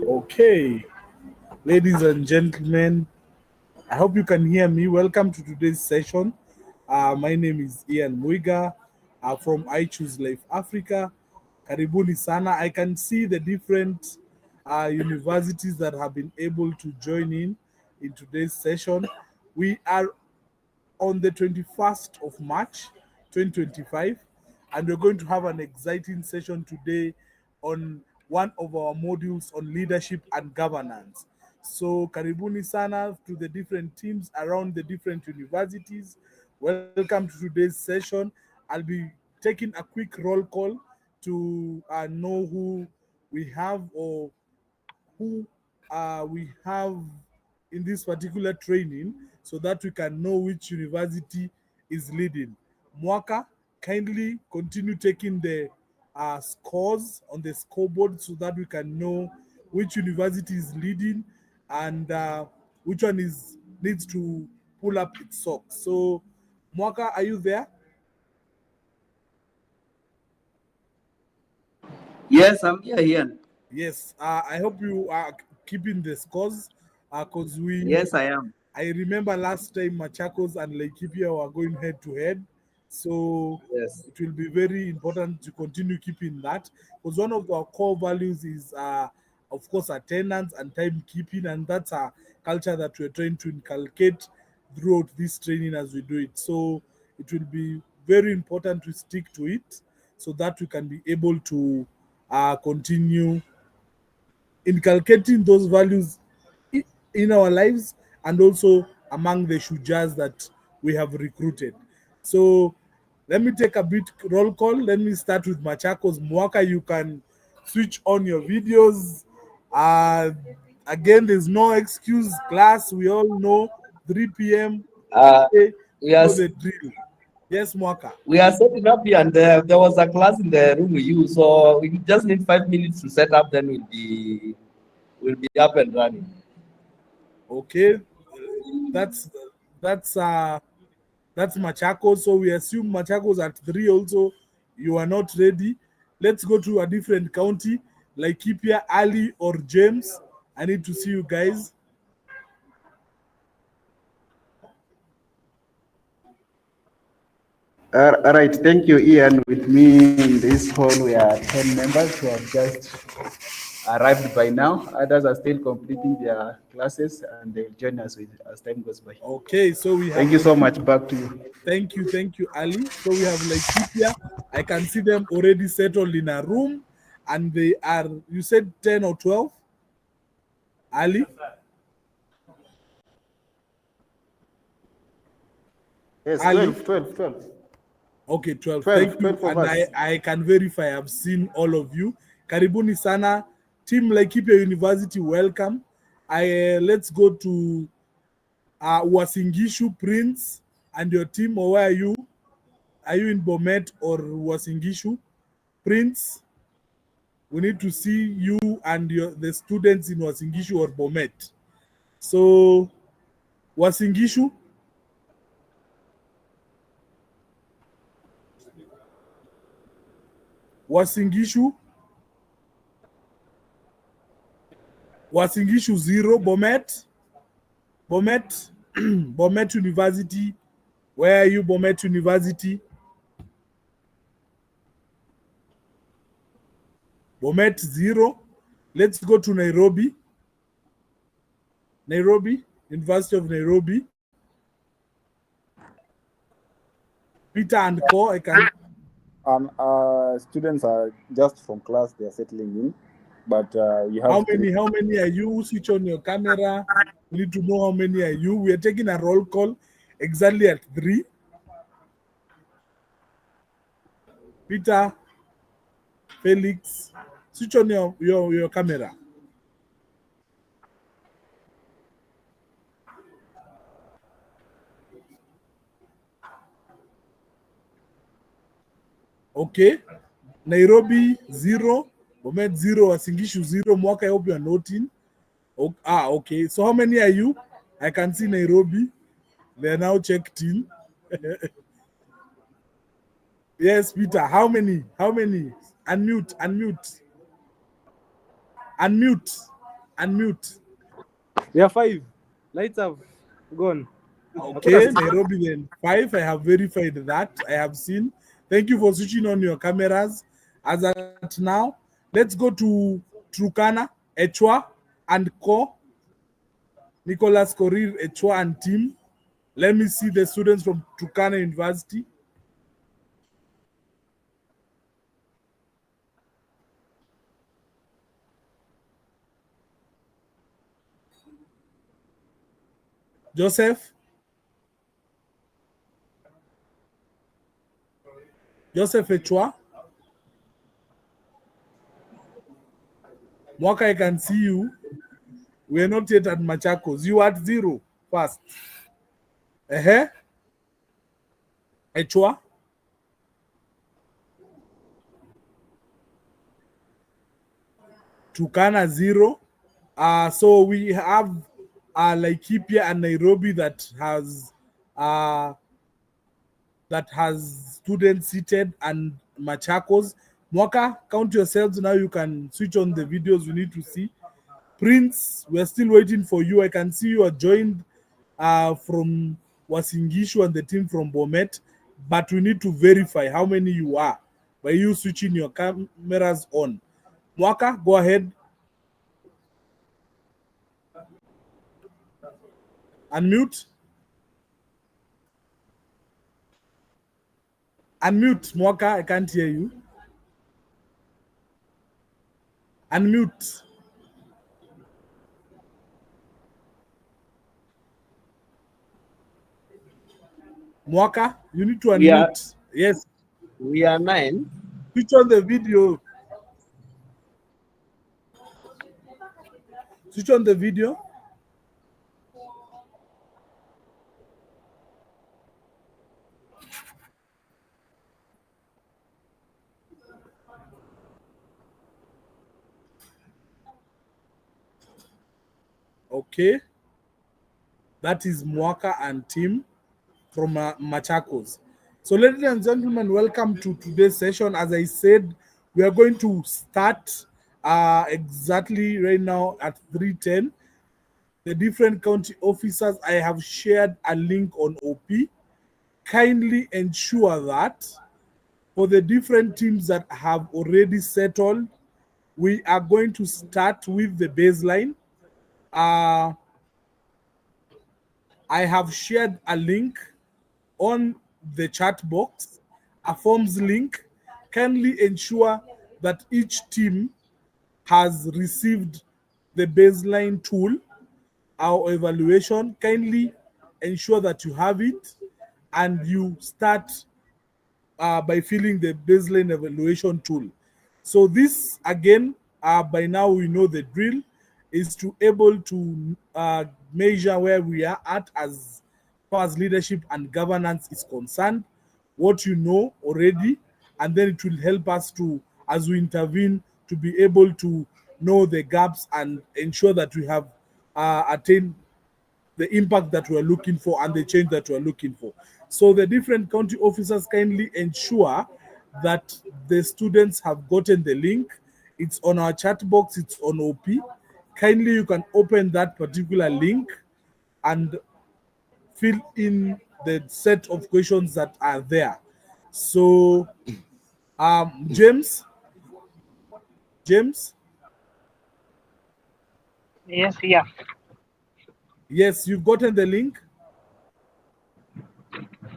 Okay, ladies and gentlemen, I hope you can hear me. Welcome to today's session. My name is Ian Muiga from I Choose Life Africa. Karibuni sana. I can see the different universities that have been able to join in today's session. We are on the 21st of March 2025, and we're going to have an exciting session today on one of our modules on leadership and governance. So, karibuni sana to the different teams around the different universities. Welcome to today's session. I'll be taking a quick roll call to know who we have or who we have in this particular training so that we can know which university is leading. Mwaka, kindly continue taking the scores on the scoreboard so that we can know which university is leading and which one is needs to pull up its socks. So, Mwaka, are you there? Yes, I'm here, Ian. Yes. I hope you are keeping the scores because Yes, I am. I remember last time Machakos and Laikipia were going head to head. So Yes. it will be very important to continue keeping that because one of our core values is, of course, attendance and timekeeping, and that's a culture that we're trying to inculcate throughout this training as we do it. So it will be very important to stick to it so that we can be able to continue inculcating those values in our lives and also among the shujas that we have recruited. So let me take a bit roll call. Let me start with Machakos. Mwaka, you can switch on your videos. Uh, Again, there's no excuse. Class, we all know 3 p.m. Uh, Okay, we you are know the drill. Yes, Mwaka. we are setting up here, and there was a class in the room with you, so we just need 5 minutes to set up. Then we'll be up and running. Okay, that's that's uh that's Machakos. So we assume Machakos at 3 also. You are not ready. Let's go to a different county like Kipia, Ali, or James. I need to see you guys. All right, thank you, Ian. With me in this hall, we are 10 members who have just arrived by now. Others are still completing their classes and they'll join us as time goes by. Okay, so we have Thank you so much. Back to you. thank you, Ali. So we have like Kipia. I can see them already settled in a room, and they are. You said 10 or 12, Ali. Yes, Ali. 12. Okay, 12. 12, Thank you. 12 of And us. I can verify I've seen all of you. Karibuni sana. Team Laikipia University, welcome. Let's go to Wasingishu Prince and your team. Or where are you? Are you in Bomet or Wasingishu? Prince, we need to see you and the students in Wasingishu or Bomet. So, Wasingishu, Wasingishu, Wasingishu 0, Bomet, Bomet, Bomet University. Where are you, Bomet University? Bomet 0. Let's go to Nairobi. Nairobi, University of Nairobi. Peter and Co. I can. Students are just from class; they are settling in. But you have How many are you? Switch on your camera. We need to know how many are you. We are taking a roll call exactly at 3. Peter, Felix, switch on your camera. Okay. Nairobi 0, Bomet 0, Wasingishu 0. Mwaka, I hope you are noting. Okay. So how many are you? I can see Nairobi. They are now checked in. Yes, Peter. How many? How many? Unmute. Unmute. We are 5. Lights have gone. Okay, Nairobi then 5. I have verified that. I have seen. Thank you for switching on your cameras. As at now, let's go to Turkana, Echwa, and Co. Nicholas Korir, Echwa, and team. Let me see the students from Turkana University. Joseph Echwa. Mwaka, I can see you. We are not yet at Machakos. You at 0 first. Echwa. Turkana 0. So we have Laikipia and Nairobi that has students seated, and Machakos. Mwaka, count yourselves now. You can switch on the videos we need to see. Prince, we're still waiting for you. I can see you are joined from Wasingishu and the team from Bomet, but we need to verify how many you are by you switching your cameras on. Mwaka, go ahead. Unmute. Unmute, Mwaka, I can't hear you. Unmute. Mwaka, you need to unmute. Yes. We are 9. Switch on the video. Switch on the video. Okay. That is Mwaka and team from Machakos. So, ladies and gentlemen, welcome to today's session. As I said, we are going to start exactly right now at 3:10. The different county officers, I have shared a link on OP. Kindly ensure that for the different teams that have already settled, we are going to start with the baseline. I have shared a link on the chat box, a forms link. Kindly ensure that each team has received the baseline tool, our evaluation. Kindly ensure that you have it and you start by filling the baseline evaluation tool. So this, again, by now we know the drill, is to able to measure where we are at as far as leadership and governance is concerned, what you know already, and then it will help us to, as we intervene, to be able to know the gaps and ensure that we have attained the impact that we're looking for and the change that we're looking for. So the different county officers kindly ensure that the students have gotten the link. It's on our chat box, it's on OP. Kindly you can open that particular link and fill in the set of questions that are there. So James? Yes, yeah. Yes, you've gotten the link?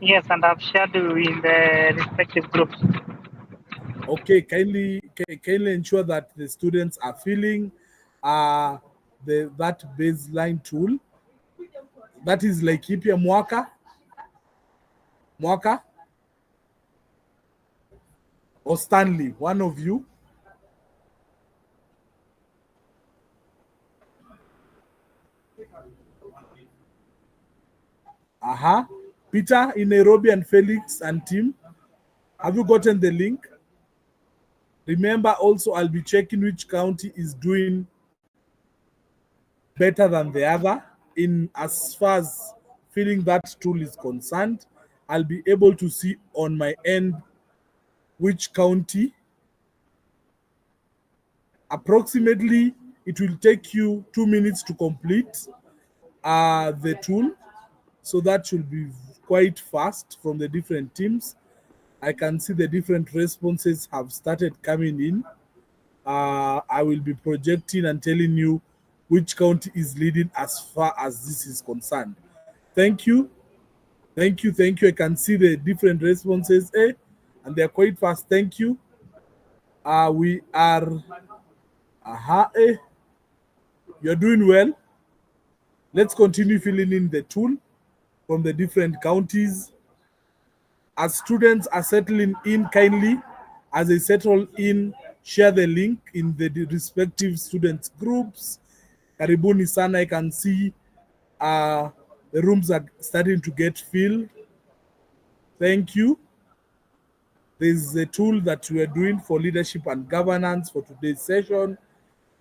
Yes, and I've shared in the respective groups. Okay, kindly ensure that the students are filling that baseline tool. That is Laikipia. Mwaka or Stanley, one of you. Peter in Nairobi and Felix and team, have you gotten the link? Remember also, I'll be checking which county is doing better than the other. In as far as filling that tool is concerned, I'll be able to see on my end which county. Approximately It will take you 2 minutes to complete the tool. So that should be quite fast from the different teams. I can see the different responses have started coming in. I will be projecting and telling you which county is leading as far as this is concerned. Thank you. Thank you. Thank you. I can see the different responses, and they're quite fast. Thank you. We are, you're doing well. Let's continue filling in the tool from the different counties. As students are settling in, kindly, as they settle in, share the link in the respective students groups. Karibuni sana. I can see the rooms are starting to get filled. Thank you. There's a tool that we are doing for leadership and governance for today's session.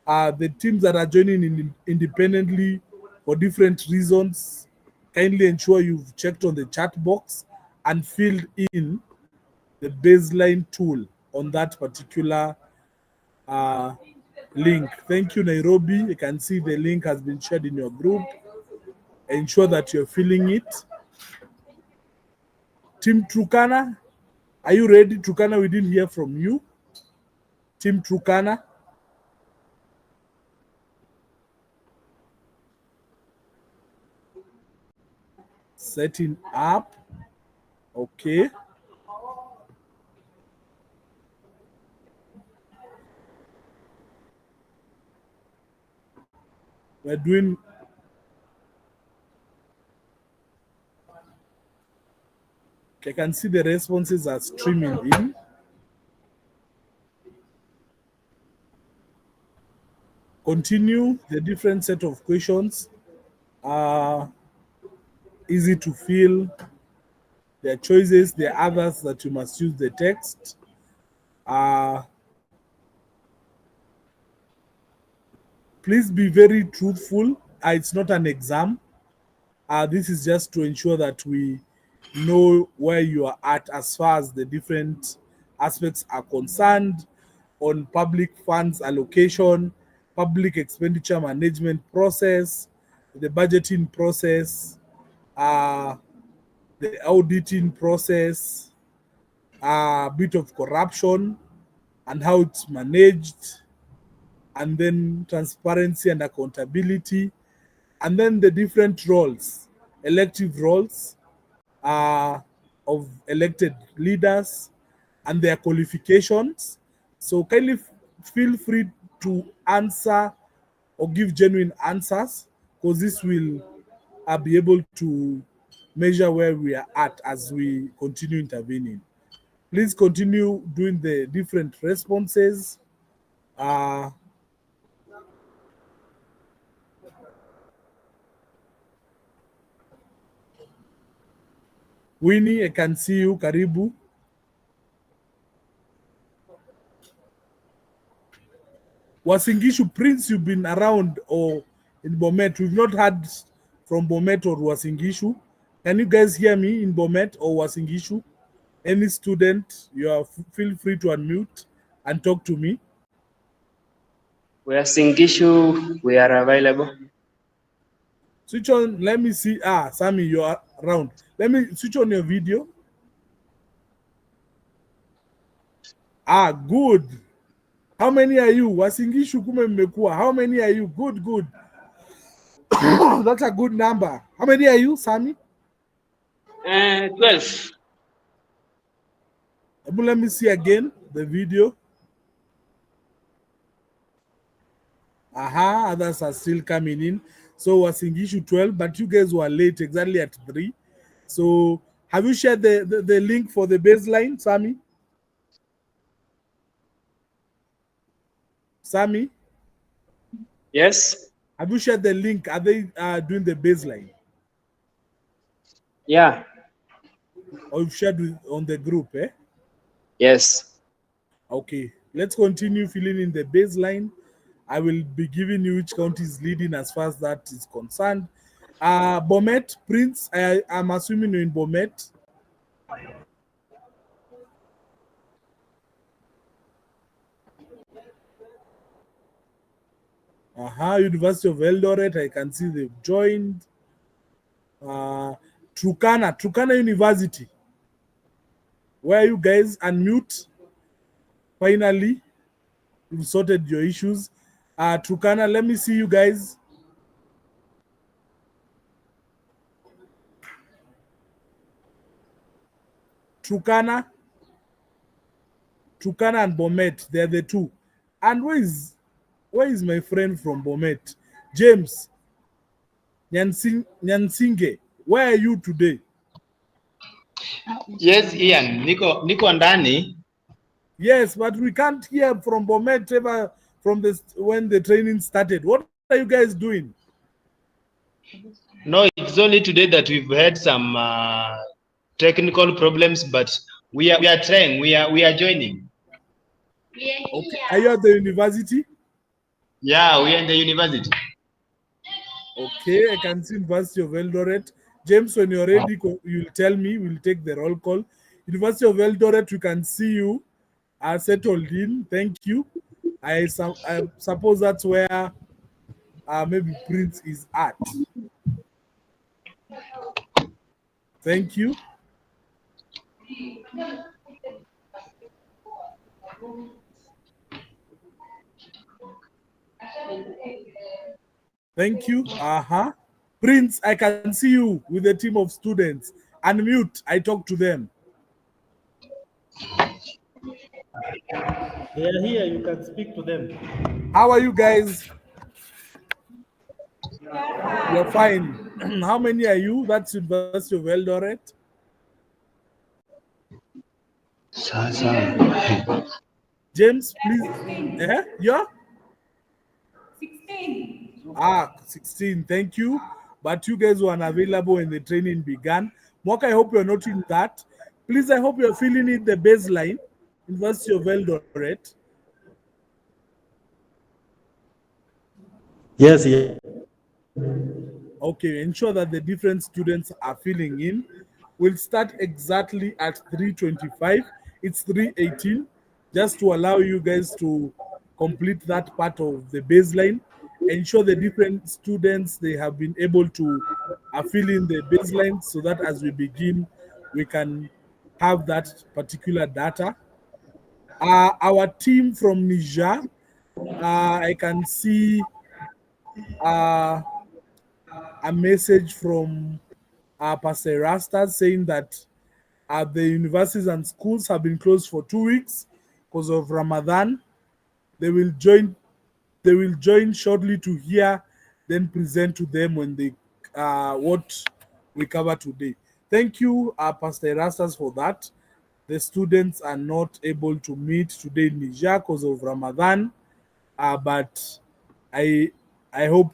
The teams that are joining in independently for different reasons, kindly ensure you've checked on the chat box and filled in the baseline tool on that particular link. Thank you, Nairobi. You can see the link has been shared in your group. Ensure that you're filling it. Team Trukana, are you ready? Trukana, we didn't hear from you. Team Trukana. Setting up. Okay. We're doing. I can see the responses are streaming in. Continue the different set of questions. Easy to fill. There are choices. There are others that you must use the text. Please be very truthful. It's not an exam. This is just to ensure that we know where you are at as far as the different aspects are concerned on public funds allocation, public expenditure management process, the budgeting process, the auditing process, a bit of corruption and how it's managed, and then transparency and accountability, and then the different roles, elective roles of elected leaders and their qualifications. So kindly feel free to answer or give genuine answers, because this will be able to measure where we are at as we continue intervening. Please continue doing the different responses. Winnie, I can see you. Karibu. Wasingishu, Prince, you've been around or in Bomet. We've not heard from Bomet or Wasingishu. Can you guys hear me in Bomet or Wasingishu? Any student, feel free to unmute and talk to me. We are Singishu, we are available. Switch on, let me see. Sammy, you are around. Let me switch on your video. Good. How many are you? Wasingishu kume mmekuwa. How many are you? Good, good. That's a good number. How many are you, Sammy? 12. Let me see again the video. Others are still coming in. So Wasingishu 12, but you guys were late exactly at 3. So have you shared the link for the baseline, Sammy? Sammy? Yes. Have you shared the link? Are they doing the baseline? Yeah. Or you've shared on the group, eh? Yes. Okay, let's continue filling in the baseline. I will be giving you which county is leading as far as that is concerned. Bomet, Prince, I'm assuming you're in Bomet. University of Eldoret, I can see they've joined. Turkana University. Where you guys unmute? Finally, you've sorted your issues. Turkana, let me see you guys. Turkana and Bomet, they're the two. And where is my friend from Bomet? James Nyansinge, where are you today? Yes, Ian, niko ndani. Yes, but we can't hear from Bomet ever from when the training started. What are you guys doing? No, it's only today that we've had some technical problems, but we are trying. We are joining. Okay. Are you at the university? Yeah, we are in the university. Okay, I can see University of Eldoret. James, when you're ready, you'll tell me. We'll take the roll call. University of Eldoret, we can see you are settled in. Thank you. I suppose that's where maybe Prince is at. Thank you. Thank you. Prince, I can see you with a team of students. Unmute. I talk to them. They are here. You can speak to them. How are you guys? You're fine. How many are you? That's University of Eldoret. James, please. Yeah? 16. 16. Thank you. But you guys were unavailable when the training began. Moka, I hope you're noting that. Please, I hope you're feeling it, the baseline. University of Eldoret. Yes, yeah. Okay, ensure that the different students are filling in. We'll start exactly at 3:25. It's 3:18, just to allow you guys to complete that part of the baseline. Ensure the different students, they have been able to fill in the baseline so that as we begin, we can have that particular data. Our team from Niger, I can see a message from Pastor Rastas saying that the universities and schools have been closed for 2 weeks because of Ramadan. They will join shortly to hear, then present to them when they what we cover today. Thank you, Pastor Rastas, for that. The students are not able to meet today in Niger because of Ramadan, but I hope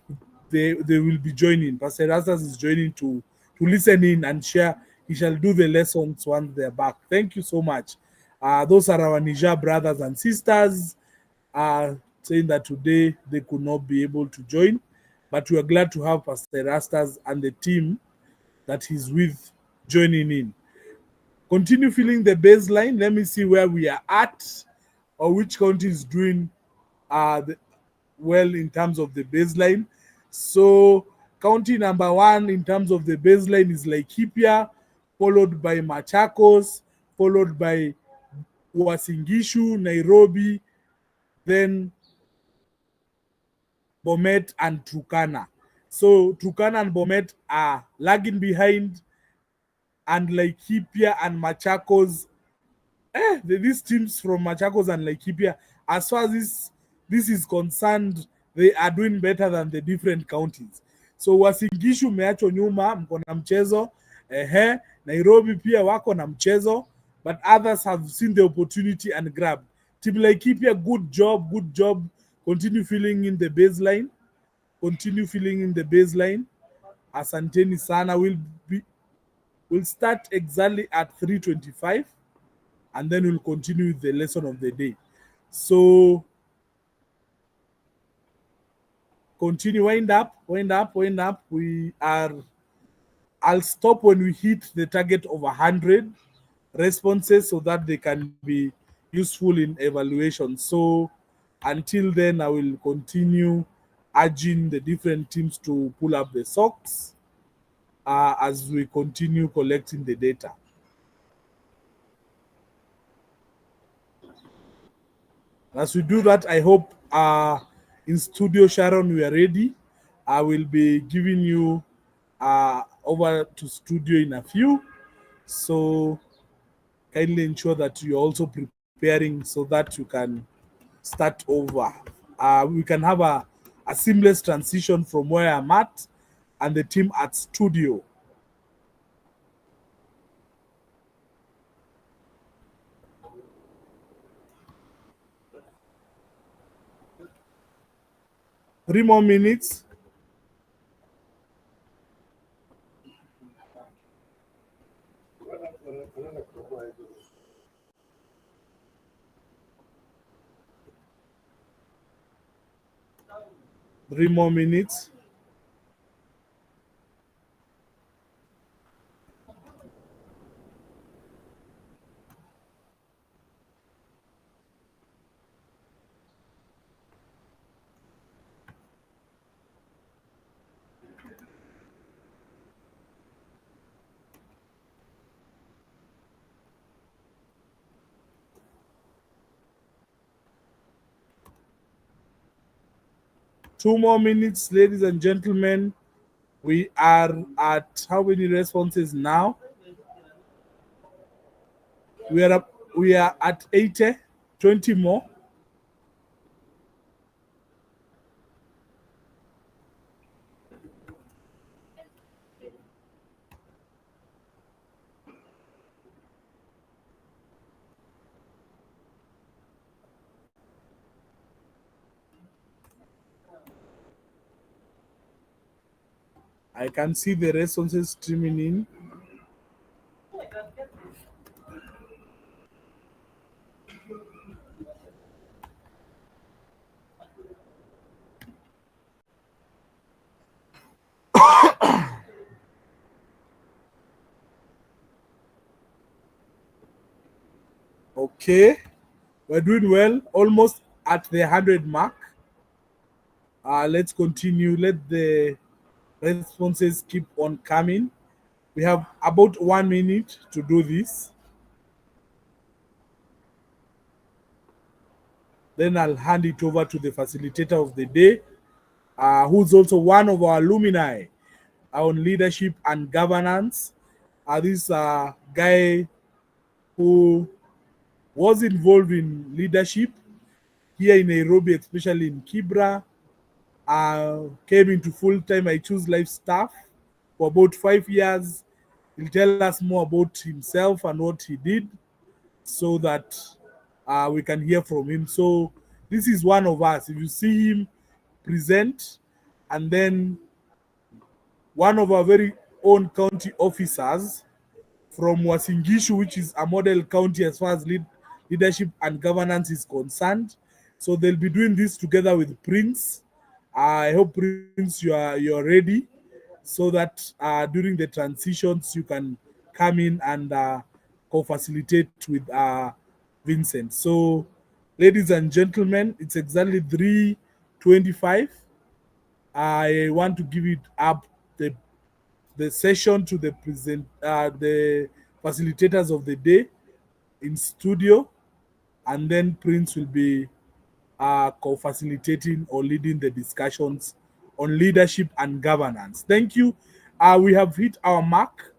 they will be joining. Pastor Rastas is joining to listen in and share. He shall do the lessons once they're back. Thank you so much. Those are our Niger brothers and sisters saying that today they could not be able to join, but we are glad to have Pastor Rastas and the team that he's with joining in. Continue filling the baseline. Let me see where we are at or which county is doing well in terms of the baseline. So county number 1 in terms of the baseline is Laikipia, followed by Machakos, followed by Uasin Gishu, Nairobi, then Bomet and Turkana. So Turkana and Bomet are lagging behind, and Laikipia and Machakos, these teams from Machakos and Laikipia, as far as this is concerned, they are doing better than the different counties. So Uasin Gishu meachwa nyuma, mko na mchezo. Nairobi pia wako na mchezo, but others have seen the opportunity and grabbed. Team Laikipia, good job. Continue filling in the baseline. Asanteni sana. We'll start exactly at 3:25, and then we'll continue with the lesson of the day. So continue, wind up. I'll stop when we hit the target of 100 responses so that they can be useful in evaluation. So until then, I will continue urging the different teams to pull up the socks as we continue collecting the data. As we do that, I hope in studio, Sharon, we are ready. I will be giving you over to studio in a few. So kindly ensure that you're also preparing so that you can start over. We can have a seamless transition from where I'm at and the team at studio. Three more minutes. Three more minutes. Two more minutes, ladies and gentlemen. We are at how many responses now? We are at 80, 20 more. I can see the responses streaming in. Okay, we're doing well, almost at the 100 mark. Let's continue. Let the responses keep on coming. We have about 1 minute to do this. Then I'll hand it over to the facilitator of the day, who's also one of our alumni on leadership and governance. This guy who was involved in leadership here in Nairobi, especially in Kibra, came into full-time I Choose Life staff for about 5 years. He'll tell us more about himself and what he did so that we can hear from him. So this is one of us. If you see him present, and then one of our very own county officers from Wasingishu, which is a model county as far as leadership and governance is concerned. So they'll be doing this together with Prince. I hope, Prince, you're ready so that during the transitions you can come in and co-facilitate with Vincent. So, ladies and gentlemen, it's exactly 3:25. I want to give it up the session to the facilitators of the day in studio, and then Prince will be co-facilitating or leading the discussions on leadership and governance. Thank you. We have hit our mark.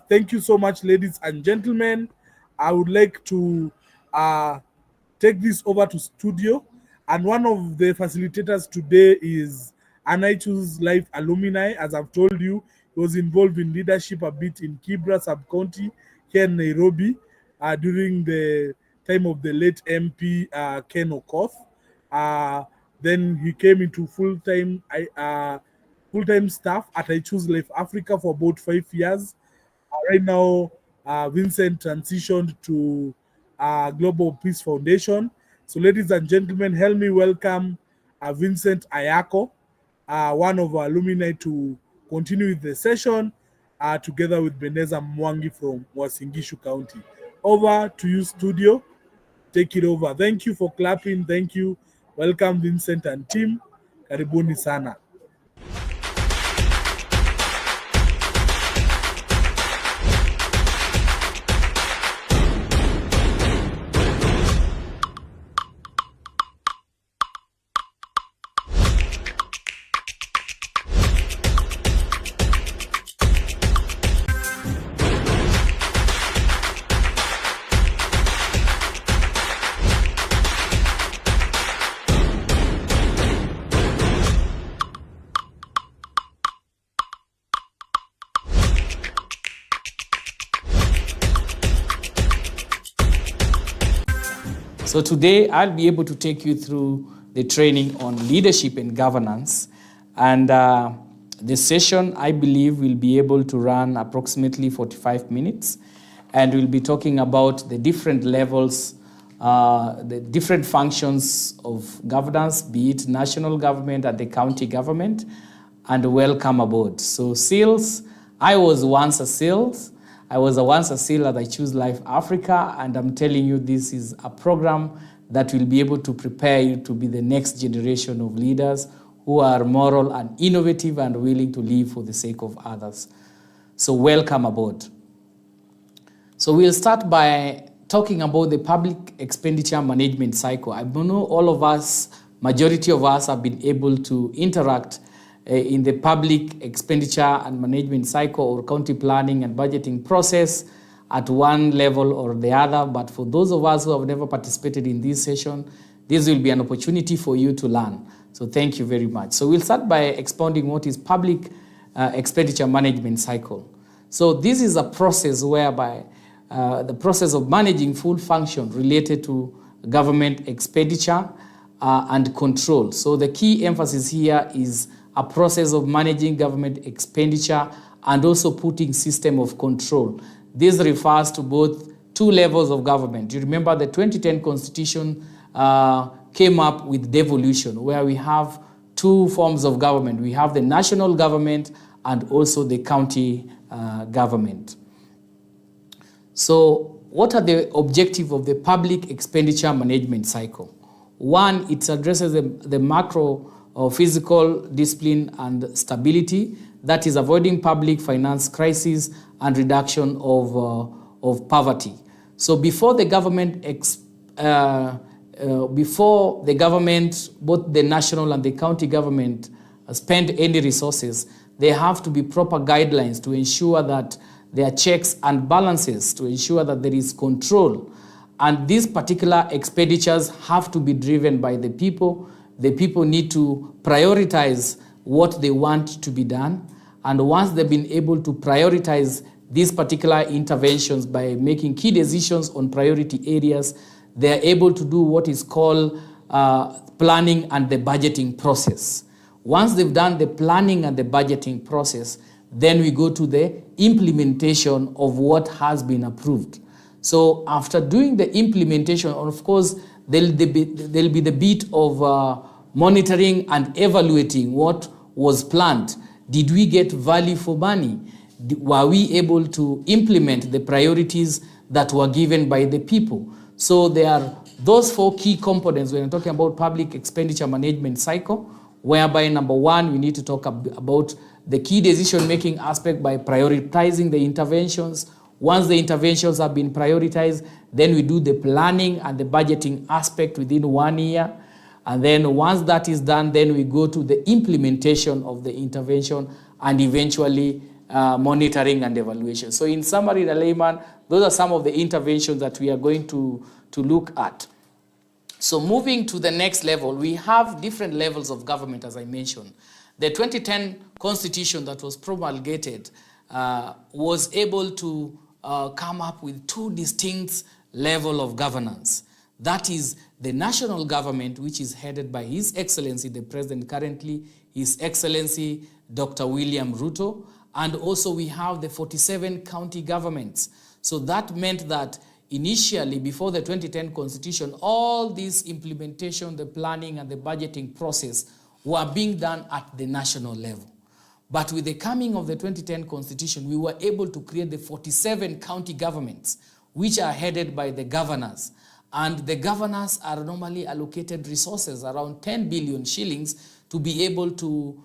Thank you so much, ladies and gentlemen. I would like to take this over to studio. And one of the facilitators today is an I Choose Life alumni. As I've told you, he was involved in leadership a bit in Kibra sub-county here in Nairobi during the time of the late MP Ken Okoth. Then he came into full-time staff at I Choose Life Africa for about 5 years. Right now, Vincent transitioned to Global Peace Foundation. So, ladies and gentlemen, help me welcome Vincent Ayako, one of our alumni, to continue with the session together with Beneza Mwangi from Wasingishu County. Over to you, studio. Take it over. Thank you for clapping. Thank you. Welcome, Vincent and team. Karibuni sana. So today I'll be able to take you through the training on leadership and governance. And the session, I believe, will be able to run approximately 45 minutes. And we'll be talking about the different levels, the different functions of governance, be it national government and the county government, and welcome aboard. So SEALs, I was once a SEALs. I was once a SEAL at I Choose Life Africa, and I'm telling you this is a program that will be able to prepare you to be the next generation of leaders who are moral and innovative and willing to live for the sake of others. So welcome aboard. So we'll start by talking about the public expenditure management cycle. I know all of us, majority of us have been able to interact in the public expenditure and management cycle or county planning and budgeting process at one level or the other. But for those of us who have never participated in this session, this will be an opportunity for you to learn. So thank you very much. So we'll start by expounding what is public expenditure management cycle. So this is a process whereby the process of managing full function related to government expenditure and control. So the key emphasis here is a process of managing government expenditure and also putting system of control. This refers to both two levels of government. You remember the 2010 Constitution came up with devolution, where we have two forms of government. We have the national government and also the county government. So what are the objectives of the public expenditure management cycle? One, it addresses the macro or physical discipline and stability, that is avoiding public finance crisis and reduction of poverty. So before the government, both the national and the county government spend any resources, there have to be proper guidelines to ensure that there are checks and balances to ensure that there is control. And these particular expenditures have to be driven by the people. The people need to prioritize what they want to be done. And once they've been able to prioritize these particular interventions by making key decisions on priority areas, they're able to do what is called planning and the budgeting process. Once they've done the planning and the budgeting process, then we go to the implementation of what has been approved. So after doing the implementation, of course, there'll be the bit of monitoring and evaluating what was planned. Did we get value for money? Were we able to implement the priorities that were given by the people? So there are those four key components when we're talking about public expenditure management cycle, whereby number one, we need to talk about the key decision-making aspect by prioritizing the interventions. Once the interventions have been prioritized, then we do the planning and the budgeting aspect within 1 year. And then once that is done, then we go to the implementation of the intervention and eventually monitoring and evaluation. So in summary, the layman, those are some of the interventions that we are going to look at. So moving to the next level, we have different levels of government, as I mentioned. The 2010 Constitution that was promulgated was able to come up with two distinct levels of governance. That is the national government, which is headed by His Excellency, the President currently, His Excellency, Dr. William Ruto. And also we have the 47 county governments. So that meant that initially, before the 2010 Constitution, all this implementation, the planning and the budgeting process were being done at the national level. But with the coming of the 2010 Constitution, we were able to create the 47 county governments, which are headed by the governors. And the governors are normally allocated resources, around 10 billion shillings, to be able to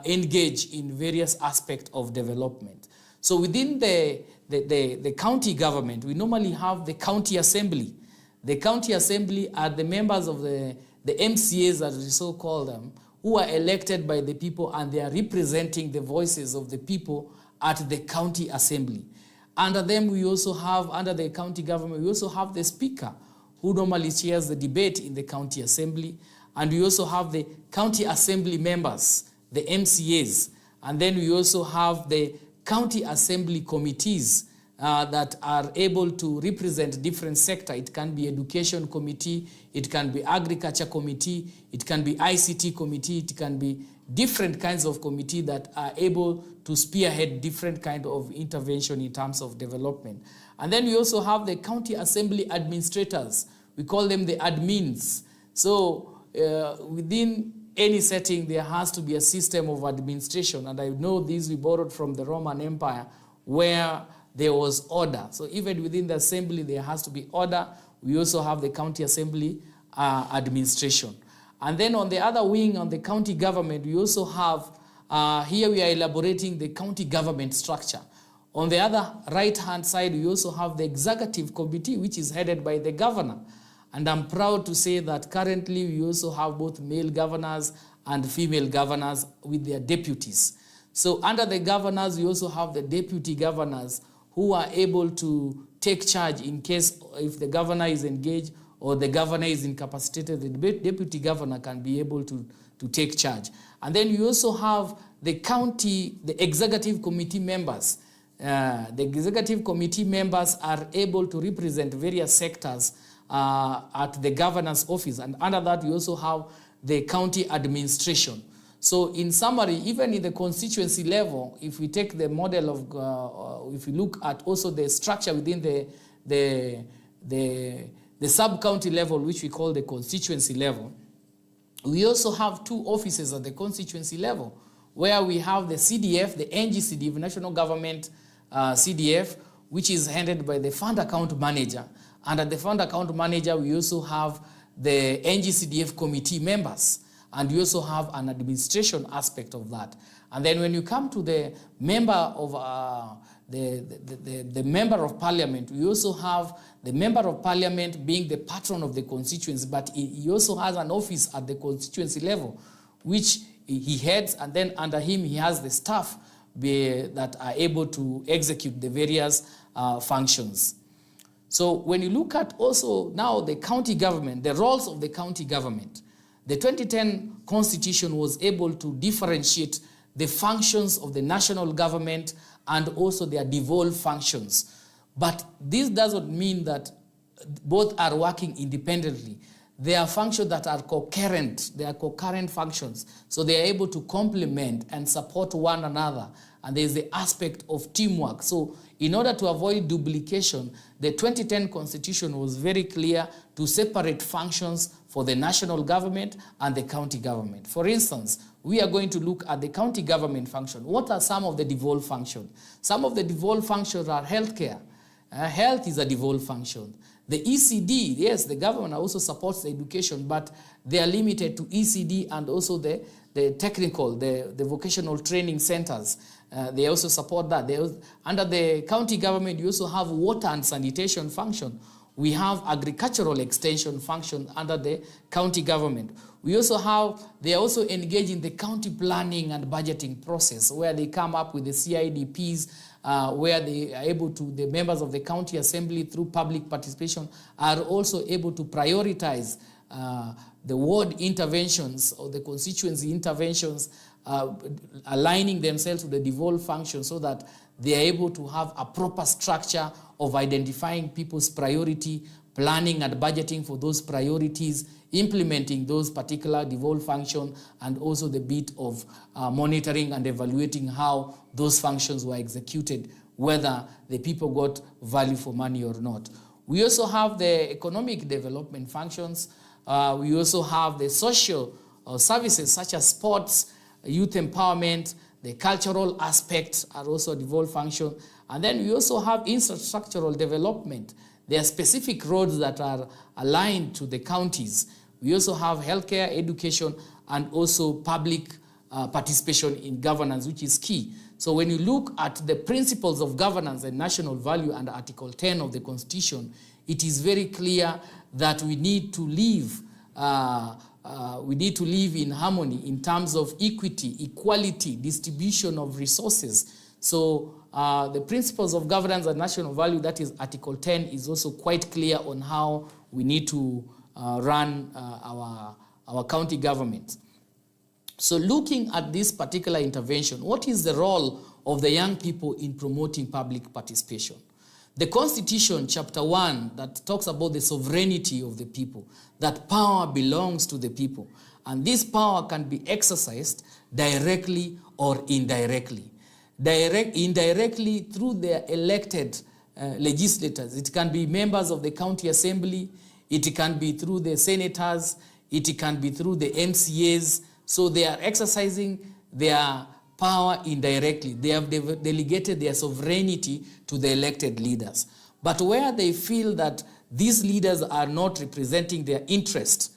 engage in various aspects of development. So within the county government, we normally have the county assembly. The county assembly are the members of the MCAs, as we so call them, who are elected by the people, and they are representing the voices of the people at the county assembly. Under them, we also have, under the county government, we also have the speaker, who normally chairs the debate in the county assembly. And we also have the county assembly members, the MCAs. And then we also have the county assembly committees that are able to represent different sectors. It can be education committee, it can be agriculture committee, it can be ICT committee, it can be different kinds of committee that are able to spearhead different kind of intervention in terms of development. And then we also have the county assembly administrators. We call them the admins. So within any setting, there has to be a system of administration. And I know this we borrowed from the Roman Empire, where there was order. So even within the assembly, there has to be order. We also have the county assembly administration. And then on the other wing, on the county government, we also have, here we are elaborating the county government structure. On the other right-hand side, we also have the executive committee, which is headed by the governor. And I'm proud to say that currently we also have both male governors and female governors with their deputies. So under the governors, we also have the deputy governors who are able to take charge in case if the governor is engaged or the governor is incapacitated, the deputy governor can be able to take charge. And then you also have the executive committee members. The executive committee members are able to represent various sectors at the governor's office. And under that, you also have the county administration. So in summary, even in the constituency level, if we take the model of, if we look at also the structure within the sub-county level, which we call the constituency level, we also have two offices at the constituency level, where we have the CDF, the NGCDF, National Government CDF, which is handled by the fund account manager. And at the fund account manager, we also have the NGCDF committee members. And you also have an administration aspect of that. And then when you come to the member of the member of parliament, we also have the member of parliament being the patron of the constituency, but he also has an office at the constituency level, which he heads, and then under him he has the staff that are able to execute the various functions. So when you look at also now the county government, the roles of the county government, the 2010 Constitution was able to differentiate the functions of the national government and also their devolved functions. But this doesn't mean that both are working independently. They are functions that are concurrent. They are concurrent functions. So they are able to complement and support one another. And there's the aspect of teamwork. So in order to avoid duplication, the 2010 Constitution was very clear to separate functions for the national government and the county government. For instance, we are going to look at the county government function. What are some of the devolved functions? Some of the devolved functions are healthcare. Health is a devolved function. The ECD, yes, the government also supports the education, but they are limited to ECD and also the technical, the vocational training centers. They also support that. Under the county government, you also have water and sanitation function. We have agricultural extension function under the county government. We also have, they also engage in the county planning and budgeting process, where they come up with the CIDPs, where they are able to, the members of the county assembly through public participation are also able to prioritize the ward interventions or the constituency interventions, aligning themselves with the devolved function so that they are able to have a proper structure of identifying people's priority, planning and budgeting for those priorities, implementing those particular devolved function, and also the bit of monitoring and evaluating how those functions were executed, whether the people got value for money or not. We also have the economic development functions. We also have the social services such as sports, youth empowerment, the cultural aspects are also a devolved function. And then we also have infrastructural development. There are specific roads that are aligned to the counties. We also have healthcare, education, and also public participation in governance, which is key. So when you look at the principles of governance and national value under Article 10 of the Constitution, it is very clear that we need to live in harmony in terms of equity, equality, distribution of resources. So the principles of governance and national value, that is Article 10, is also quite clear on how we need to run our county government. So looking at this particular intervention, what is the role of the young people in promoting public participation? The Constitution, Chapter 1, that talks about the sovereignty of the people, that power belongs to the people, and this power can be exercised directly or indirectly. Indirectly through their elected legislators. It can be members of the county assembly, it can be through the senators, it can be through the MCAs. So they are exercising their power indirectly. They have delegated their sovereignty to the elected leaders. But where they feel that these leaders are not representing their interest,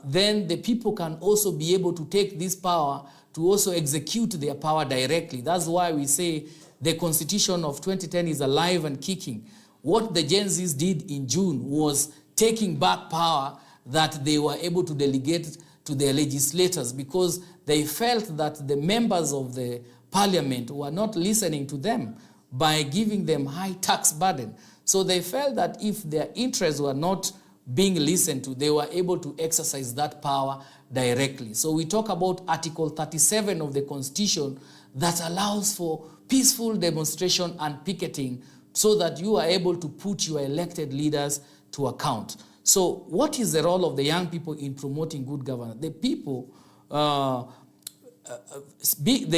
then the people can also be able to take this power to also execute their power directly. That's why we say the Constitution of 2010 is alive and kicking. What the Gen Zs did in June was taking back power that they were able to delegate to their legislators, because they felt that the members of the parliament were not listening to them by giving them high tax burden. So they felt that if their interests were not being listened to, they were able to exercise that power directly. So we talk about Article 37 of the Constitution that allows for peaceful demonstration and picketing so that you are able to put your elected leaders to account. So what is the role of the young people in promoting good governance? The people, the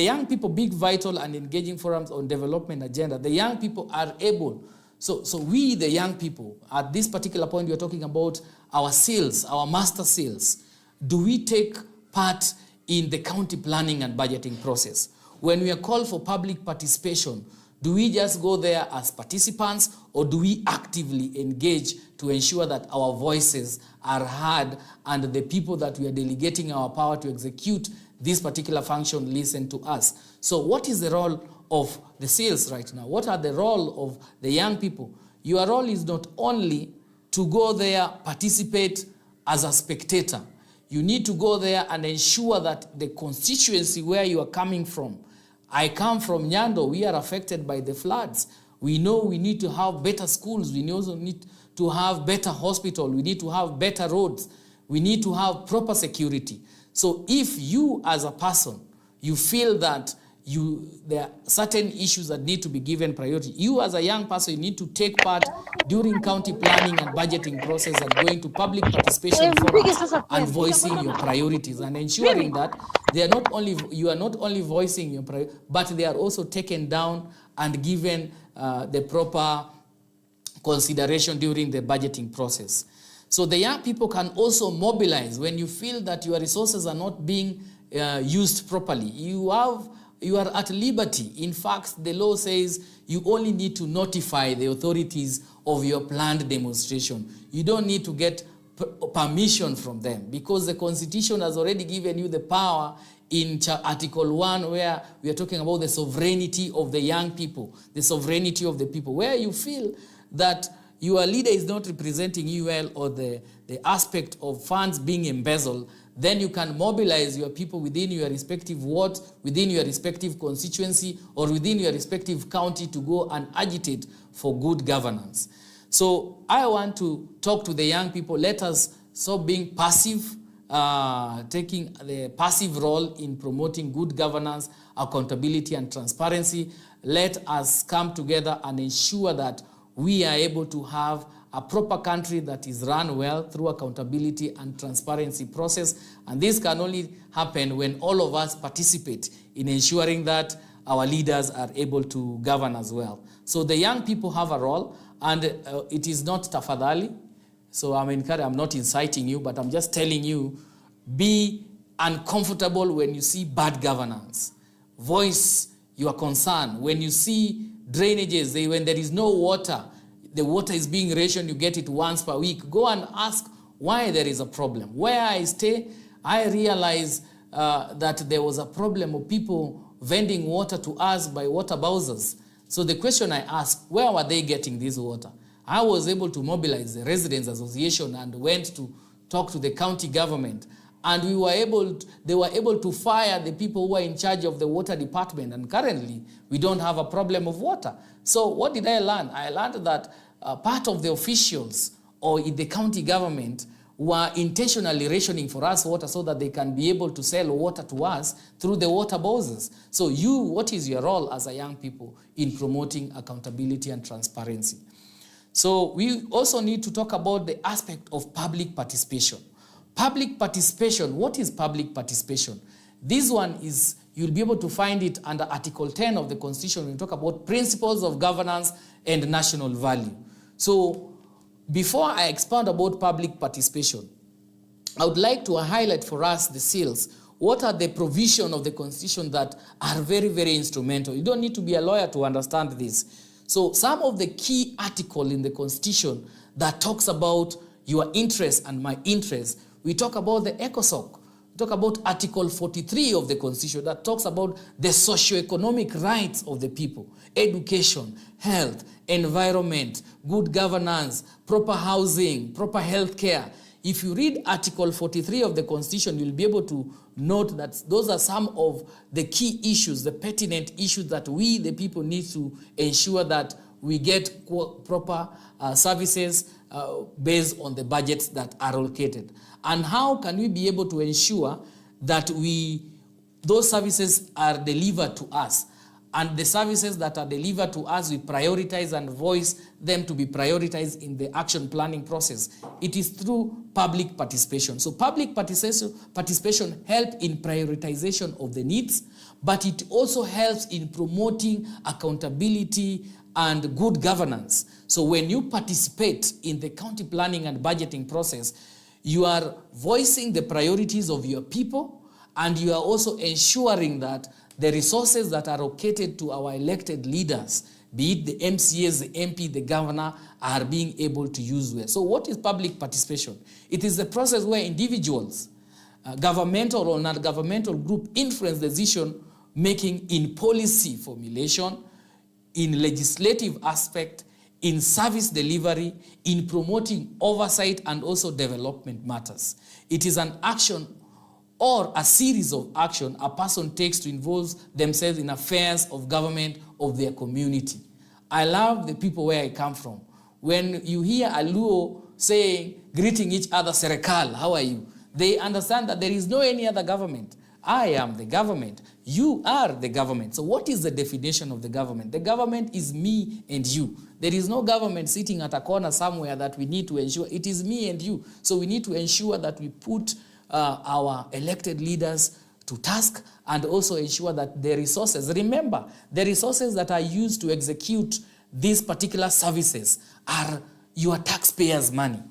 young people, big, vital, and engaging forums on development agenda. The young people are able. So we, the young people, at this particular point, we are talking about our sales, our master sales. Do we take part in the county planning and budgeting process? When we are called for public participation, do we just go there as participants, or do we actively engage to ensure that our voices are heard and the people that we are delegating our power to execute this particular function listen to us? So what is the role of the sales right now? What are the role of the young people? Your role is not only to go there, participate as a spectator. You need to go there and ensure that the constituency where you are coming from, I come from Nyando, we are affected by the floods. We know we need to have better schools. We also need to have better hospital. We need to have better roads. We need to have proper security. So if you as a person, you feel that there are certain issues that need to be given priority, you as a young person, you need to take part during county planning and budgeting process and going to public participation forums and voicing your priorities and ensuring that you are not only voicing your priorities, but they are also taken down and given the proper consideration during the budgeting process. So the young people can also mobilize when you feel that your resources are not being used properly. You are at liberty. In fact, the law says you only need to notify the authorities of your planned demonstration. You don't need to get permission from them, because the Constitution has already given you the power in Article 1, where we are talking about the sovereignty of the young people, the sovereignty of the people, where you feel that your leader is not representing you well, or the aspect of funds being embezzled, then you can mobilize your people within your respective ward, within your respective constituency, or within your respective county to go and agitate for good governance. So I want to talk to the young people. Let us stop being passive, taking the passive role in promoting good governance, accountability, and transparency. Let us come together and ensure that we are able to have a proper country that is run well through accountability and transparency process. And this can only happen when all of us participate in ensuring that our leaders are able to govern as well. So the young people have a role, and it is not tafadhali. So I'm not inciting you, but I'm just telling you, be uncomfortable when you see bad governance. Voice your concern. When you see drainages, when there is no water, the water is being rationed, you get it once per week. Go and ask why there is a problem. Where I stay, I realized that there was a problem of people vending water to us by water bowsers. So the question I asked, where were they getting this water? I was able to mobilize the Residents Association and went to talk to the county government. And they were able to fire the people who were in charge of the water department. And currently, we don't have a problem of water. So what did I learn? I learned that part of the officials or in the county government were intentionally rationing for us water so that they can be able to sell water to us through the water bowsers. So what is your role as a young people in promoting accountability and transparency? So we also need to talk about the aspect of public participation. Public participation, what is public participation? This one is, you'll be able to find it under Article 10 of the Constitution when we talk about principles of governance and national value. So before I expound about public participation, I would like to highlight for us the seals. What are the provisions of the Constitution that are very, very instrumental? You don't need to be a lawyer to understand this. So some of the key articles in the Constitution that talks about your interest and my interest, we talk about the ECOSOC. We talk about Article 43 of the Constitution that talks about the socio-economic rights of the people, education, health, environment, good governance, proper housing, proper health care. If you read Article 43 of the Constitution, you'll be able to note that those are some of the key issues, the pertinent issues that we, the people, need to ensure that we get proper services based on the budgets that are allocated. And how can we be able to ensure that those services are delivered to us? And the services that are delivered to us, we prioritize and voice them to be prioritized in the action planning process. It is through public participation. So public participation helps in prioritization of the needs, but it also helps in promoting accountability and good governance. So when you participate in the county planning and budgeting process, you are voicing the priorities of your people, and you are also ensuring that the resources that are allocated to our elected leaders, be it the MCAs, the MP, the governor, are being able to use well. So what is public participation? It is the process where individuals, governmental or non-governmental group influence decision making in policy formulation, in legislative aspect, in service delivery, in promoting oversight and also development matters. It is an action or a series of action a person takes to involve themselves in affairs of government of their community. I love the people where I come from. When you hear a Luo saying, greeting each other, Serekal, how are you? They understand that there is no any other government. I am the government. You are the government. So what is the definition of the government? The government is me and you. There is no government sitting at a corner somewhere that we need to ensure. It is me and you. So we need to ensure that we put our elected leaders to task and also ensure that the resources, remember, the resources that are used to execute these particular services are your taxpayers' money.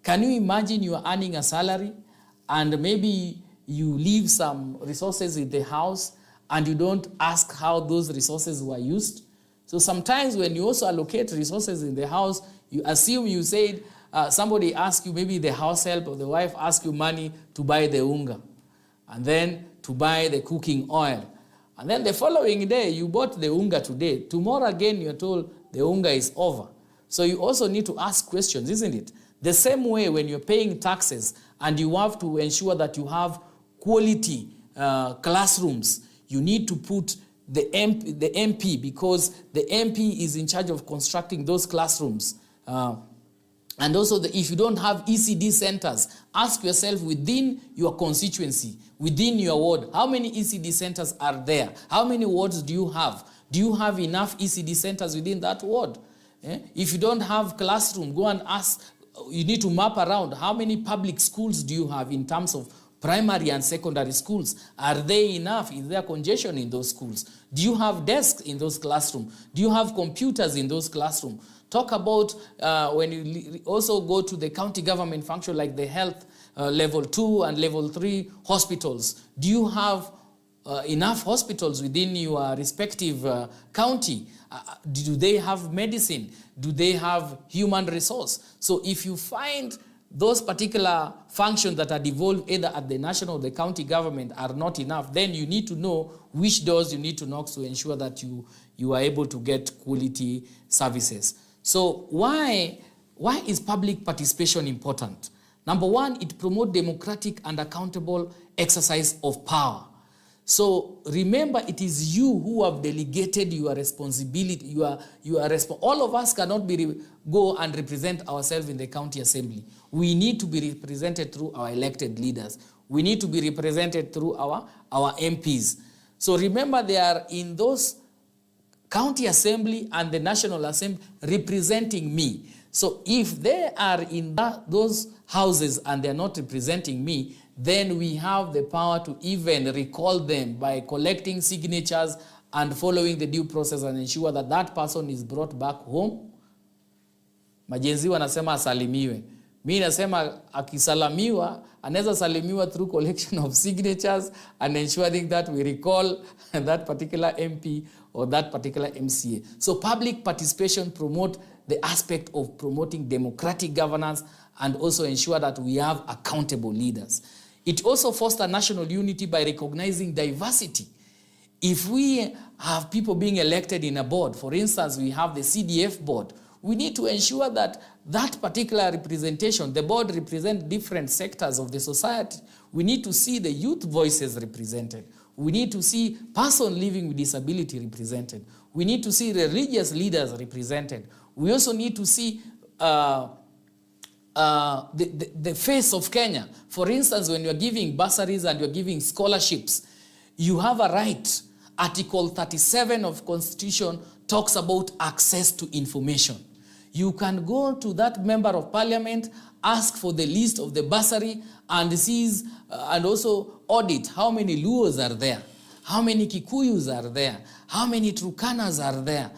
Can you imagine you are earning a salary and maybe you leave some resources in the house and you don't ask how those resources were used? So sometimes when you also allocate resources in the house, you assume you said, somebody asks you, maybe the house help or the wife asks you money to buy the unga and then to buy the cooking oil. And then the following day, you bought the unga today. Tomorrow again, you're told the unga is over. So you also need to ask questions, isn't it? The same way when you're paying taxes and you have to ensure that you have quality classrooms, you need to put the MP because the MP is in charge of constructing those classrooms. And also, if you don't have ECD centers, ask yourself within your constituency, within your ward, how many ECD centers are there? How many wards do you have? Do you have enough ECD centers within that ward? If you don't have classroom, go and ask. You need to map around how many public schools do you have in terms of primary and secondary schools. Are they enough? Is there congestion in those schools? Do you have desks in those classrooms? Do you have computers in those classrooms? Talk about when you also go to the county government function like the health level 2 and level 3 hospitals. Do you have enough hospitals within your respective county? Do they have medicine? Do they have human resource? So if you find those particular functions that are devolved either at the national or the county government are not enough, then you need to know which doors you need to knock to ensure that you are able to get quality services. So why is public participation important? Number one, it promotes democratic and accountable exercise of power. So remember, it is you who have delegated your responsibility. All of us cannot go and represent ourselves in the county assembly. We need to be represented through our elected leaders. We need to be represented through our MPs. So remember, they are in those county assembly and the national assembly representing me. So if they are in those houses and they're not representing me, then we have the power to even recall them by collecting signatures and following the due process and ensure that that person is brought back home. Majenzi wanasema asalimiwe. Mimi nasema akisalamiwa, anaweza salimiwa through collection of signatures and ensuring that we recall that particular MP or that particular MCA. So public participation promote the aspect of promoting democratic governance and also ensure that we have accountable leaders. It also fosters national unity by recognizing diversity. If we have people being elected in a board, for instance, we have the CDF board, we need to ensure that that particular representation, the board represents different sectors of the society. We need to see the youth voices represented. We need to see person living with disability represented. We need to see religious leaders represented. We also need to see the face of Kenya. For instance, when you're giving bursaries and you're giving scholarships, you have a right. Article 37 of Constitution talks about access to information. You can go to that member of parliament, ask for the list of the bursary and seize and also audit how many Luos are there, how many Kikuyus are there, how many Turkanas are there.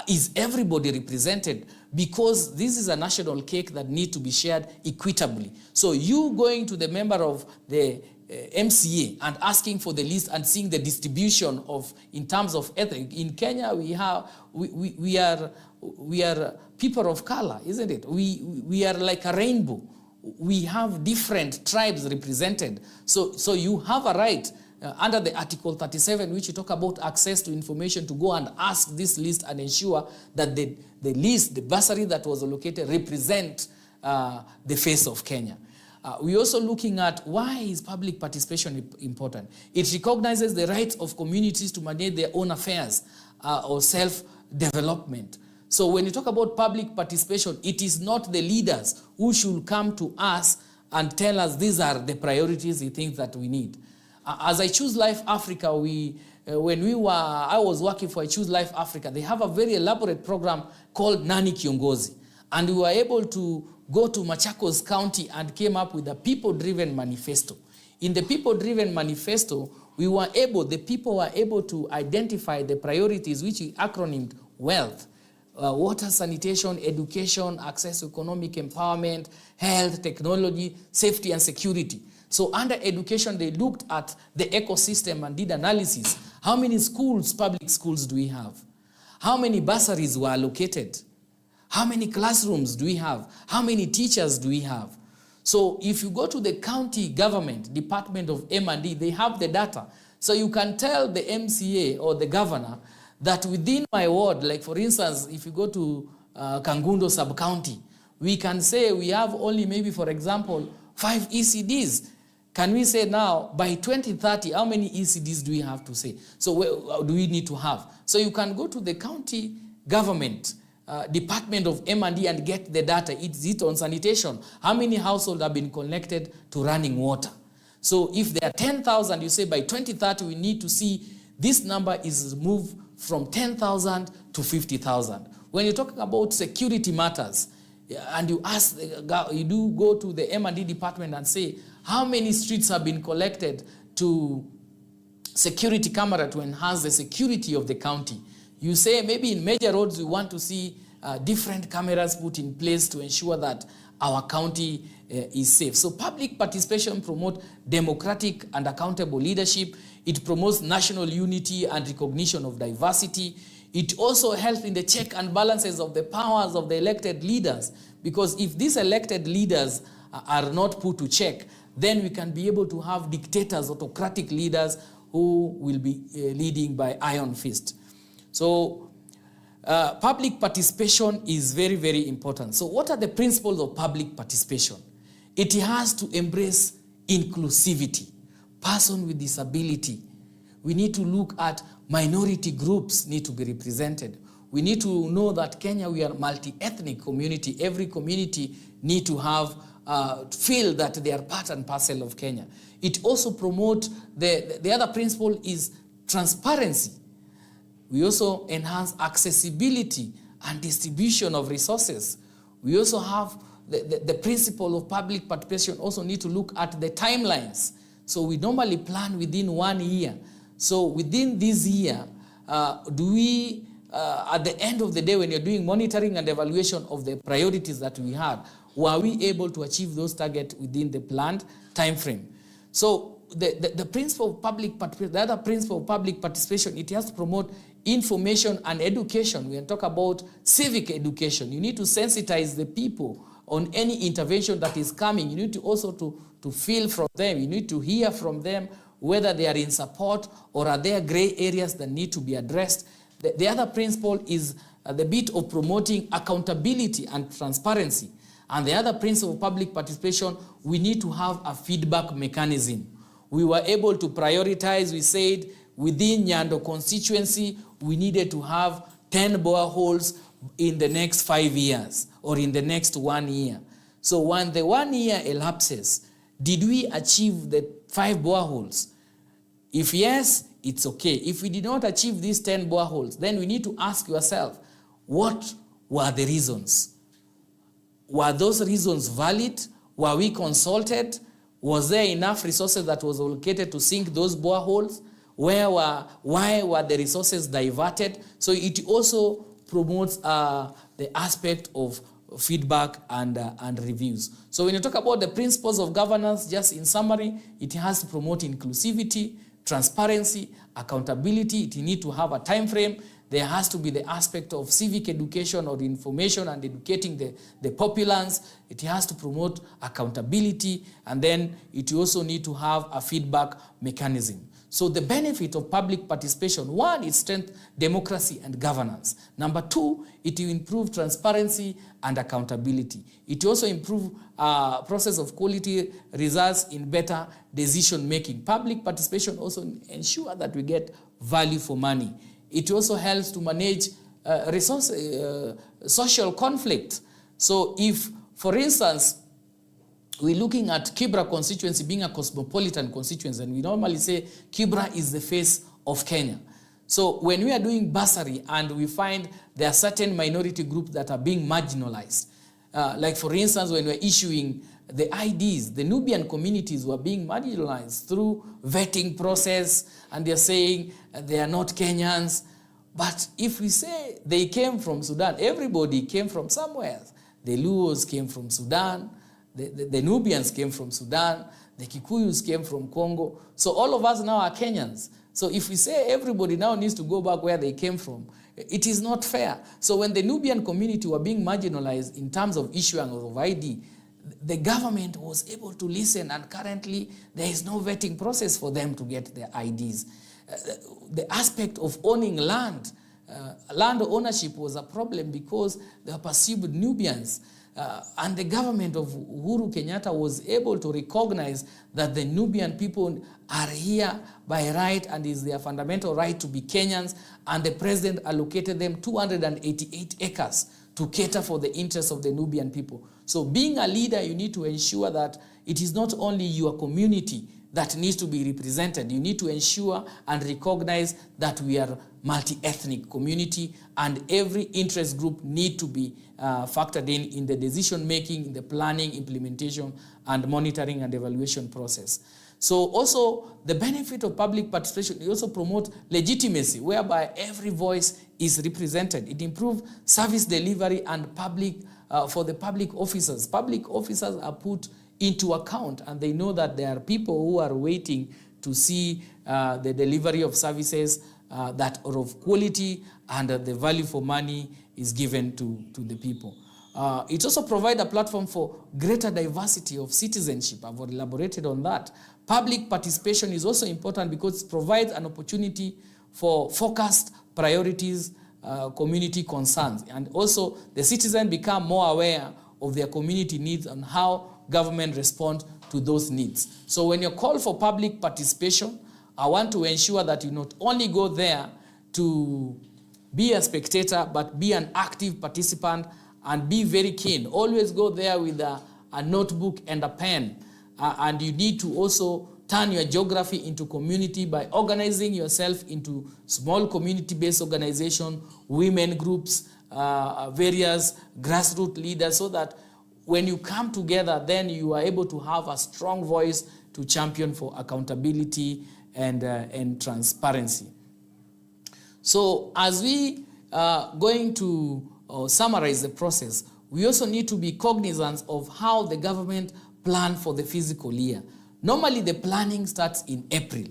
Is everybody represented? Because this is a national cake that needs to be shared equitably. So you going to the member of the MCA and asking for the list and seeing the distribution of in terms of ethnic. In Kenya, we are people of color, isn't it? We are like a rainbow. We have different tribes represented. So you have a right under the Article 37, which you talk about access to information, to go and ask this list and ensure that the list, the bursary that was allocated, represent the face of Kenya. We're also looking at why is public participation important. It recognizes the rights of communities to manage their own affairs or self-development. So when you talk about public participation, it is not the leaders who should come to us and tell us these are the priorities he thinks that we need. As I Choose Life Africa, I was working for I Choose Life Africa. They have a very elaborate program called Nani Kiongozi. And we were able to go to Machakos County and came up with a people-driven manifesto. In the people-driven manifesto, the people were able to identify the priorities, which we acronymed WEALTH. Water, sanitation, education, access to economic empowerment, health, technology, safety and security. So under education, they looked at the ecosystem and did analysis. How many schools, public schools do we have? How many bursaries were allocated? How many classrooms do we have? How many teachers do we have? So if you go to the county government, Department of M&D, they have the data. So you can tell the MCA or the governor that within my ward, like for instance, if you go to Kangundo sub-county, we can say we have only maybe, for example, 5 ECDs. Can we say now, by 2030, how many ECDs do we have to say? So where do we need to have? So you can go to the county government, Department of M&D and get the data. It's it on sanitation. How many households have been connected to running water? So if there are 10,000, you say by 2030, we need to see this number is moved from 10,000 to 50,000. When you're talking about security matters, and you ask, you do go to the M&D department and say, how many streets have been collected to security camera to enhance the security of the county? You say maybe in major roads we want to see different cameras put in place to ensure that our county is safe. So public participation promotes democratic and accountable leadership. It promotes national unity and recognition of diversity. It also helps in the check and balances of the powers of the elected leaders, because if these elected leaders are not put to check, then we can be able to have dictators, autocratic leaders who will be leading by iron fist. So public participation is very, very important. So what are the principles of public participation? It has to embrace inclusivity, person with disability. We need to look at minority groups need to be represented. We need to know that Kenya, we are a multi-ethnic community. Every community need to have, feel that they are part and parcel of Kenya. It also promotes, the other principle is transparency. We also enhance accessibility and distribution of resources. We also have the principle of public participation also need to look at the timelines. So we normally plan within 1 year. So within this year, do we, at the end of the day, when you're doing monitoring and evaluation of the priorities that we had, were we able to achieve those targets within the planned time frame? So the principle of public participation, the other principle of public participation, it has to promote information and education. We can talk about civic education. You need to sensitize the people on any intervention that is coming. You need to also to feel from them. You need to hear from them whether they are in support or are there gray areas that need to be addressed. The other principle is the bit of promoting accountability and transparency. And the other principle of public participation, we need to have a feedback mechanism. We were able to prioritize, we said, within Nyando constituency, we needed to have 10 boreholes in the next 5 years or in the next 1 year. So when the 1 year elapses, did we achieve the 5 boreholes? If yes, it's okay. If we did not achieve these 10 boreholes, then we need to ask yourself, what were the reasons? Were those reasons valid? Were we consulted? Was there enough resources that was allocated to sink those boreholes? Why were the resources diverted? So it also promotes the aspect of feedback and reviews. So when you talk about the principles of governance, just in summary, it has to promote inclusivity, transparency, accountability. It needs to have a time frame. There has to be the aspect of civic education or information and educating the populace. It has to promote accountability, and then it also need to have a feedback mechanism. So the benefit of public participation, one, it strengthens democracy and governance. Number two, it will improve transparency and accountability. It also improve process of quality results in better decision making. Public participation also ensure that we get value for money. It also helps to manage social conflict. So if, for instance, we're looking at Kibra constituency being a cosmopolitan constituency, and we normally say Kibra is the face of Kenya. So when we are doing bursary and we find there are certain minority groups that are being marginalized, like for instance, when we're issuing the IDs, the Nubian communities were being marginalized through vetting process, and they're saying they are not Kenyans. But if we say they came from Sudan, everybody came from somewhere. The Luos came from Sudan, the Nubians came from Sudan, the Kikuyus came from Congo. So all of us now are Kenyans. So if we say everybody now needs to go back where they came from, it is not fair. So when the Nubian community were being marginalized in terms of issuing of ID, the government was able to listen, and currently there is no vetting process for them to get their IDs. The aspect of owning land, land ownership was a problem because they were perceived Nubians. And the government of Uhuru Kenyatta was able to recognize that the Nubian people are here by right and is their fundamental right to be Kenyans, and the president allocated them 288 acres to cater for the interests of the Nubian people. So being a leader, you need to ensure that it is not only your community that needs to be represented. You need to ensure and recognize that we are multi-ethnic community, and every interest group need to be factored in the decision making, in the planning, implementation, and monitoring and evaluation process. So also the benefit of public participation, it also promotes legitimacy, whereby every voice is represented. It improves service delivery and public for the public officers. Public officers are put into account, and they know that there are people who are waiting to see the delivery of services that are of quality, and the value for money is given to the people. It also provides a platform for greater diversity of citizenship. I've elaborated on that. Public participation is also important because it provides an opportunity for focused priorities, community concerns. And also the citizens become more aware of their community needs and how government responds to those needs. So when you call for public participation, I want to ensure that you not only go there to be a spectator, but be an active participant and be very keen. Always go there with a notebook and a pen. And you need to also turn your geography into community by organizing yourself into small community-based organization, women groups, various grassroots leaders, so that when you come together, then you are able to have a strong voice to champion for accountability and transparency. So as we are going to summarize the process, we also need to be cognizant of how the government plan for the fiscal year. Normally the planning starts in April.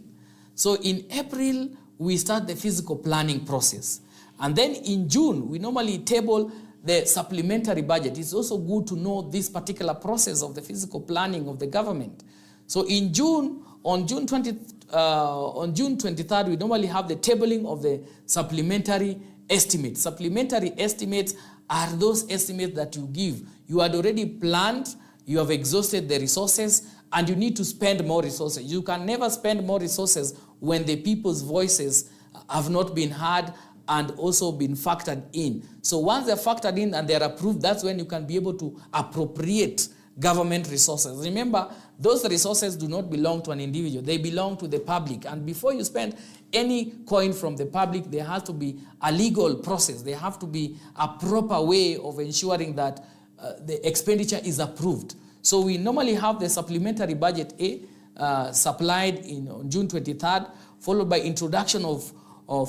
So in April, we start the fiscal planning process. And then in June, we normally table the supplementary budget. It's also good to know this particular process of the fiscal planning of the government. So in June, on June 23rd, we normally have the tabling of the supplementary estimates. Supplementary estimates are those estimates that you give. You had already planned, you have exhausted the resources, and you need to spend more resources. You can never spend more resources when the people's voices have not been heard and also been factored in. So once they're factored in and they're approved, that's when you can be able to appropriate government resources. Remember, those resources do not belong to an individual. They belong to the public. And before you spend any coin from the public, there has to be a legal process. There have to be a proper way of ensuring that the expenditure is approved. So we normally have the supplementary budget A supplied on June 23rd, followed by introduction of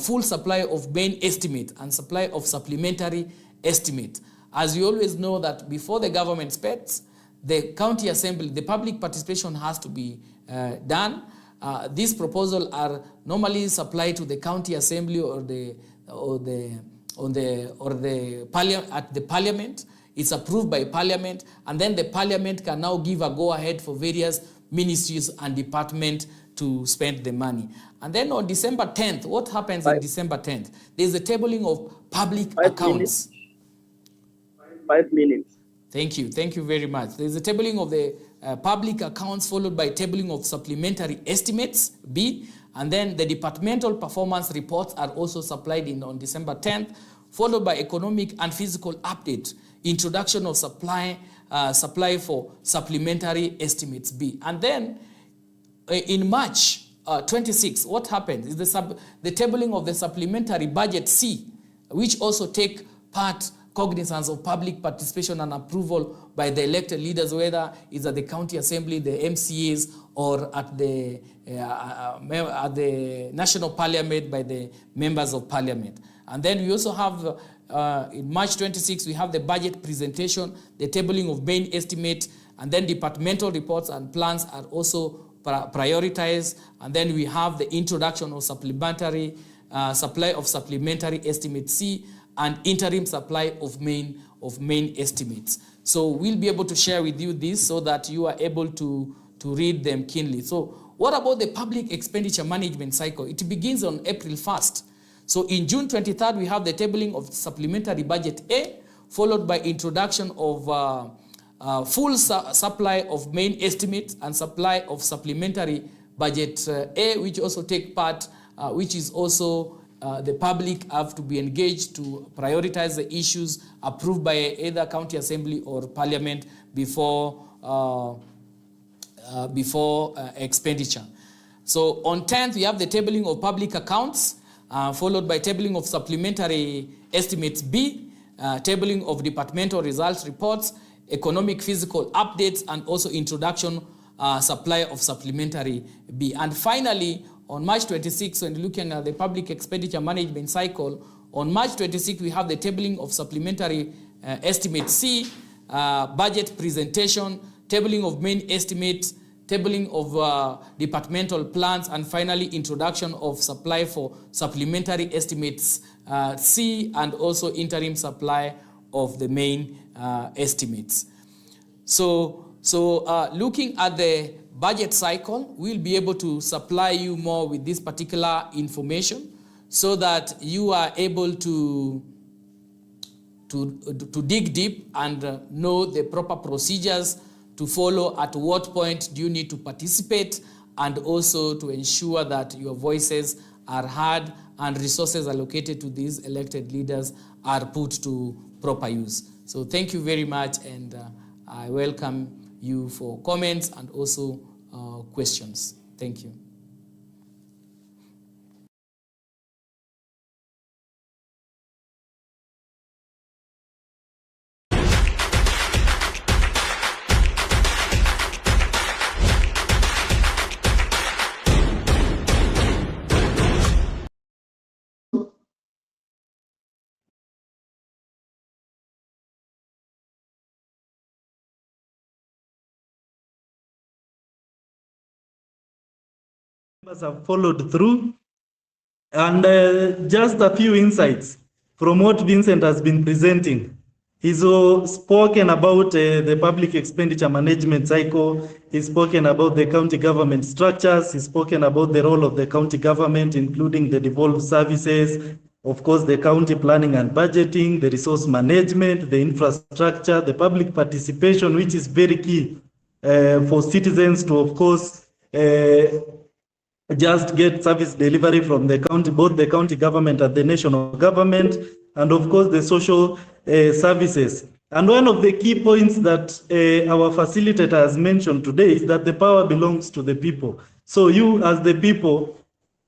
full supply of main estimate and supply of supplementary estimate. As you always know that before the government spends, the county assembly, the public participation has to be done. These proposals are normally supplied to the county assembly at the parliament. It's approved by parliament, and then the parliament can now give a go-ahead for various ministries and departments to spend the money. And then on December 10th, what happens on December 10th? There's a tabling of public accounts. 5 minutes. Thank you very much. There's a tabling of the public accounts, followed by tabling of supplementary estimates, B, and then the departmental performance reports are also supplied on December 10th, followed by economic and physical update, introduction of supply for supplementary estimates, B. And then in March 26, what happens is the tabling of the supplementary budget, C, which also take part cognizance of public participation and approval by the elected leaders, whether it's at the county assembly, the MCAs, or at the national parliament by the members of parliament. And then we also have, in March 26, we have the budget presentation, the tabling of main estimate, and then departmental reports and plans are also prioritized. And then we have the introduction of supplementary supply of supplementary estimate C, and interim supply of main estimates. So we'll be able to share with you this so that you are able to read them keenly. So what about the public expenditure management cycle? It begins on April 1st. So in June 23rd, we have the tabling of supplementary budget A, followed by introduction of full supply of main estimates and supply of supplementary budget A, which also take part, which is also the public have to be engaged to prioritize the issues approved by either county assembly or parliament before expenditure. So on 10th, we have the tabling of public accounts, followed by tabling of supplementary estimates B, tabling of departmental results reports, economic physical updates, and also introduction supply of supplementary B. And finally, on March 26, when looking at the public expenditure management cycle, on March 26, we have the tabling of supplementary estimate C, budget presentation, tabling of main estimates, tabling of departmental plans, and finally introduction of supply for supplementary estimates C, and also interim supply of the main estimates. So looking at the budget cycle, we'll be able to supply you more with this particular information so that you are able to dig deep and know the proper procedures to follow. At what point do you need to participate, and also to ensure that your voices are heard and resources allocated to these elected leaders are put to proper use. So thank you very much, and I welcome you for comments and also questions. Thank you. Have followed through, and just a few insights from what Vincent has been presenting. He's spoken about the public expenditure management cycle. He's spoken about the county government structures. He's spoken about the role of the county government, including the devolved services, of course, the county planning and budgeting, the resource management, the infrastructure, the public participation, which is very key for citizens to, of course, just get service delivery from the county, both the county government and the national government, and of course the social services. And one of the key points that our facilitator has mentioned today is that the power belongs to the people. So you as the people,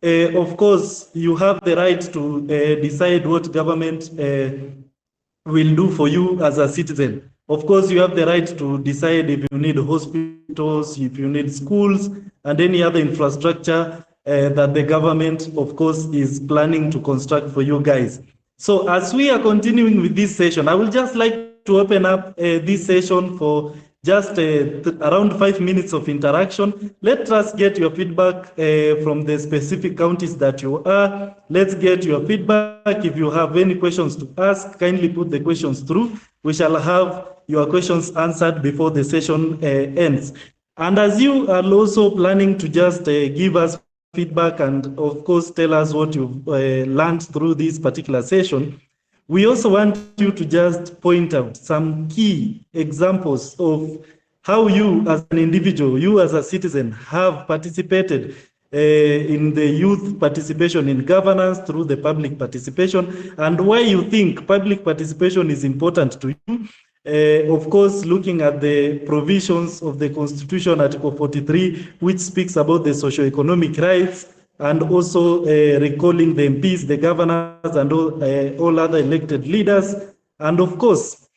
of course, you have the right to decide what government will do for you as a citizen. Of course, you have the right to decide if you need hospitals, if you need schools, and any other infrastructure that the government, of course, is planning to construct for you guys. So as we are continuing with this session, I would just like to open up this session for just around 5 minutes of interaction. Let us get your feedback from the specific counties that you are. Let's get your feedback. If you have any questions to ask, kindly put the questions through. We shall have your questions answered before the session ends. And as you are also planning to just give us feedback and of course tell us what you've learned through this particular session, we also want you to just point out some key examples of how you as an individual, you as a citizen, have participated in the youth participation in governance through the public participation, and why you think public participation is important to you. Of course, looking at the provisions of the Constitution, Article 43, which speaks about the socio-economic rights, and also recalling the MPs, the governors, and all other elected leaders. And of course,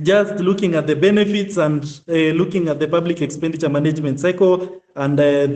just looking at the benefits and looking at the public expenditure management cycle and of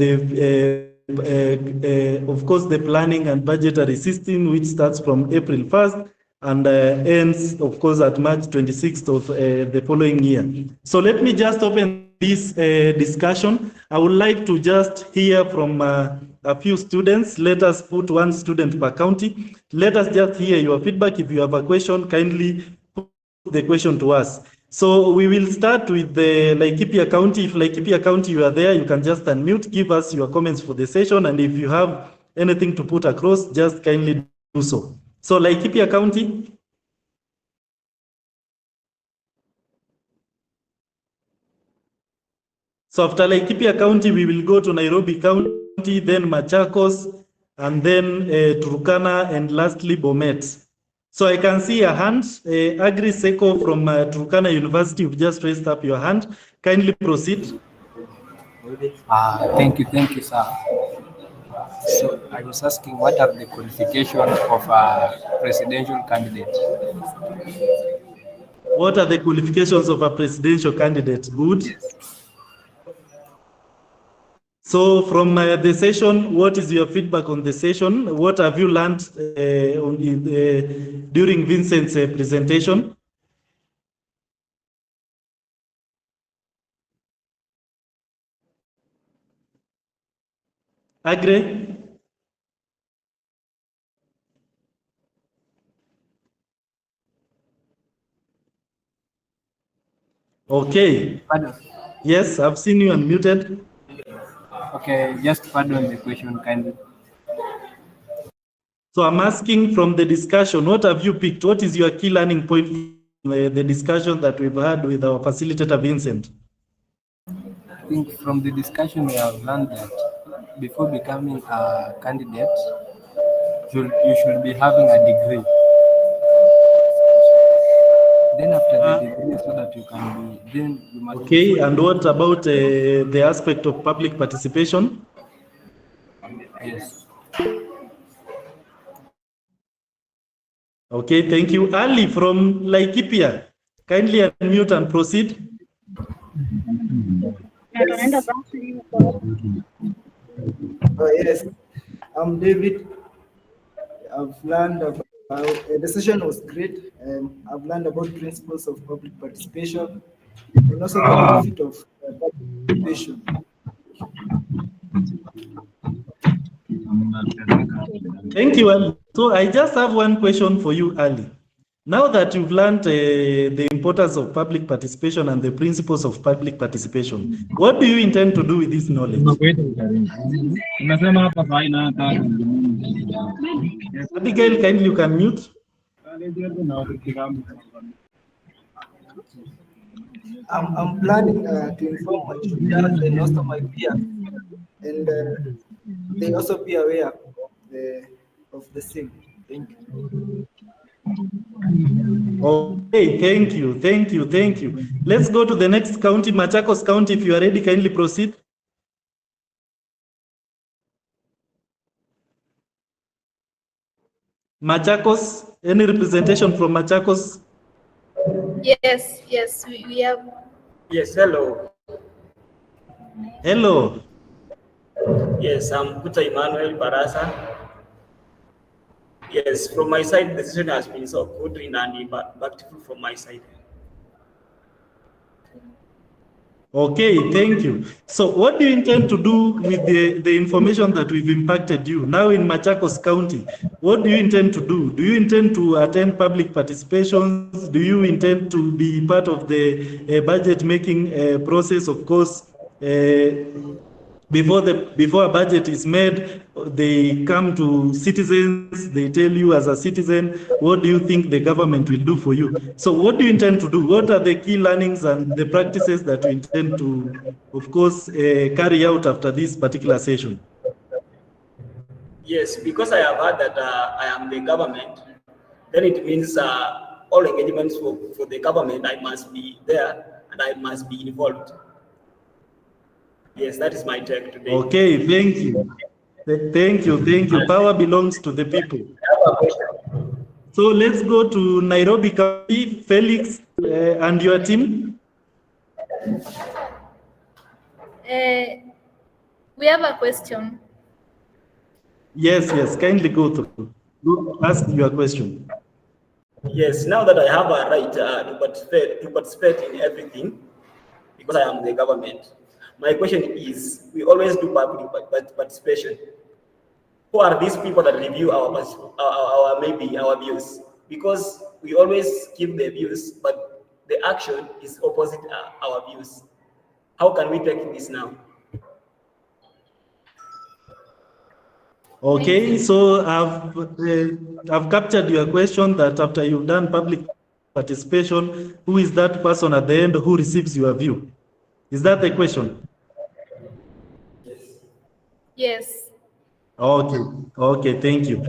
course, the planning and budgetary system, which starts from April 1st and ends, of course, at March 26th of the following year. So let me just open this discussion. I would like to just hear from a few students. Let us put one student per county. Let us just hear your feedback. If you have a question, kindly put the question to us. So we will start with the Laikipia County. If Laikipia County you are there, you can just unmute, give us your comments for the session, and if you have anything to put across, just kindly do so. So Laikipia County. So after Laikipia County, we will go to Nairobi County, then Machakos, and then Turkana, and lastly Bomet. So I can see a hand. Agri Seko from Turkana University, you've just raised up your hand. Kindly proceed. Thank you, sir. So I was asking, what are the qualifications of a presidential candidate? What are the qualifications of a presidential candidate? Good. Yes. So from the session, what is your feedback on the session? What have you learned during Vincent's presentation? Agri? Okay. Pardon. Yes, I've seen you unmuted. Okay, just pardon the question kindly. So I'm asking from the discussion, what have you picked? What is your key learning point from the discussion that we've had with our facilitator, Vincent? I think from the discussion we have learned that before becoming a candidate, you should be having a degree. Then after the degree, so that you can be, then you must. Okay, and what about the aspect of public participation? Yes. Okay, thank you. Ali from Laikipia, kindly unmute and proceed. Oh, yes, I'm David. I've learned about the session was great, and I've learned about principles of public participation and also the benefit of participation. Thank you, Ali. So I just have one question for you, Ali. Now that you've learned the importance of public participation and the principles of public participation, what do you intend to do with this knowledge? Abigail, kindly you can mute. I'm planning to inform my tutors and also my peers, and they also be aware of the same. Thank you. Okay, thank you, thank you, thank you. Let's go to the next county, Machakos County. If you are ready, kindly proceed. Machakos, any representation from Machakos? Yes, we have. Yes, hello. Hello. Yes, I'm Kuta Emmanuel Barasa. Yes, from my side, the session has been so good and impactful from my side. Okay, thank you. So what do you intend to do with the information that we've impacted you now in Machakos County? What do you intend to do? Do you intend to attend public participations? Do you intend to be part of the budget making process? Of course, before a budget is made, they come to citizens, they tell you as a citizen, what do you think the government will do for you? So what do you intend to do? What are the key learnings and the practices that you intend to, of course, carry out after this particular session? Yes, because I have heard that I am the government, then it means all engagements for the government, I must be there and I must be involved. Yes, that is my take today. Okay, thank you. Thank you. Power belongs to the people. So let's go to Nairobi County. Felix and your team. We have a question. Yes, kindly go through. Ask your question. Yes, now that I have a right to participate in everything, because I am the government, my question is, we always do public participation. Who are these people that review our views? Because we always give the views, but the action is opposite our views. How can we take this now? Okay, so I've captured your question that after you've done public participation, who is that person at the end who receives your view? Is that the question? Yes. Okay, thank you.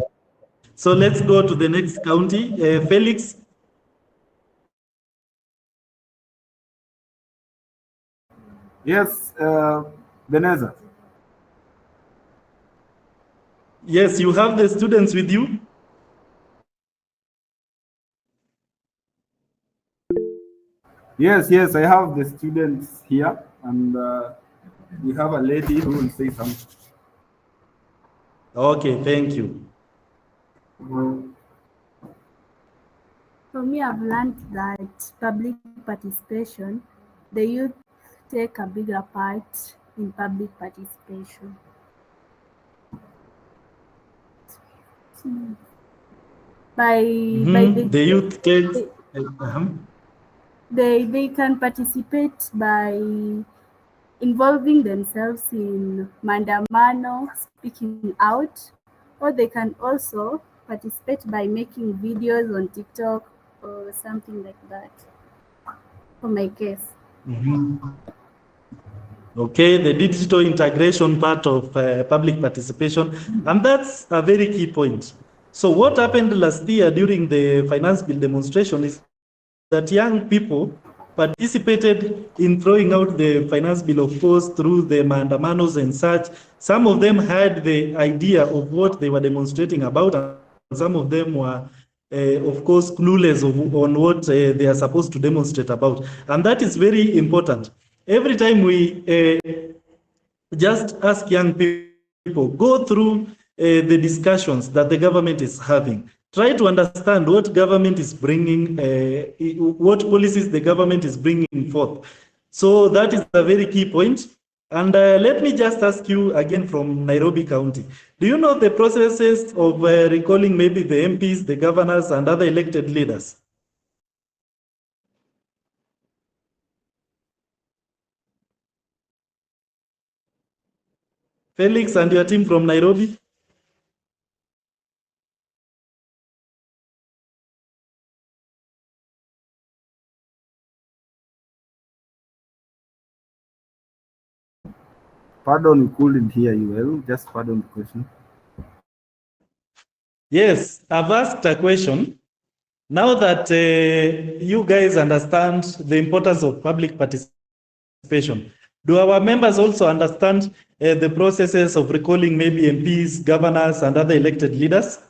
So let's go to the next county. Felix. Yes, Beneza. Yes, you have the students with you? Yes, I have the students here, and we have a lady who will say something. Okay, thank you. For me, I've learned that public participation, the youth take a bigger part in public participation. By the youth takes. they can participate by involving themselves in mandamano, speaking out, or they can also participate by making videos on TikTok or something like that, for my case. Okay, the digital integration part of public participation, and that's a very key point. So what happened last year during the finance bill demonstration is that young people participated in throwing out the finance bill, of course, through the mandamanos and such. Some of them had the idea of what they were demonstrating about, and some of them were, of course, clueless on what they are supposed to demonstrate about. And that is very important. Every time we just ask young people, go through the discussions that the government is having. Try to understand what government is bringing, what policies the government is bringing forth. So that is a very key point. And let me just ask you again from Nairobi County. Do you know the processes of recalling maybe the MPs, the governors, and other elected leaders? Felix and your team from Nairobi? Pardon, we couldn't hear you well. Just pardon the question. Yes, I've asked a question. Now that you guys understand the importance of public participation, do our members also understand the processes of recalling maybe MPs, governors, and other elected leaders?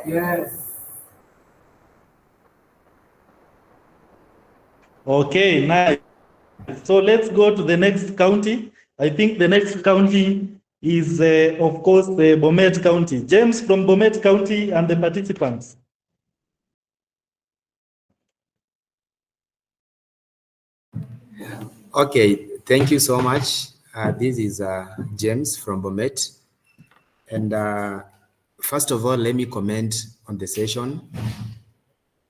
Yes. Okay, nice. So let's go to the next county. I think the next county is, of course, the Bomet County. James from Bomet County and the participants. Okay, thank you so much. This is James from Bomet. And first of all, let me comment on the session.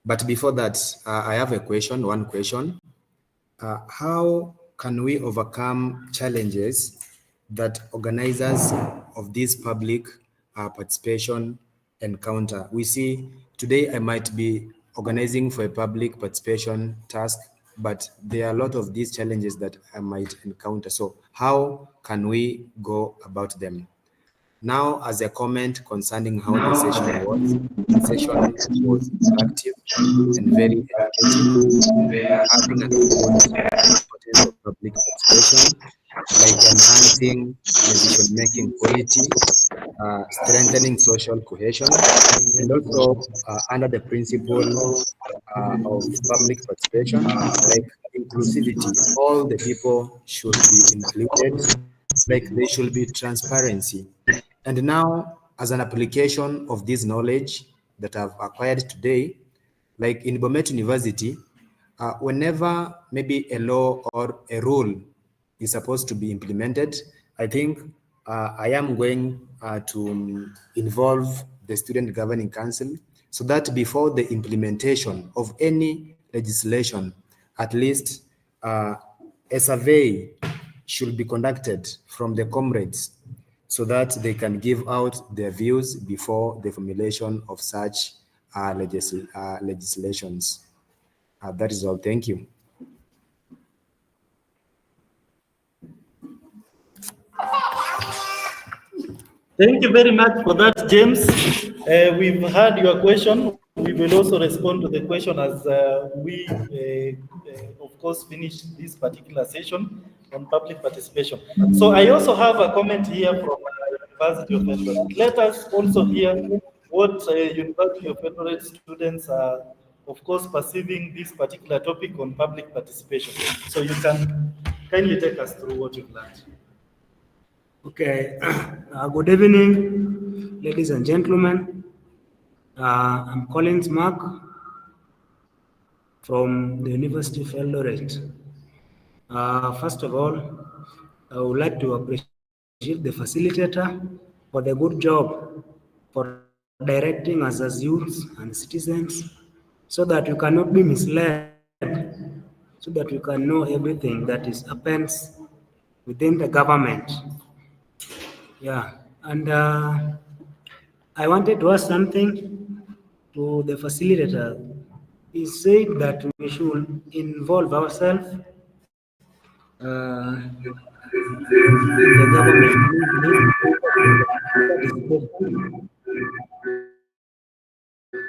But before that, I have a question, one question. How can we overcome challenges that organizers of this public participation encounter? We see today I might be organizing for a public participation task, but there are a lot of these challenges that I might encounter. So how can we go about them? Now, as a comment concerning how the session was interactive and very educative, having an importance of public participation, like enhancing decision-making quality, strengthening social cohesion, and also under the principle of public participation, like inclusivity. All the people should be included, like there should be transparency. And now, as an application of this knowledge that I've acquired today, like in Bomet University, whenever maybe a law or a rule is supposed to be implemented, I think I am going to involve the Student Governing Council so that before the implementation of any legislation, at least a survey should be conducted from the comrades so that they can give out their views before the formulation of such legislations. That is all. Thank you. Thank you very much for that, James. We've heard your question. We will also respond to the question as we, of course, finish this particular session on public participation. So I also have a comment here from University of Eldoret. Let us also hear what University of Eldoret students are, of course, perceiving this particular topic on public participation. So you can kindly take us through what you've learned. Okay, good evening, ladies and gentlemen. I'm Collins Mark from the University of Eldoret. First of all, I would like to appreciate the facilitator for the good job, for directing us as youths and citizens, so that you cannot be misled, so that you can know everything that is happens within the government. Yeah, and I wanted to ask something to the facilitator. He said that we should involve ourselves in the government.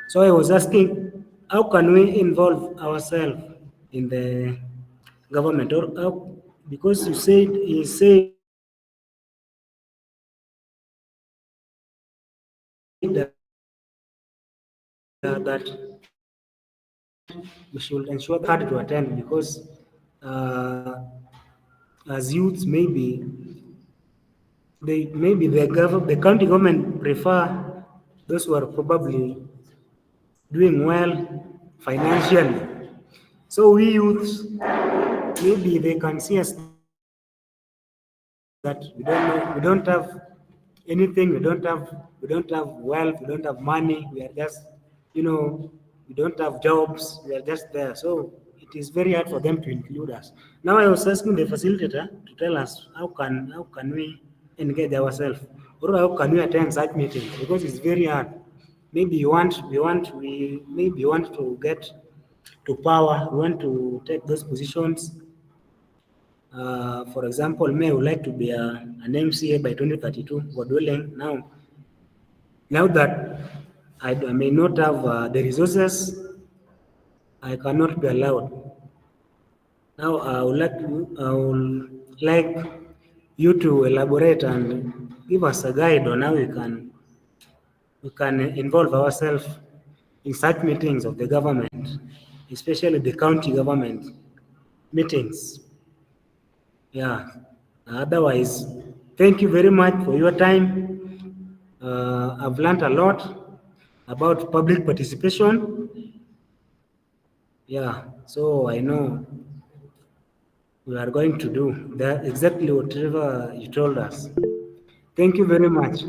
So I was asking, how can we involve ourselves in the government? Or how, because you said that we should ensure that to attend, because as youths, maybe the county government prefer those who are probably doing well financially. So we youths, maybe they can see us that we don't have anything, we don't have wealth, we don't have money, we are just, we don't have jobs, we are just there. So it is very hard for them to include us. Now I was asking the facilitator to tell us how can we engage ourselves, or how can we attend such meetings, because it's very hard. Maybe we want to get to power, we want to take those positions. For example, me, I would like to be an MCA by 2032, God willing. Now that I may not have the resources, I cannot be allowed. Now I would like you to elaborate and give us a guide on how we can involve ourselves in such meetings of the government, especially the county government meetings. Yeah. Otherwise, thank you very much for your time. I've learned a lot about public participation. Yeah. So I know we are going to do that exactly whatever you told us. Thank you very much.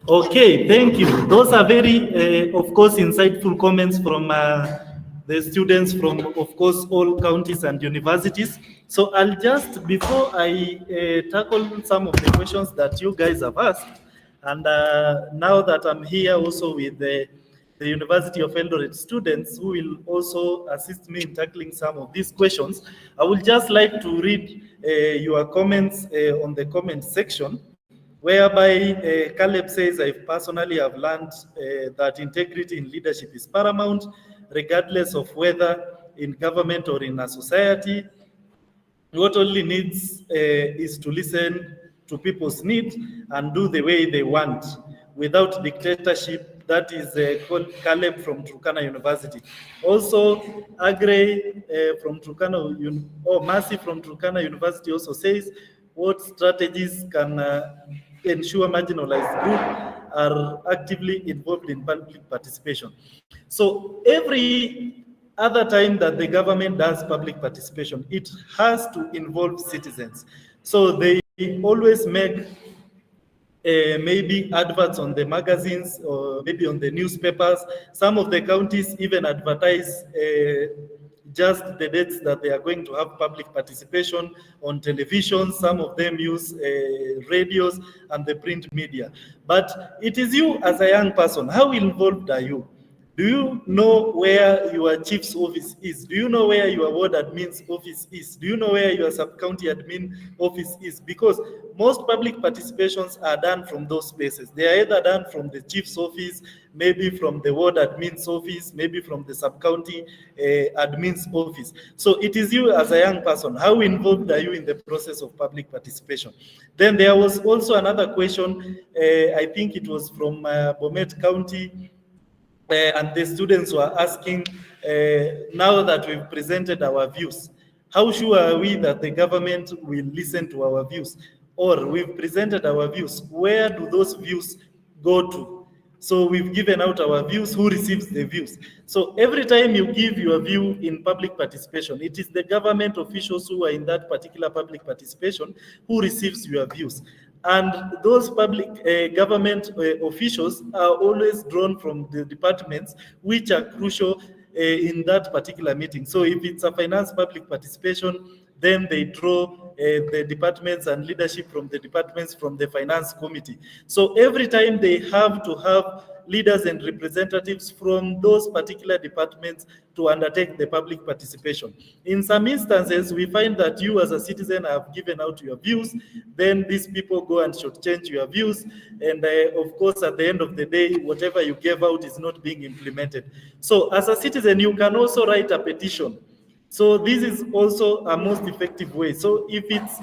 Okay, thank you. Those are very, of course, insightful comments from the students from, of course, all counties and universities. So I'll just, before I tackle some of the questions that you guys have asked, and now that I'm here also with the University of Eldoret students who will also assist me in tackling some of these questions, I would just like to read your comments on the comment section, whereby Caleb says, I personally have learned that integrity in leadership is paramount, regardless of whether in government or in a society. What only needs is to listen to people's needs and do the way they want, without dictatorship. That is called Caleb from Turkana University. Also, Agre from Turkana, Mercy from Turkana University also says, what strategies can ensure marginalized groups are actively involved in public participation? So every other time that the government does public participation, it has to involve citizens. So they always make maybe adverts on the magazines or maybe on the newspapers. Some of the counties even advertise just the dates that they are going to have public participation on television. Some of them use radios and the print media. But it is you as a young person, how involved are you? Do you know where your chief's office is? Do you know where your ward admin's office is? Do you know where your sub-county admin office is? Because most public participations are done from those spaces. They are either done from the chief's office, maybe from the ward admin's office, maybe from the sub-county admin's office. So it is you as a young person, how involved are you in the process of public participation? Then there was also another question, I think it was from Bomet County, and the students were asking, now that we've presented our views, how sure are we that the government will listen to our views? Or we've presented our views, where do those views go to? So we've given out our views, who receives the views. So every time you give your view in public participation, it is the government officials who are in that particular public participation who receives your views. And those public government officials are always drawn from the departments which are crucial in that particular meeting. So if it's a finance public participation, then they draw the departments and leadership from the departments from the finance committee. So every time they have to have leaders and representatives from those particular departments to undertake the public participation. In some instances, we find that you as a citizen have given out your views, then these people go and should change your views, and of course, at the end of the day, whatever you gave out is not being implemented. So as a citizen, you can also write a petition. So this is also a most effective way. So if it's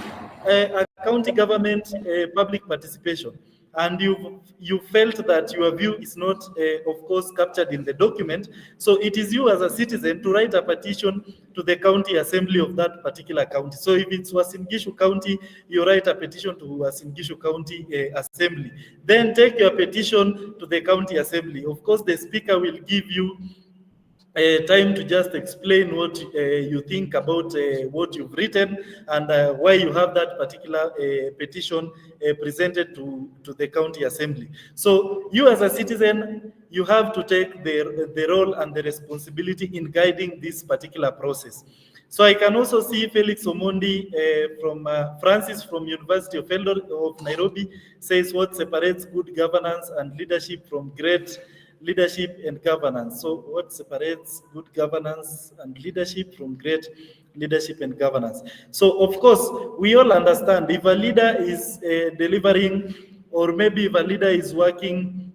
a county government public participation, and you felt that your view is not, of course, captured in the document, so it is you as a citizen to write a petition to the county assembly of that particular county. So if it's Uasin Gishu County, you write a petition to Uasin Gishu County Assembly. Then take your petition to the county assembly. Of course, the speaker will give you time to just explain what you think about what you've written and why you have that particular petition presented to the county assembly. So you as a citizen, you have to take the role and the responsibility in guiding this particular process. So I can also see Felix Omondi from Francis from University of Nairobi says what separates good governance and leadership from great leadership and governance. So what separates good governance and leadership from great leadership and governance? So of course, we all understand if a leader is delivering, or maybe if a leader is working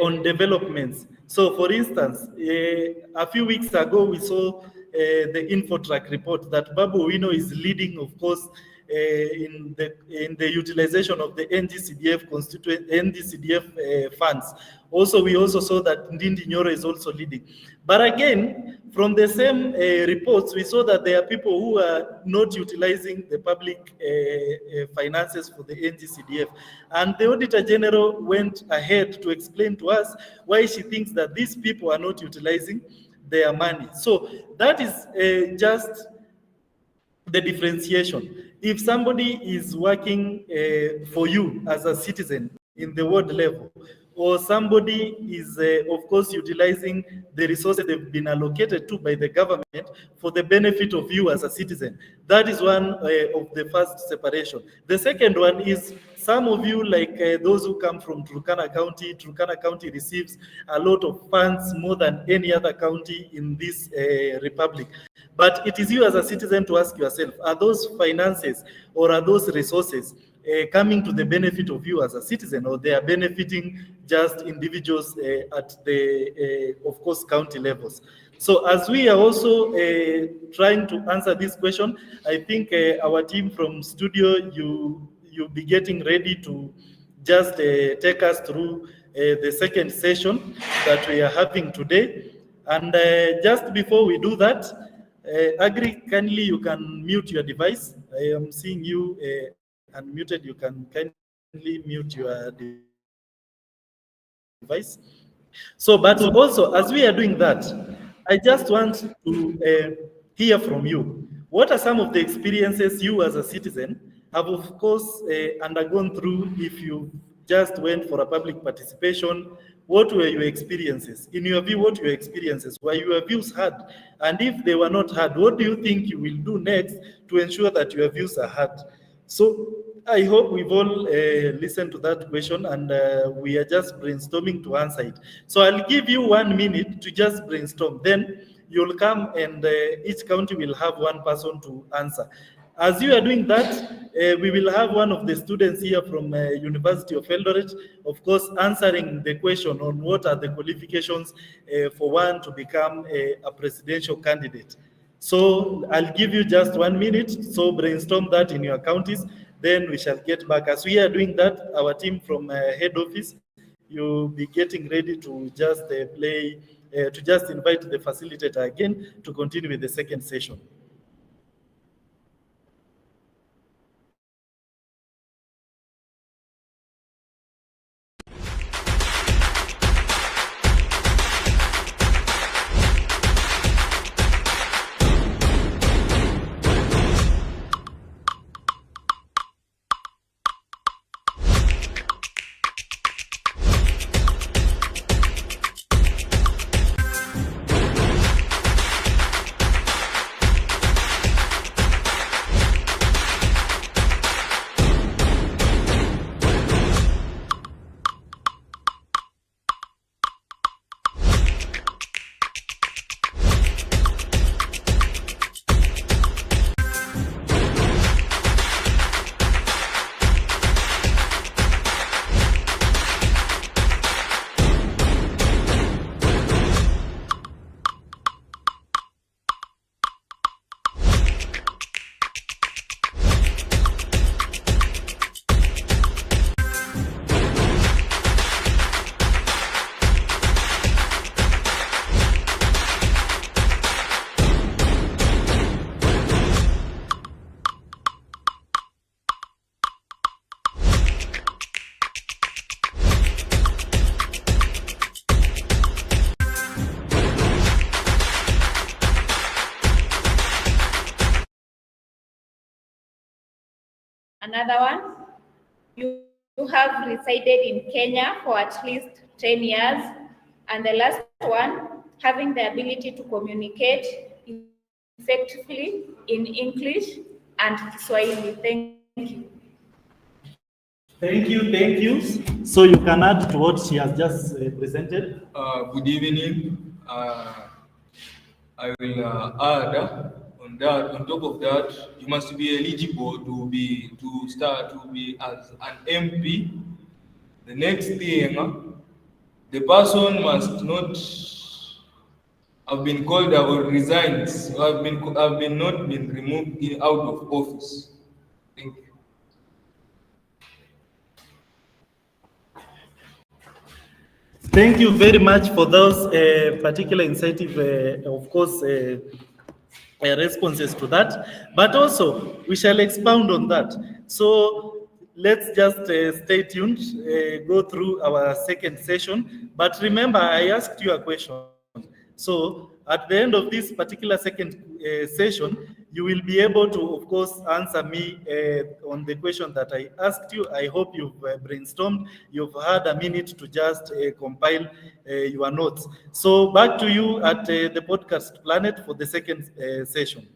on developments. So for instance, a few weeks ago, we saw the InfoTrack report that Babu Owino is leading, of course, in the utilization of the NGCDF funds. Also, we also saw that Ndindi Nyoro is also leading. But again, from the same reports, we saw that there are people who are not utilizing the public finances for the NGCDF. And the Auditor General went ahead to explain to us why she thinks that these people are not utilizing their money. So that is just the differentiation. If somebody is working for you as a citizen in the ward level, or somebody is, of course, utilizing the resources they've been allocated to by the government for the benefit of you as a citizen, that is one of the first separation. The second one is some of you, like those who come from Turkana County receives a lot of funds, more than any other county in this republic. But it is you as a citizen to ask yourself, are those finances or are those resources coming to the benefit of you as a citizen, or they are benefiting just individuals at the, of course, county levels? So as we are also trying to answer this question, I think our team from studio, you'll be getting ready to just take us through the second session that we are having today. And just before we do that, Agri, kindly you can mute your device. I am seeing you unmuted. You can kindly mute your device. So, but also, as we are doing that, I just want to hear from you. What are some of the experiences you as a citizen have, of course, undergone through if you just went for a public participation? What were your experiences? In your view, what were your experiences? Were your views heard? And if they were not heard, what do you think you will do next to ensure that your views are heard? So I hope we've all listened to that question, and we are just brainstorming to answer it. So I'll give you 1 minute to just brainstorm. Then you'll come and each county will have one person to answer. As you are doing that, we will have one of the students here from University of Eldoret, of course, answering the question on what are the qualifications for one to become a presidential candidate. So I'll give you just 1 minute, so brainstorm that in your counties, then we shall get back. As we are doing that, our team from head office, you'll be getting ready to just to just invite the facilitator again to continue with the second session. Another one, you have resided in Kenya for at least 10 years. And the last one, having the ability to communicate effectively in English and Kiswahili. Thank you. Thank you. So you can add to what she has just presented. Good evening. I will add on that. On top of that, you must be eligible to be as an MP. The next thing, the person must not have been called or resigned, or have been not been removed out of office. Thank you. Thank you very much for those particular incentive, of course, responses to that. But also, we shall expound on that. So let's just stay tuned, go through our second session. But remember, I asked you a question. So at the end of this particular second session, you will be able to, of course, answer me on the question that I asked you. I hope you've brainstormed. You've had a minute to just compile your notes. So back to you at the Podcast Planet for the second session.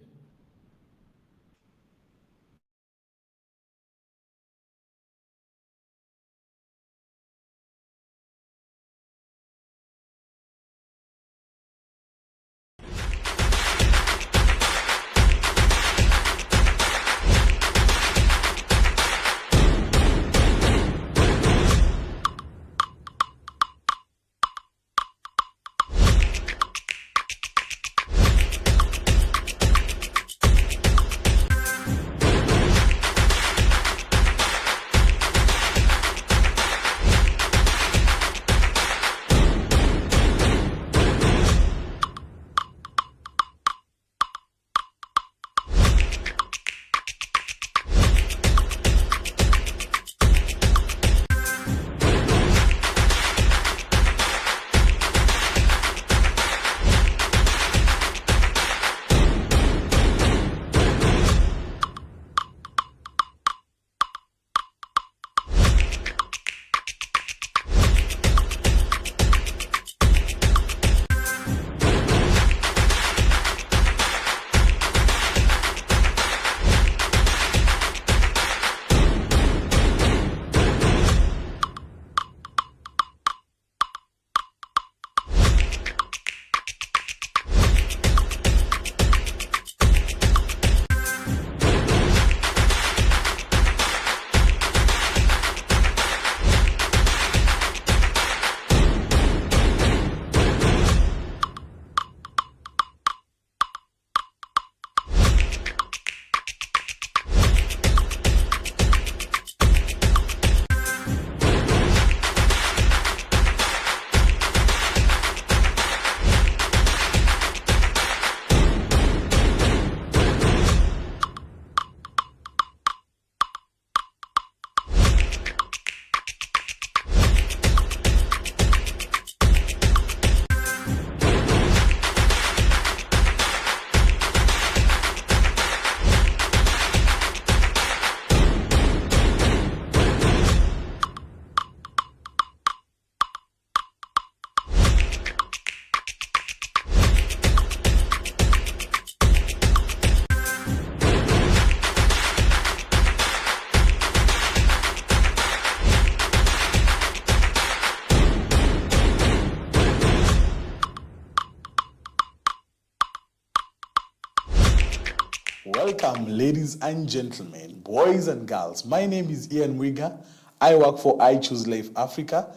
Welcome, ladies and gentlemen, boys and girls. My name is Ian Mwiga. I work for I Choose Life Africa,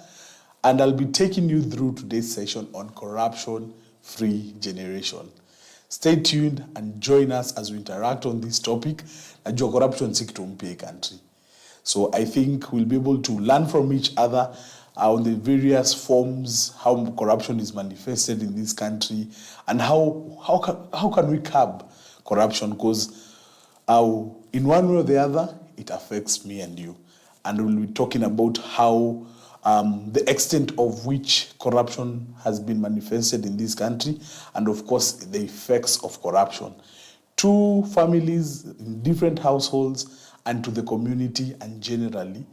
and I'll be taking you through today's session on corruption-free generation. Stay tuned and join us as we interact on this topic. Najua corruption si kitu mpya country. So I think we'll be able to learn from each other on the various forms, how corruption is manifested in this country, and how can we curb corruption, because in one way or the other, it affects me and you. And we'll be talking about how the extent of which corruption has been manifested in this country, and of course, the effects of corruption. Two families in different households and to the community and generally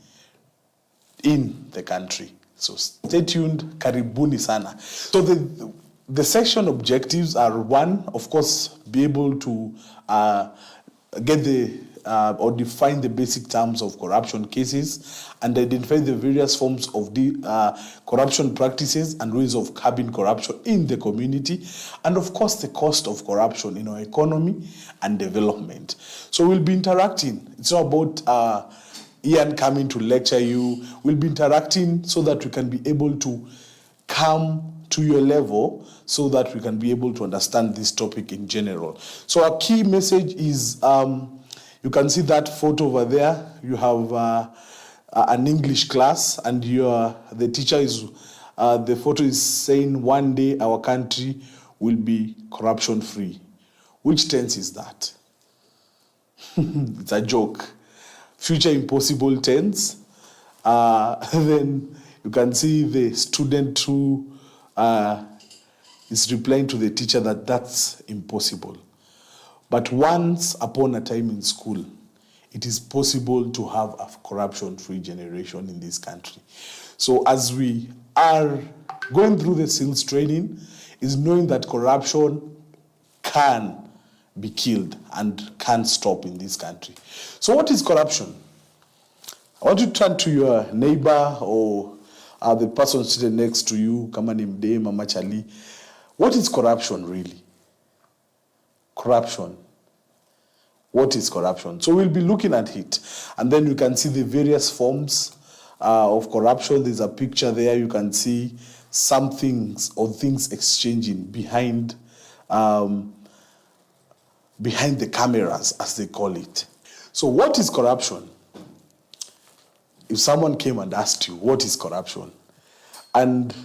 in the country. So stay tuned, karibuni sana. So the section objectives are, one, of course, be able to get or define the basic terms of corruption cases and identify the various forms of corruption practices and ways of curbing corruption in the community, and of course the cost of corruption in our economy and development. So we'll be interacting. It's not about Ian coming to lecture you. We'll be interacting so that we can be able to come to your level so that we can be able to understand this topic in general. So our key message is, you can see that photo over there. You have an English class, and the teacher is, the photo is saying, one day our country will be corruption free. Which tense is that? It's a joke. Future impossible tense. Then you can see the student who is replying to the teacher that that's impossible. But once upon a time in school, it is possible to have a corruption-free generation in this country. So as we are going through the SEALS training, is knowing that corruption can be killed and can stop in this country. So what is corruption? I want you to turn to your neighbor or the person sitting next to you, kama ni mdee, mama chali. What is corruption really? Corruption. What is corruption? So we'll be looking at it. And then you can see the various forms of corruption. There's a picture there. You can see some things or things exchanging behind the cameras, as they call it. So what is corruption? If someone came and asked you, what is corruption? And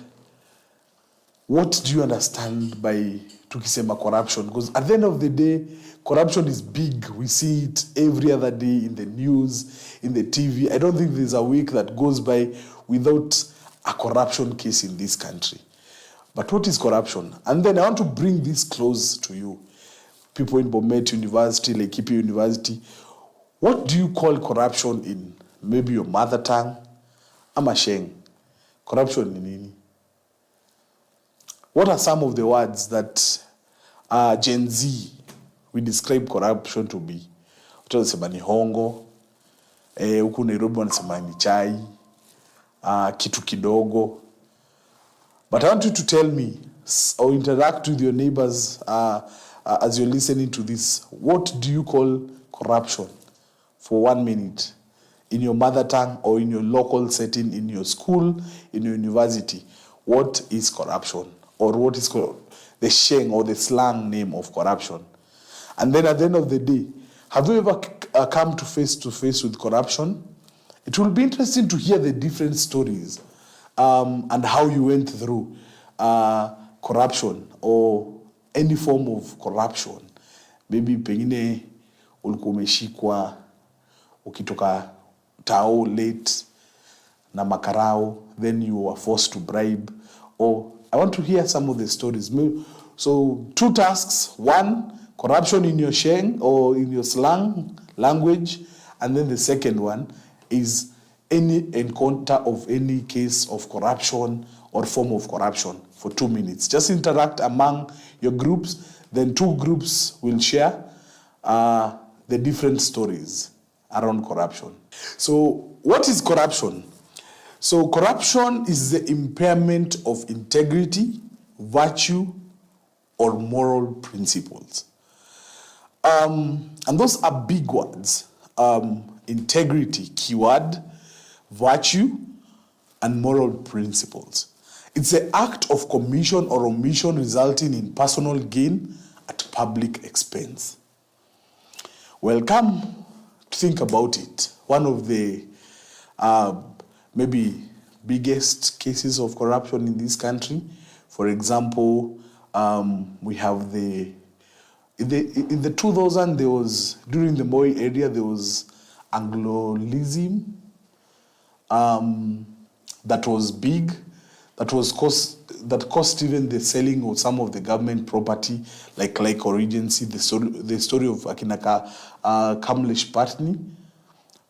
what do you understand by tukisema corruption? Because at the end of the day, corruption is big. We see it every other day in the news, in the TV. I don't think there's a week that goes by without a corruption case in this country. But what is corruption? And then I want to bring this close to you. People in Bomet University, Laikipia University. What do you call corruption in maybe your mother tongue? Ama Sheng. Corruption ni nini? What are some of the words that Gen Z, we describe corruption to be? Watu wanasema ni hongo, huku Nairobi wanasema ni chai, kitu kidogo. But I want you to tell me or interact with your neighbors as you're listening to this. What do you call corruption for 1 minute in your mother tongue or in your local setting, in your school, in your university? What is corruption? Or what is the sheng or the slang name of corruption? And then at the end of the day, have you ever come to face with corruption? It will be interesting to hear the different stories and how you went through corruption or any form of corruption. Maybe pengine ulikuwa umeshikwa ukitoka tao late na makarao, then you were forced to bribe. Or I want to hear some of the stories. So 2 tasks. 1, corruption in your sheng or in your slang language. And then the second one is any encounter of any case of corruption or form of corruption for 2 minutes. Just interact among your groups. Then 2 groups will share the different stories around corruption. So what is corruption? So corruption is the impairment of integrity, virtue, or moral principles. And those are big words. Integrity, keyword, virtue, and moral principles. It's the act of commission or omission resulting in personal gain at public expense. Well, come to think about it. One of the maybe biggest cases of corruption in this country, for example, we have in the 2000 there was, during the Moi area, there was Anglolism that was big, that cost even the selling of some of the government property, like Regency, the story of Akinaka Kamlesh Patni.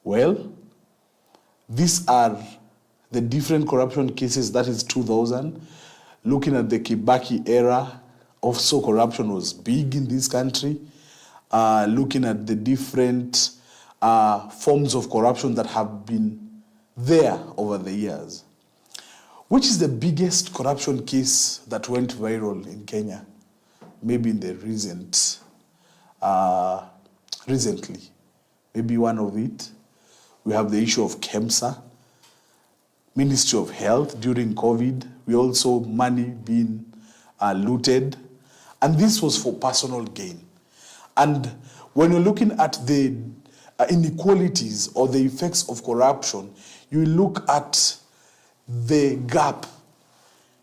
Well, these are the different corruption cases. That is 2000. Looking at the Kibaki era, also corruption was big in this country. Looking at the different forms of corruption that have been there over the years. Which is the biggest corruption case that went viral in Kenya? Maybe in the recently. Maybe one of it. We have the issue of KEMSA, Ministry of Health during COVID. We also money being looted. And this was for personal gain. And when you're looking at the inequalities or the effects of corruption, you look at the gap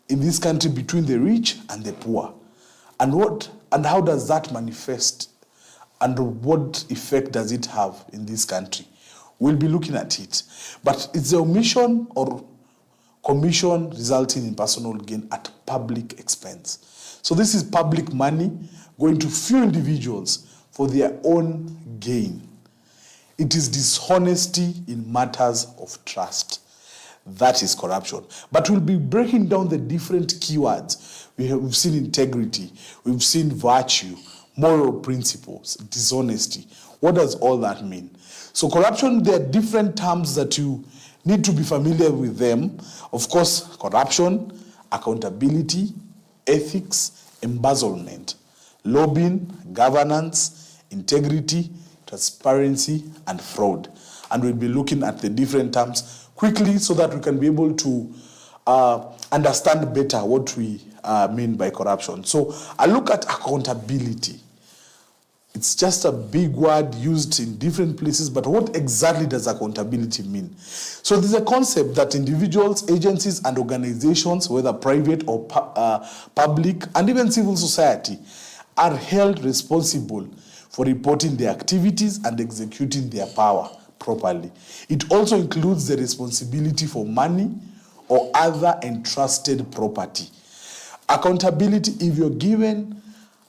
in this country between the rich and the poor. And how does that manifest? And what effect does it have in this country? We'll be looking at it. But it's the omission or commission resulting in personal gain at public expense. So this is public money going to few individuals for their own gain. It is dishonesty in matters of trust. That is corruption. But we'll be breaking down the different keywords. We've seen integrity, we've seen virtue, moral principles, dishonesty. What does all that mean? So corruption, there are different terms that you need to be familiar with them. Of course, corruption, accountability, ethics, embezzlement, lobbying, governance, integrity, transparency, and fraud. And we'll be looking at the different terms quickly so that we can be able to understand better what we mean by corruption. So I look at accountability. It's just a big word used in different places, but what exactly does accountability mean? So there's a concept that individuals, agencies, and organizations, whether private or public, and even civil society, are held responsible for reporting their activities and executing their power properly. It also includes the responsibility for money or other entrusted property. Accountability, if you're given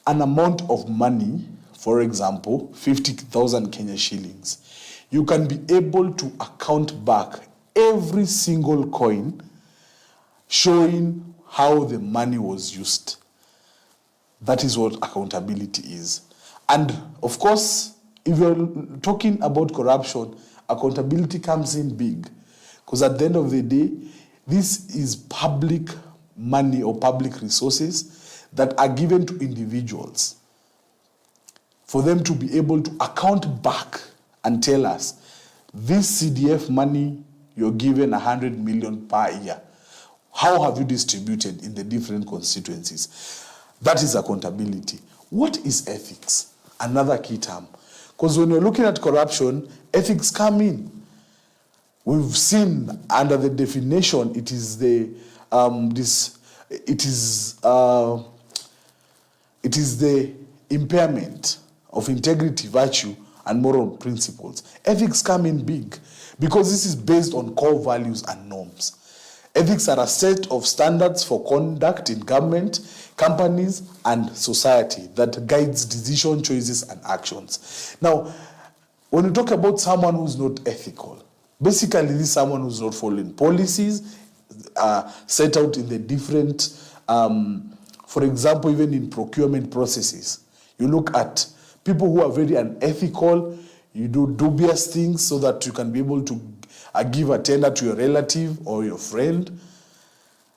an amount of money, for example, 50,000 Kenya shillings, you can be able to account back every single coin, showing how the money was used. That is what accountability is. And of course, if you're talking about corruption, accountability comes in big. Because at the end of the day, this is public money or public resources that are given to individuals for them to be able to account back and tell us, this CDF money, you're given 100 million per year. How have you distributed in the different constituencies? That is accountability. What is ethics? Another key term. Because when you're looking at corruption, ethics come in. We've seen under the definition, it is the impairment of integrity, virtue, and moral principles. Ethics come in big because this is based on core values and norms. Ethics are a set of standards for conduct in government, companies, and society that guides decision, choices, and actions. Now, when you talk about someone who's not ethical, basically this is someone who's not following policies set out in the different, for example, even in procurement processes. You look at people who are very unethical, you do dubious things so that you can be able to give a tender to your relative or your friend.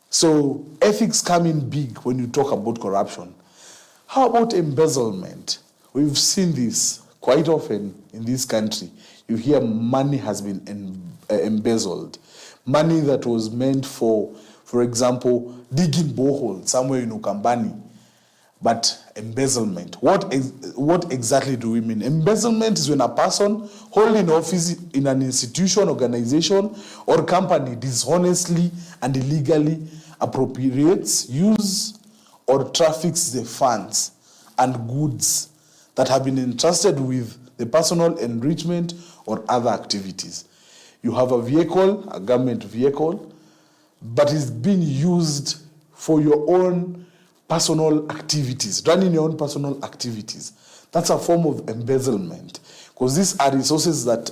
So ethics come in big when you talk about corruption. How about embezzlement? We've seen this quite often in this country. You hear money has been embezzled. Money that was meant for example, digging boreholes somewhere in Ukambani. But embezzlement, what exactly do we mean? Embezzlement is when a person holding office in an institution, organization, or company dishonestly and illegally appropriates, use, or traffics the funds and goods that have been entrusted with the personal enrichment or other activities. You have a vehicle, a government vehicle, but it's being used for your own personal activities, running your own personal activities. That's a form of embezzlement, because these are resources that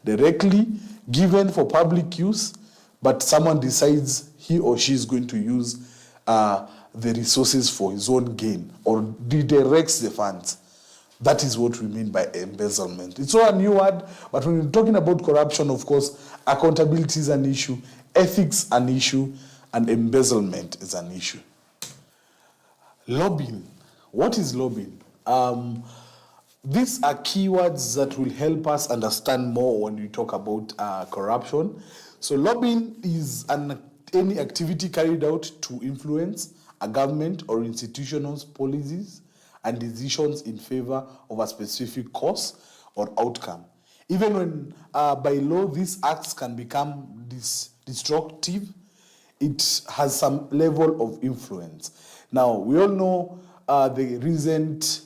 directly given for public use, but someone decides he or she is going to use the resources for his own gain or redirects the funds. That is what we mean by embezzlement. It's not a new word, but when we're talking about corruption, of course, accountability is an issue, ethics an issue, and embezzlement is an issue. Lobbying. What is lobbying? These are keywords that will help us understand more when we talk about corruption. So lobbying is any activity carried out to influence a government or institution's policies and decisions in favor of a specific cause or outcome. Even when by law these acts can become destructive, it has some level of influence. Now, we all know the recent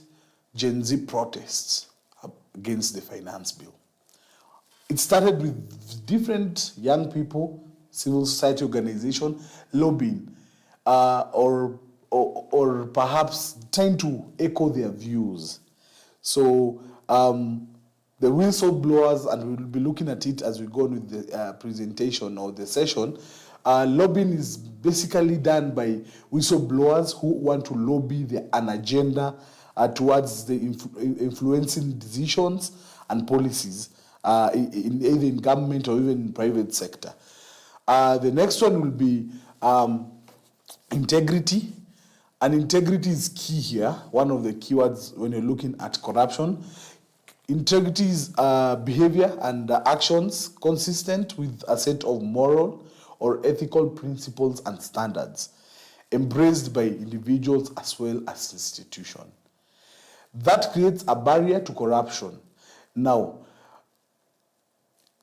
Gen Z protests against the finance bill. It started with different young people, civil society organization lobbying or perhaps trying to echo their views. So the whistleblowers, and we will be looking at it as we go on with the presentation or the session, lobbying is basically done by whistleblowers who want to lobby an agenda towards the influencing decisions and policies either in government or even in private sector. The next one will be integrity. And integrity is key here, one of the keywords when you're looking at corruption. Integrity is behavior and actions consistent with a set of moral or ethical principles and standards embraced by individuals as well as institutions. That creates a barrier to corruption. Now,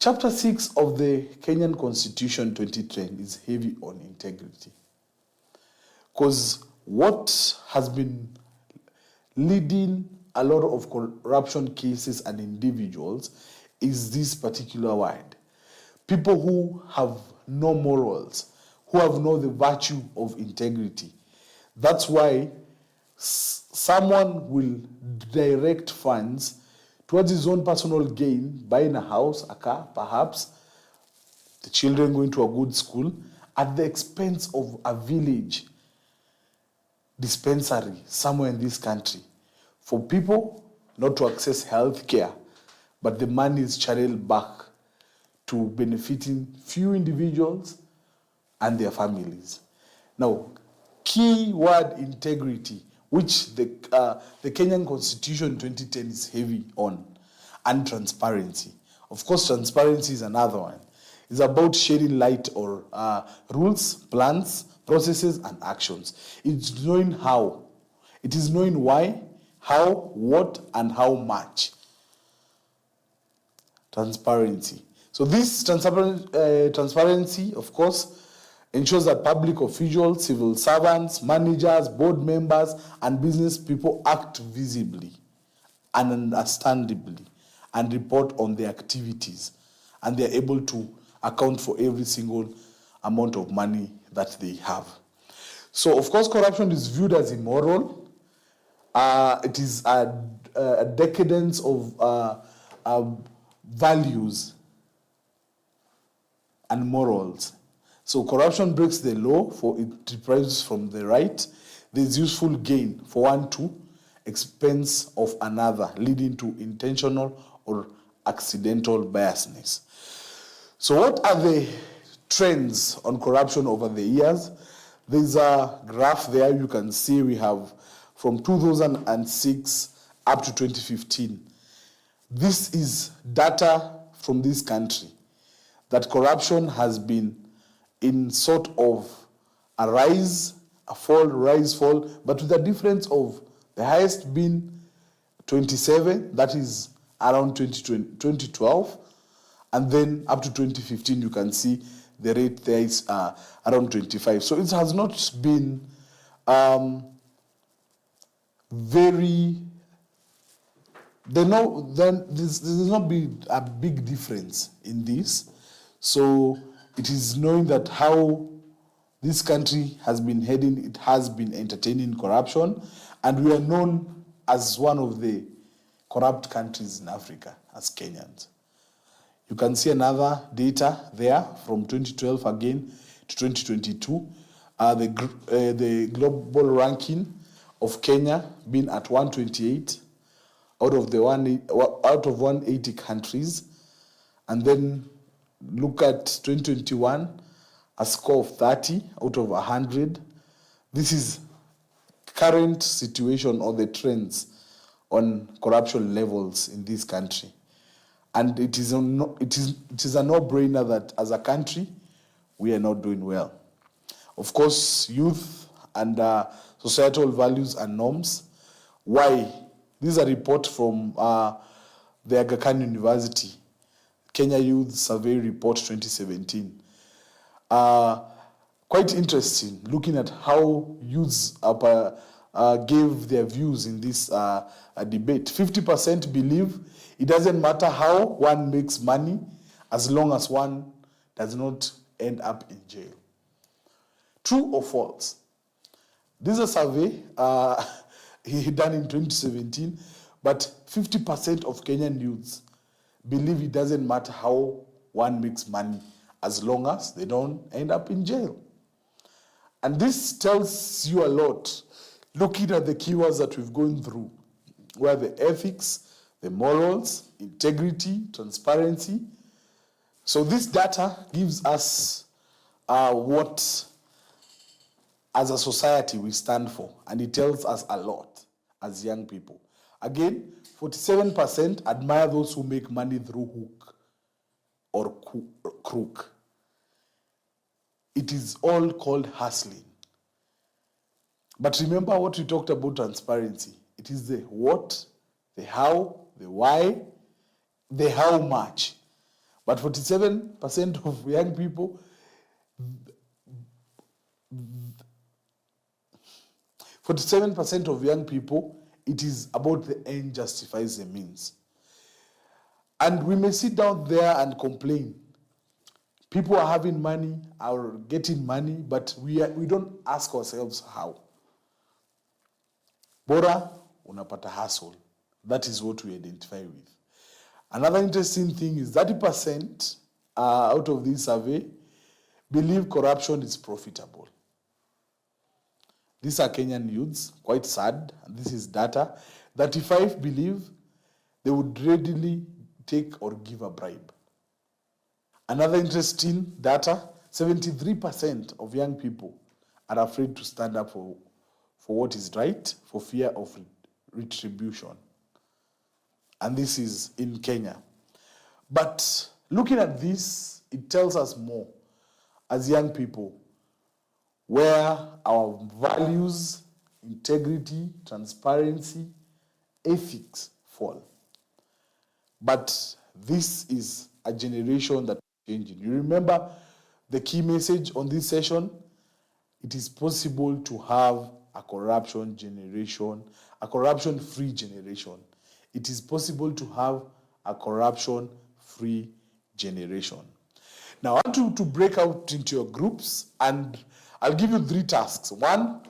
Chapter 6 of the Kenyan Constitution 2010 is heavy on integrity. Because what has been leading a lot of corruption cases and individuals is this particular word. People who have no morals, who have no the virtue of integrity. That's why someone will direct funds towards his own personal gain, buying a house, a car, perhaps, the children going to a good school, at the expense of a village dispensary somewhere in this country for people not to access health care, but the money is channeled back to benefiting few individuals and their families. Now, key word integrity, which the Kenyan Constitution 2010 is heavy on, and transparency. Of course, transparency is another one. It's about shedding light on rules, plans, processes, and actions. It's knowing how. It is knowing why, how, what, and how much. Transparency. So this transparency, of course, ensures that public officials, civil servants, managers, board members, and business people act visibly and understandably and report on their activities. And they are able to account for every single amount of money that they have. So, of course, corruption is viewed as immoral. It is a decadence of values and morals. So corruption breaks the law, for it deprives from the right. There's useful gain for one to expense of another, leading to intentional or accidental biasness. So what are the trends on corruption over the years? There's a graph there you can see we have from 2006 up to 2015. This is data from this country that corruption has been in sort of a rise, a fall, rise, fall, but with the difference of the highest being 27, that is around 2012, and then up to 2015, you can see the rate there is around 25. So it has not been very, there's not been a big difference in this. So it is knowing that how this country has been heading, it has been entertaining corruption, and we are known as one of the corrupt countries in Africa as Kenyans. You can see another data there from 2012 again to 2022. The global ranking of Kenya being at 128 out of 180 countries. And then look at 2021, a score of 30 out of 100. This is current situation or the trends on corruption levels in this country. And it is a no-brainer that as a country, we are not doing well. Of course, youth and societal values and norms. Why? This is a report from the Aga Khan University, Kenya Youth Survey Report 2017. Quite interesting, looking at how youths gave their views in this debate. 50% believe it doesn't matter how one makes money as long as one does not end up in jail. True or false? This is a survey done in 2017, but 50% of Kenyan youths believe it doesn't matter how one makes money as long as they don't end up in jail. And this tells you a lot, looking at the keywords that we've gone through, where the ethics, the morals, integrity, transparency. So this data gives us what, as a society, we stand for, and it tells us a lot as young people. Again, 47% admire those who make money through hook or crook. It is all called hustling. But remember what we talked about transparency. It is the what, the how, the why, the how much. But 47% of young people, 47% of young people, it is about the end justifies the means. And we may sit down there and complain. People are having money, are getting money, but we don't ask ourselves how. Bora unapata hustle. That is what we identify with. Another interesting thing is 30% out of this survey believe corruption is profitable. These are Kenyan youths, quite sad, and this is data. 35 believe they would readily take or give a bribe. Another interesting data, 73% of young people are afraid to stand up for what is right, for fear of retribution. And this is in Kenya. But looking at this, it tells us more as young people where our values, integrity, transparency, ethics fall. But this is a generation that is changing. You remember the key message on this session? It is possible to have a corruption generation, a corruption-free generation. It is possible to have a corruption-free generation. Now, I want you to break out into your groups, and I'll give you 3 tasks. 1,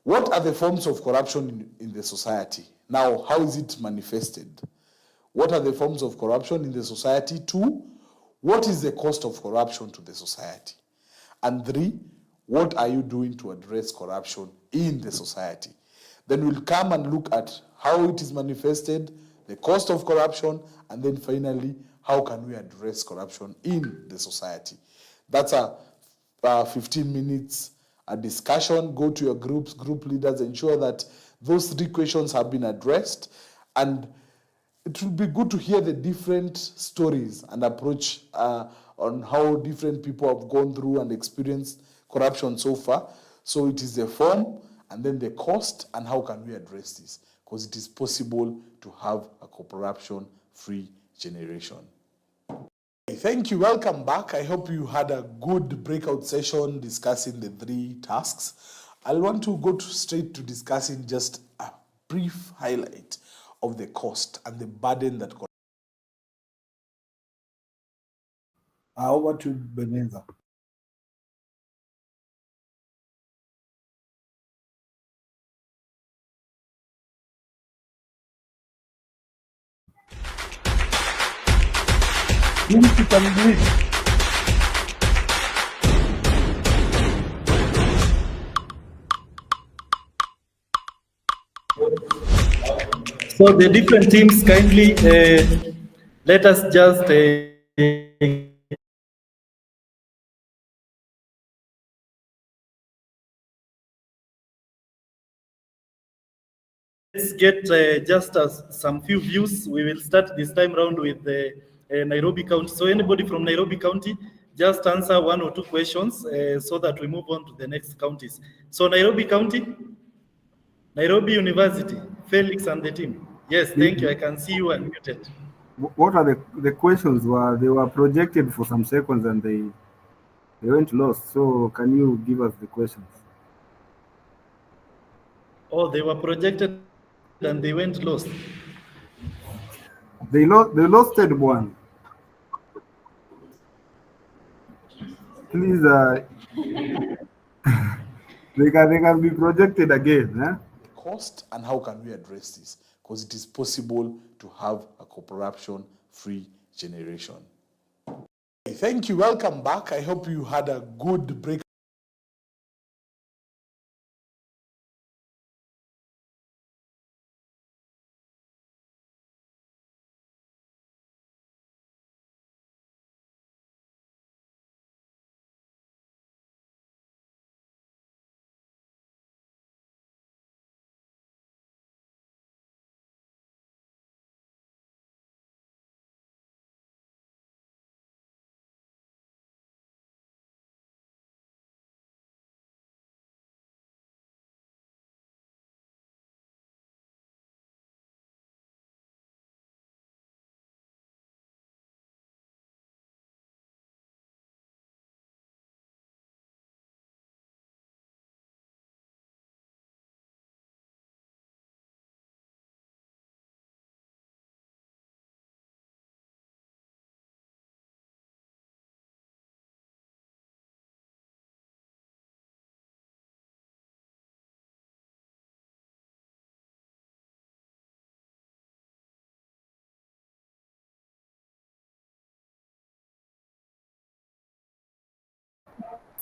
what are the forms of corruption in the society? Now, how is it manifested? What are the forms of corruption in the society? 2, what is the cost of corruption to the society? And 3, what are you doing to address corruption in the society? Then we'll come and look at how it is manifested, the cost of corruption, and then finally, how can we address corruption in the society? That's a 15 minutes discussion. Go to your groups, group leaders, ensure that those 3 questions have been addressed. And it will be good to hear the different stories and approach on how different people have gone through and experienced corruption so far. So it is the form, and then the cost, and how can we address this? Because it is possible to have a corruption-free generation. Thank you. Welcome back. I hope you had a good breakout session discussing the 3 tasks. I'll want to go straight to discussing just a brief highlight of the cost and the burden that. Over to Beneza. Things you can bleed. So the different teams kindly let us just let's get just some few views. We will start this time round with the Nairobi County. So anybody from Nairobi County, just answer one or two questions so that we move on to the next counties. So Nairobi County, Nairobi University, Felix and the team. Yes, thank you. I can see you unmuted. What are the questions? They were projected for some seconds and they went lost. So can you give us the questions? Oh, they were projected and they went lost. They lost one. Please, they can be projected again. Eh? Cost and how can we address this? Because it is possible to have a corruption-free generation. Thank you. Welcome back. I hope you had a good break.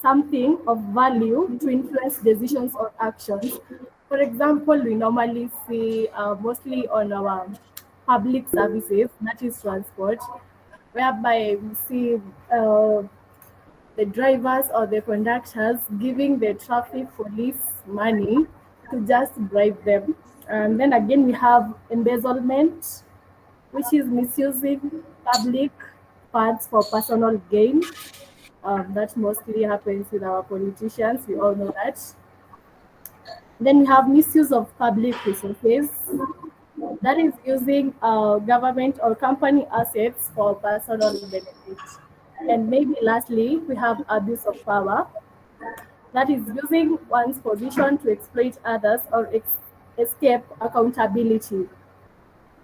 Something of value to influence decisions or actions. For example, we normally see mostly on our public services, that is transport, whereby we see the drivers or the conductors giving the traffic police money to just bribe them. And then again, we have embezzlement, which is misusing public funds for personal gain. That mostly happens with our politicians. We all know that. Then we have misuse of public resources. That is using government or company assets for personal benefit. And maybe lastly, we have abuse of power. That is using one's position to exploit others or escape accountability.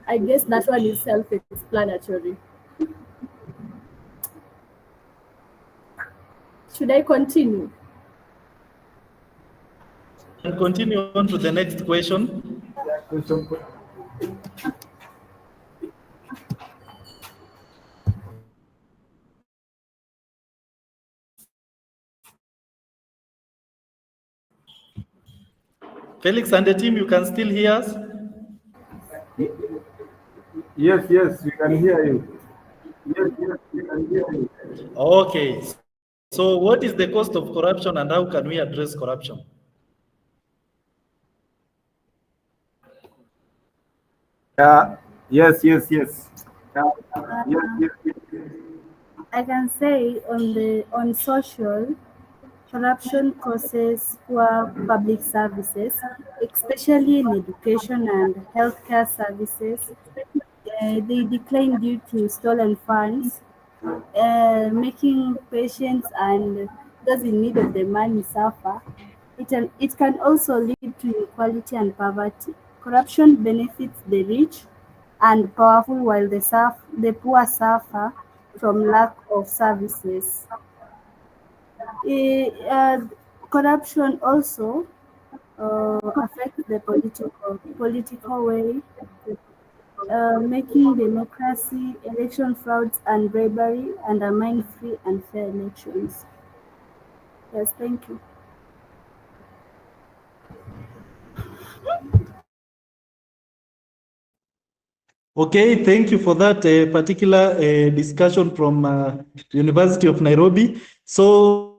I guess that one is self-explanatory. Should I continue? And continue on to the next question. Felix and the team, you can still hear us? Yes, we can hear you. Yes, we can hear you. Okay. So what is the cost of corruption and how can we address corruption? Yes. I can say on social, corruption causes poor public services, especially in education and healthcare services. They decline due to stolen funds, making patients and those in need of the money suffer. It can also lead to inequality and poverty. Corruption benefits the rich and powerful while the poor suffer from lack of services. Corruption also affects the political way making democracy, election frauds and bribery, undermine free and fair elections. Yes, thank you. Okay, thank you for that particular discussion from University of Nairobi. So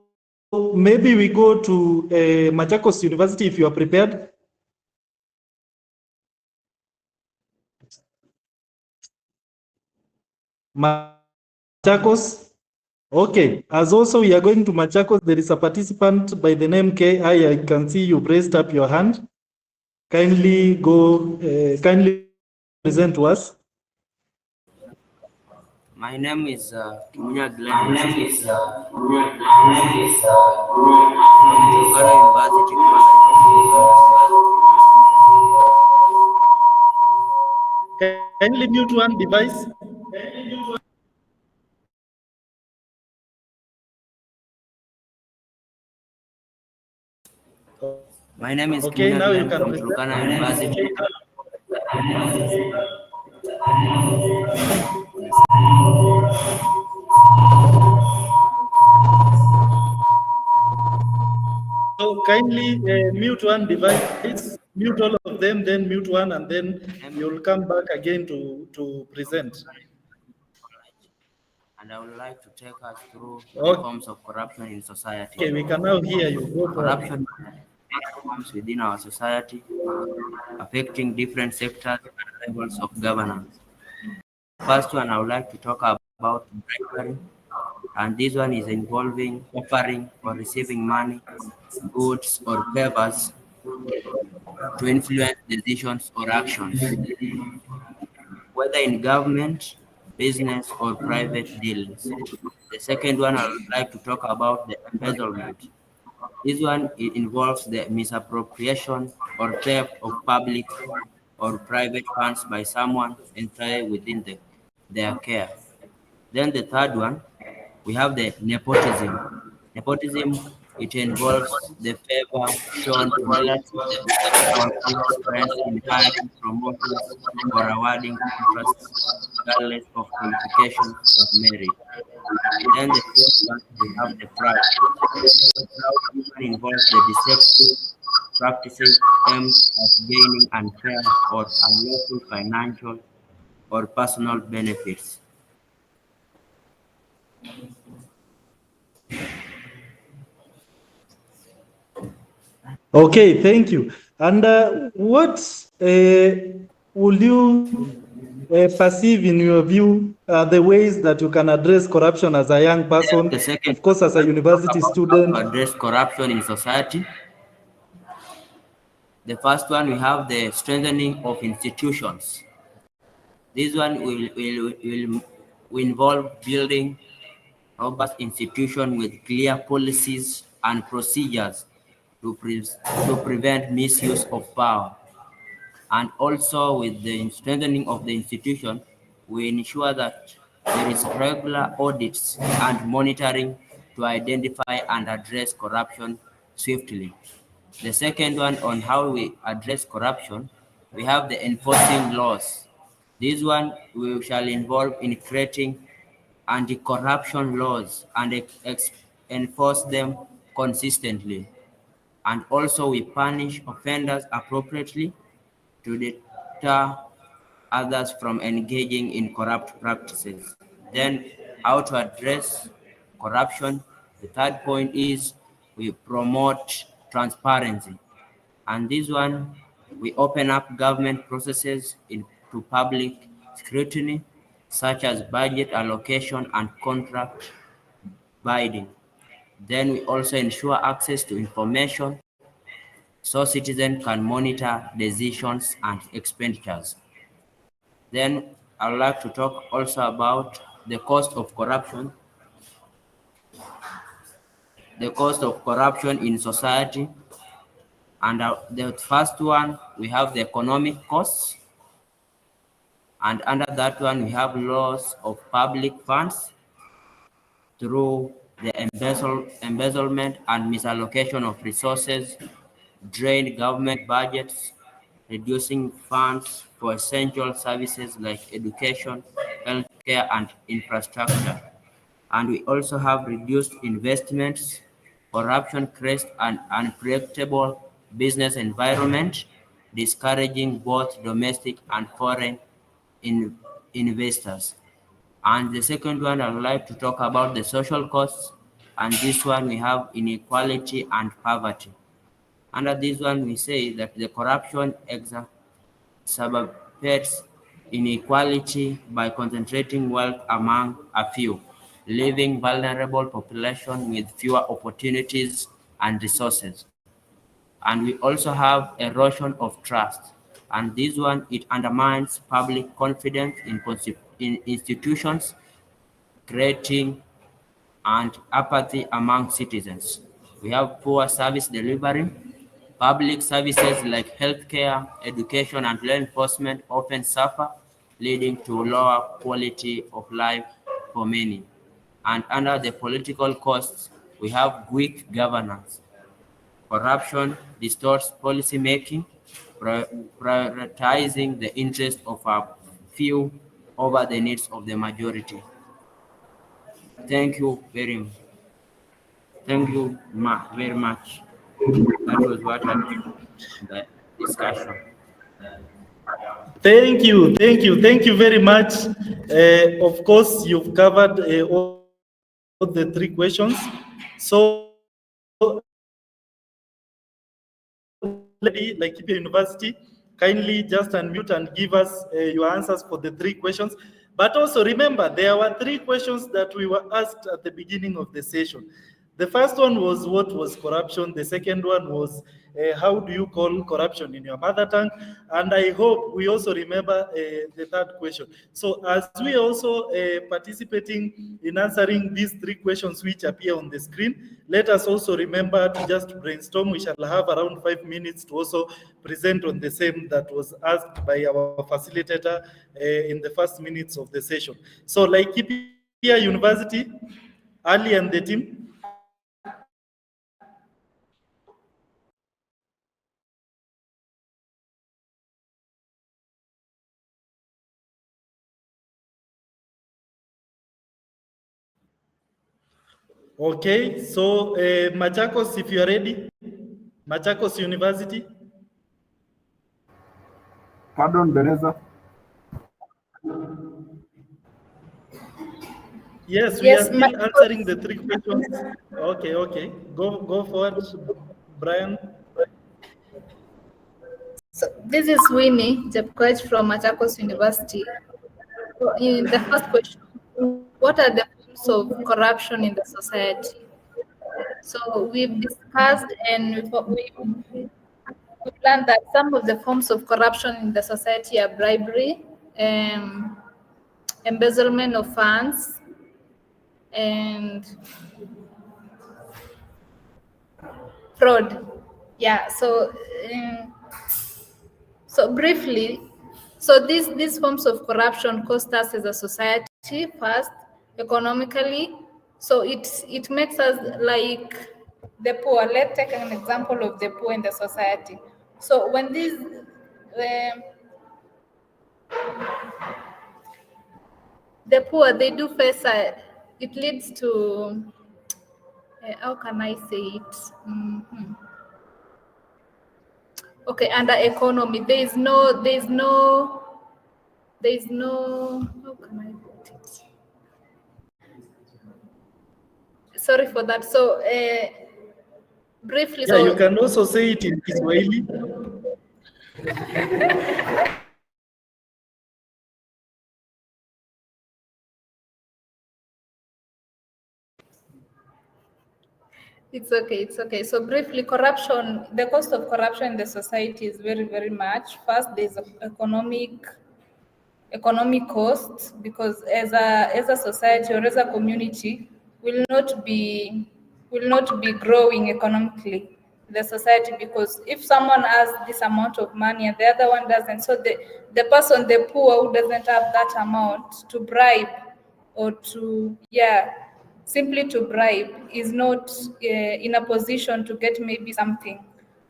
maybe we go to Machakos University if you are prepared. Machakos. Okay, as also we are going to Machakos, there is a participant by the name K.I. I can see you raised up your hand. Kindly go, kindly present to us. My name is Kimunya Glenn. Kindly mute one device. My name is Okay, Kimunya now you Glenn can from present. Turkana University. So kindly mute one device, mute all of them, then mute one, and then you'll come back again to present. And I would like to take us through the Okay. forms of corruption in society. Okay, we can now hear you. Go for it. Corruption forms within our society, affecting different sectors and levels of governance. First one, I would like to talk about bribery, and this one is involving offering or receiving money, goods, or favors to influence decisions or actions, whether in government, business, or private dealings. The second one, I would like to talk about the embezzlement. This one it involves the misappropriation or theft of public or private funds by someone entirely within their care. Then the third one, we have the nepotism. Nepotism, it involves the favor shown to relatives or close friends in hiring, promotions, or awarding contracts regardless of qualifications or merit. Then the fourth one, we have the fraud. The fraud usually involves the deceptive practices aimed at gaining unfair or unlawful financial or personal benefits. Okay, thank you. And what would you perceive in your view the ways that you can address corruption as a young person, The second, of course, as a university student? to address corruption in society. The first one, we have the strengthening of institutions. This one will involve building robust institutions with clear policies and procedures to prevent misuse of power. And also with the strengthening of the institution, we ensure that there is regular audits and monitoring to identify and address corruption swiftly. The second one, on how we address corruption, we have the enforcing laws. This one we shall involve in creating anti-corruption laws and enforce them consistently. And also we punish offenders appropriately to deter others from engaging in corrupt practices. Then how to address corruption. The third point is we promote transparency. And this one, we open up government processes to public scrutiny, such as budget allocation and contract bidding. Then we also ensure access to information so citizens can monitor decisions and expenditures. Then I would like to talk also about the cost of corruption. The cost of corruption in society. And the first one, we have the economic costs. And under that one, we have loss of public funds through the embezzlement and misallocation of resources, drained government budgets, reducing funds for essential services like education, healthcare, and infrastructure. And we also have reduced investments, corruption creates an unpredictable business environment, discouraging both domestic and foreign investors. And the second one, I would like to talk about the social costs. And this one, we have inequality and poverty. Under this one, we say that the corruption exacerbates inequality by concentrating wealth among a few, leaving vulnerable population with fewer opportunities and resources. And we also have erosion of trust. And this one, it undermines public confidence in institutions, creating and apathy among citizens. We have poor service delivery. Public services like healthcare, education, and law enforcement often suffer, leading to lower quality of life for many. And under the political costs, we have weak governance. Corruption distorts policy making, prioritizing the interests of a few over the needs of the majority. Thank you very much. Very much. That was what I did in the discussion. Thank you very much. Of course, you've covered all the three questions. So, Laikipia University, kindly just unmute and give us your answers for the three questions. But also remember, there were three questions that we were asked at the beginning of the session. The first one was, what was corruption? The second one was, how do you call corruption in your mother tongue? And I hope we also remember the third question. So as we also participating in answering these three questions which appear on the screen, let us also remember to just brainstorm. We shall have around 5 minutes to also present on the same that was asked by our facilitator in the first minutes of the session. So Laikipia University, Ali and the team. Okay, so Machakos, if you are ready, Machakos University. Pardon, Bereza. Yes, we are still answering the three questions. Okay. Go forward, Brian. So this is Winnie Jepkoech from Machakos University. So in the first question, what are the forms of corruption in the society? So we've discussed and we've learned that some of the forms of corruption in the society are bribery, embezzlement of funds, and fraud. Yeah, so briefly, so these forms of corruption cost us as a society first, economically. So it makes us like the poor. Let's take an example of the poor in the society. So when these the poor, they do face it leads to how can I say it? Okay, under economy, there is no how can I put it? Sorry for that. So briefly, yeah, so you can also say it in Kiswahili. It's okay. So briefly, corruption, the cost of corruption in the society is very, very much. First, there's economic costs, because as a society or as a community will not be growing economically, the society, because if someone has this amount of money and the other one doesn't, so the person, the poor who doesn't have that amount to bribe or to simply to bribe is not in a position to get maybe something.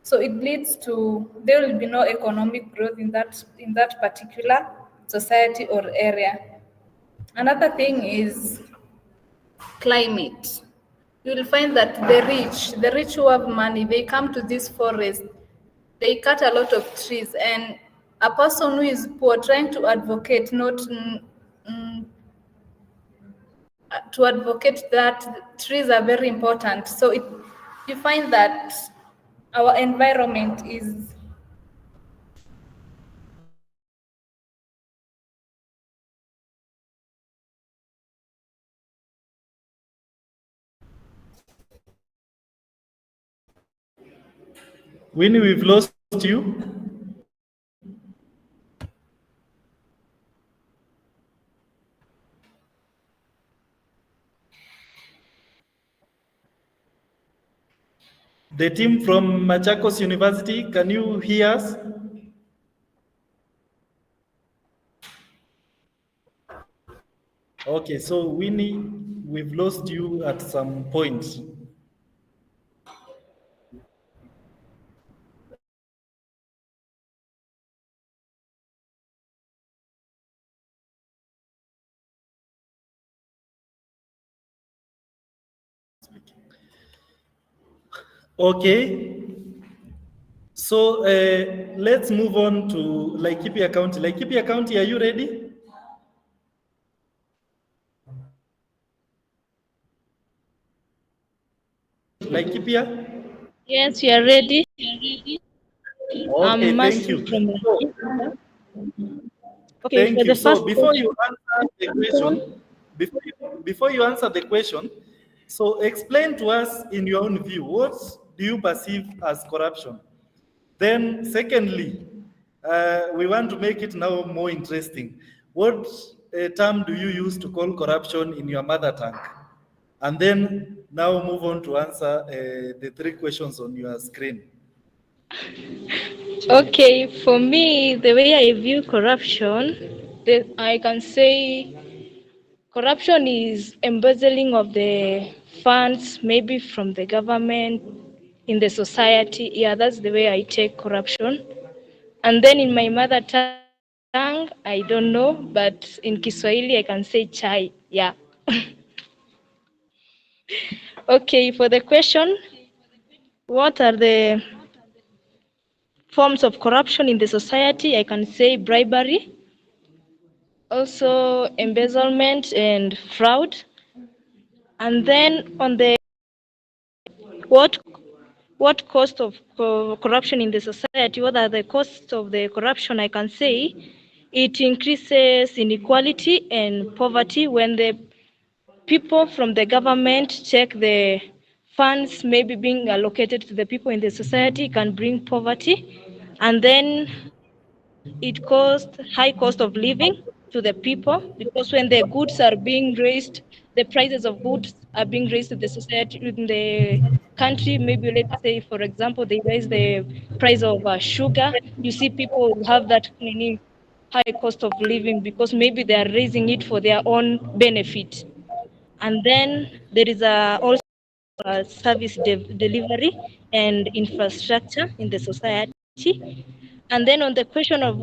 So it leads to there will be no economic growth in that particular society or area. Another thing is climate. You will find that the rich who have money, they come to this forest, they cut a lot of trees, and a person who is poor trying to advocate to advocate that trees are very important. So you find that our environment is Winnie, we've lost you. The team from Machakos University, can you hear us? Okay, so Winnie, we've lost you at some point. Okay, so let's move on to Laikipia County. Laikipia County, are you ready? Laikipia? Yes, we are ready. Okay, thank you. Okay, Thank for you. the So first before you answer the question, before you answer the question, so explain to us in your own view, what do you perceive as corruption? Then secondly, we want to make it now more interesting. What term do you use to call corruption in your mother tongue? And then now move on to answer the 3 questions on your screen. Okay, for me, the way I view corruption, I can say corruption is embezzling of the funds, maybe from the government, in the society. Yeah, that's the way I take corruption. And then in my mother tongue, I don't know, but in Kiswahili, I can say chai. Yeah. Okay, for the question, what are the forms of corruption in the society? I can say bribery, also embezzlement and fraud. And then on the what cost of corruption in the society, what are the costs of the corruption? I can say it increases inequality and poverty when the people from the government check the funds maybe being allocated to the people in the society can bring poverty. And then it caused high cost of living to the people, because when the goods are being raised, the prices of goods are being raised to the society in the country. Maybe let's say, for example, they raise the price of sugar. You see people have that high cost of living because maybe they are raising it for their own benefit. And then there is also service delivery and infrastructure in the society. And then on the question of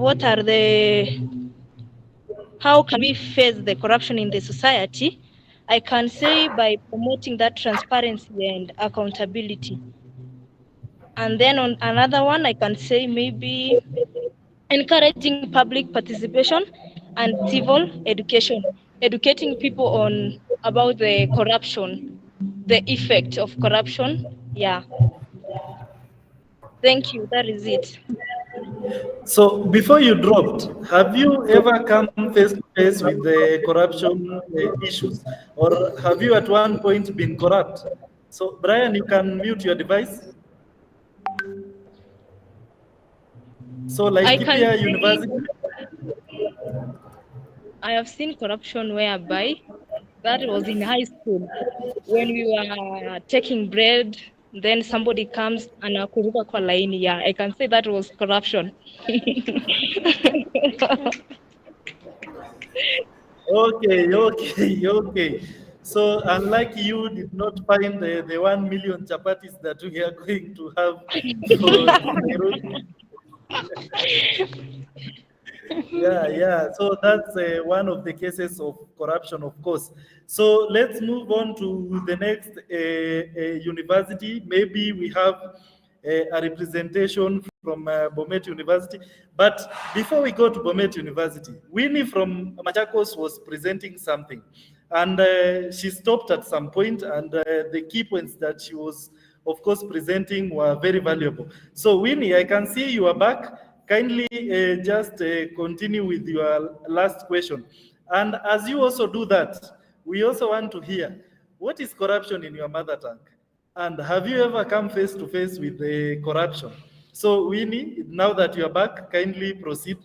how can we face the corruption in the society, I can say by promoting that transparency and accountability. And then on another one, I can say maybe encouraging public participation and civil education, educating people about the corruption, the effect of corruption. Yeah. Thank you. That is it. So before you dropped, have you ever come face to face with the corruption issues, or have you at one point been corrupt? So Brian, you can mute your device. So like Laikipia University. I have seen corruption whereby that was in high school when we were taking bread. Then somebody comes and akuruka kwa laini. Yeah, I can say that was corruption. Okay. So unlike you did not find the 1 million chapatis that we are going to have for Nairobi. Yeah. So that's one of the cases of corruption, of course. So let's move on to the next university. Maybe we have a representation from Bomet University. But before we go to Bomet University, Winnie from Machakos was presenting something. And she stopped at some point, and the key points that she was, of course, presenting were very valuable. So Winnie, I can see you are back. Kindly just continue with your last question. And as you also do that, we also want to hear, what is corruption in your mother tongue? And have you ever come face to face with the corruption? So Winnie, now that you are back, kindly proceed.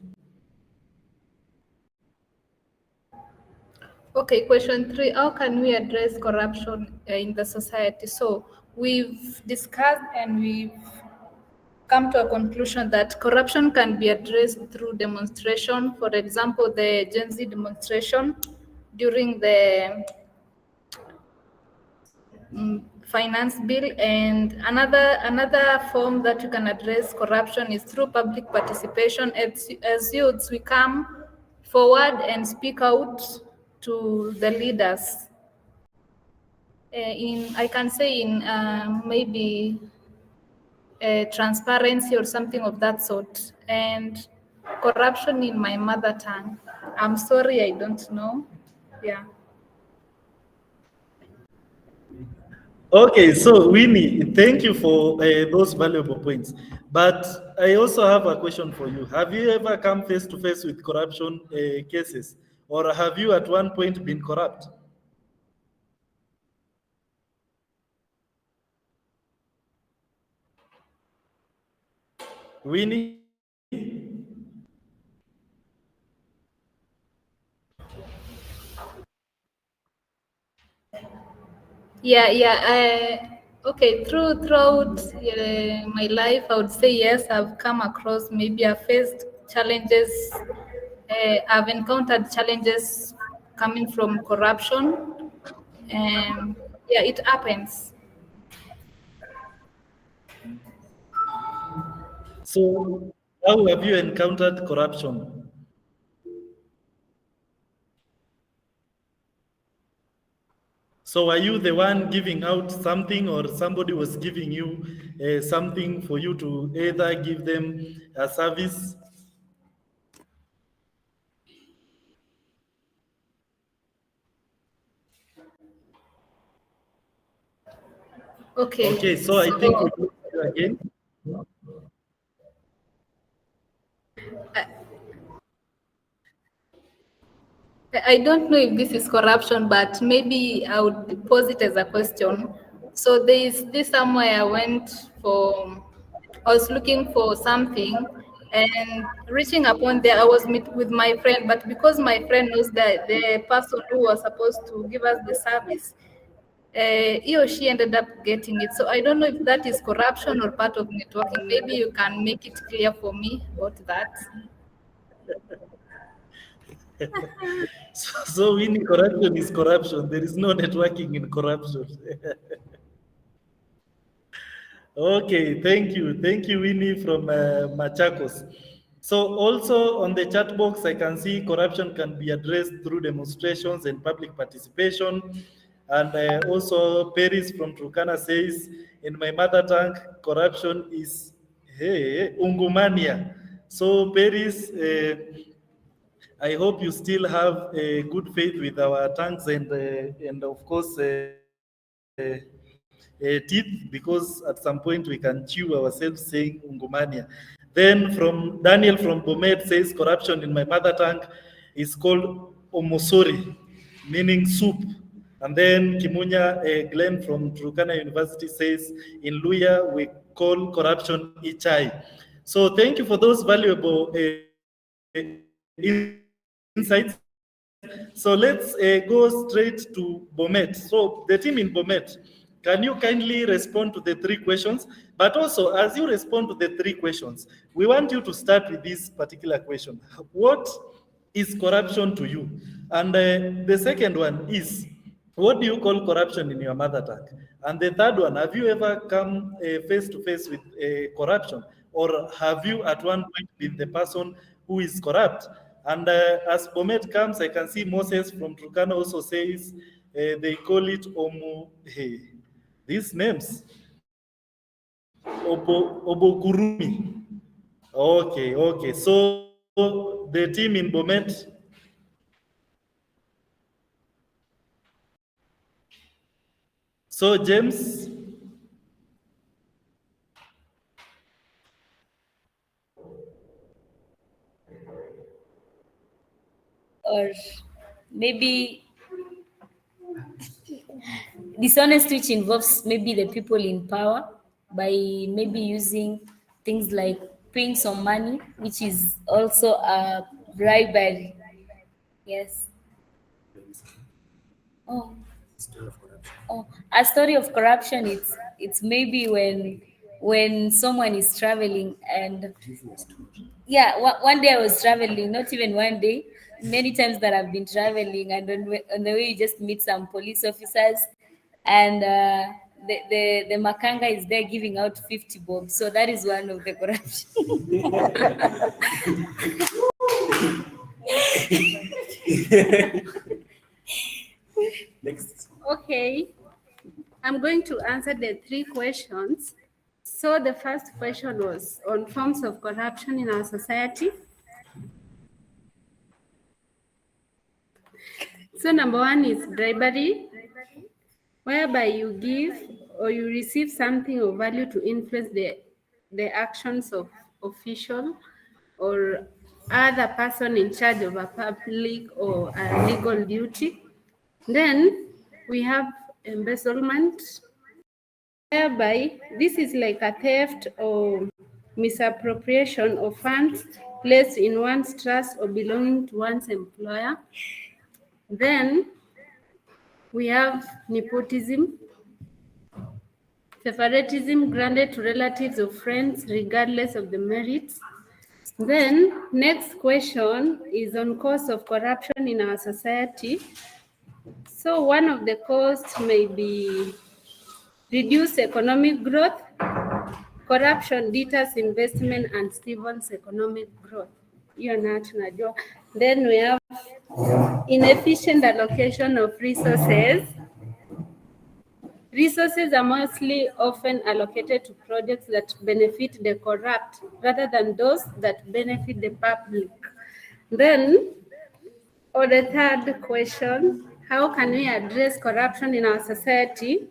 Okay, question 3, how can we address corruption in the society? So we've discussed and we've come to a conclusion that corruption can be addressed through demonstration. For example, the Gen Z demonstration during the finance bill. And another form that you can address corruption is through public participation. As youths, we come forward and speak out to the leaders. I can say in maybe transparency or something of that sort. And corruption in my mother tongue, I'm sorry, I don't know. Yeah. Okay, so Winnie, thank you for those valuable points. But I also have a question for you. Have you ever come face to face with corruption cases? Or have you at one point been corrupt? Winnie? Yeah. Okay, throughout my life, I would say yes, I've come across, maybe I've faced challenges. I've encountered challenges coming from corruption. And yeah, it happens. So how have you encountered corruption? So are you the one giving out something, or somebody was giving you something for you to either give them a service? Okay. So I think we go to you again. I don't know if this is corruption, but maybe I would pose it as a question. So there is this somewhere I was looking for something, and reaching upon there, I was with my friend, but because my friend knows that the person who was supposed to give us the service, he or she ended up getting it. So I don't know if that is corruption or part of networking. Maybe you can make it clear for me about that. So Winnie, corruption is corruption. There is no networking in corruption. Okay, thank you. Thank you, Winnie from Machakos. So also on the chat box, I can see corruption can be addressed through demonstrations and public participation. And also Paris from Turkana says, in my mother tongue, corruption is ungumania. So Paris, I hope you still have a good faith with our tongues and of course teeth, because at some point we can chew ourselves saying ungumania. Then from Daniel from Bomet says corruption in my mother tongue is called omosori, meaning soup. And then Kimunya Glenn from Turkana University says in Luya we call corruption ichai. So thank you for those valuable insights. So let's go straight to Bomet. So the team in Bomet, can you kindly respond to the 3 questions? But also, as you respond to the 3 questions, we want you to start with this particular question. What is corruption to you? And the second one is, What do you call corruption in your mother tongue? And the third one, have you ever come face to face with corruption? Or have you at one point been the person who is corrupt? And as Bomet comes, I can see Moses from Turkana also says they call it Omu. Hey, these names. Obokurumi. Okay, okay. So the team in Bomet. So James. Or maybe dishonest, which involves maybe the people in power by maybe using things like paying some money, which is also a bribery. Yes. Oh. Oh, a story of corruption. It's maybe when someone is traveling and yeah, one day I was traveling, not even one day, many times that I've been traveling, and on the way you just meet some police officers, and the makanga is there giving out 50 bob. So that is one of the corruption. Next. Okay, I'm going to answer the 3 questions. So the first question was on forms of corruption in our society. So number 1 is bribery, whereby you give or you receive something of value to influence the actions of official or other person in charge of a public or a legal duty. Then we have embezzlement, whereby this is like a theft or misappropriation of funds placed in one's trust or belonging to one's employer. Then we have nepotism, favoritism granted to relatives or friends regardless of the merits. Then next question is on cause of corruption in our society. So one of the causes may be reduced economic growth. Corruption deters investment and stifles economic growth. Then we have inefficient allocation of resources. Resources are mostly often allocated to projects that benefit the corrupt rather than those that benefit the public. Then, or the third question, how can we address corruption in our society?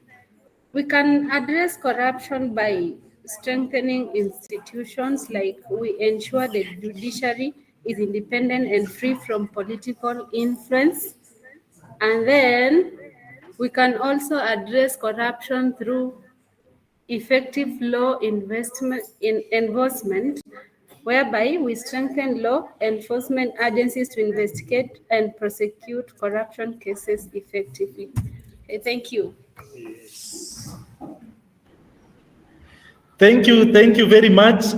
We can address corruption by strengthening institutions, like we ensure the judiciary is independent and free from political influence. And then we can also address corruption through effective law enforcement, whereby we strengthen law enforcement agencies to investigate and prosecute corruption cases effectively. Okay, thank you. Thank you very much.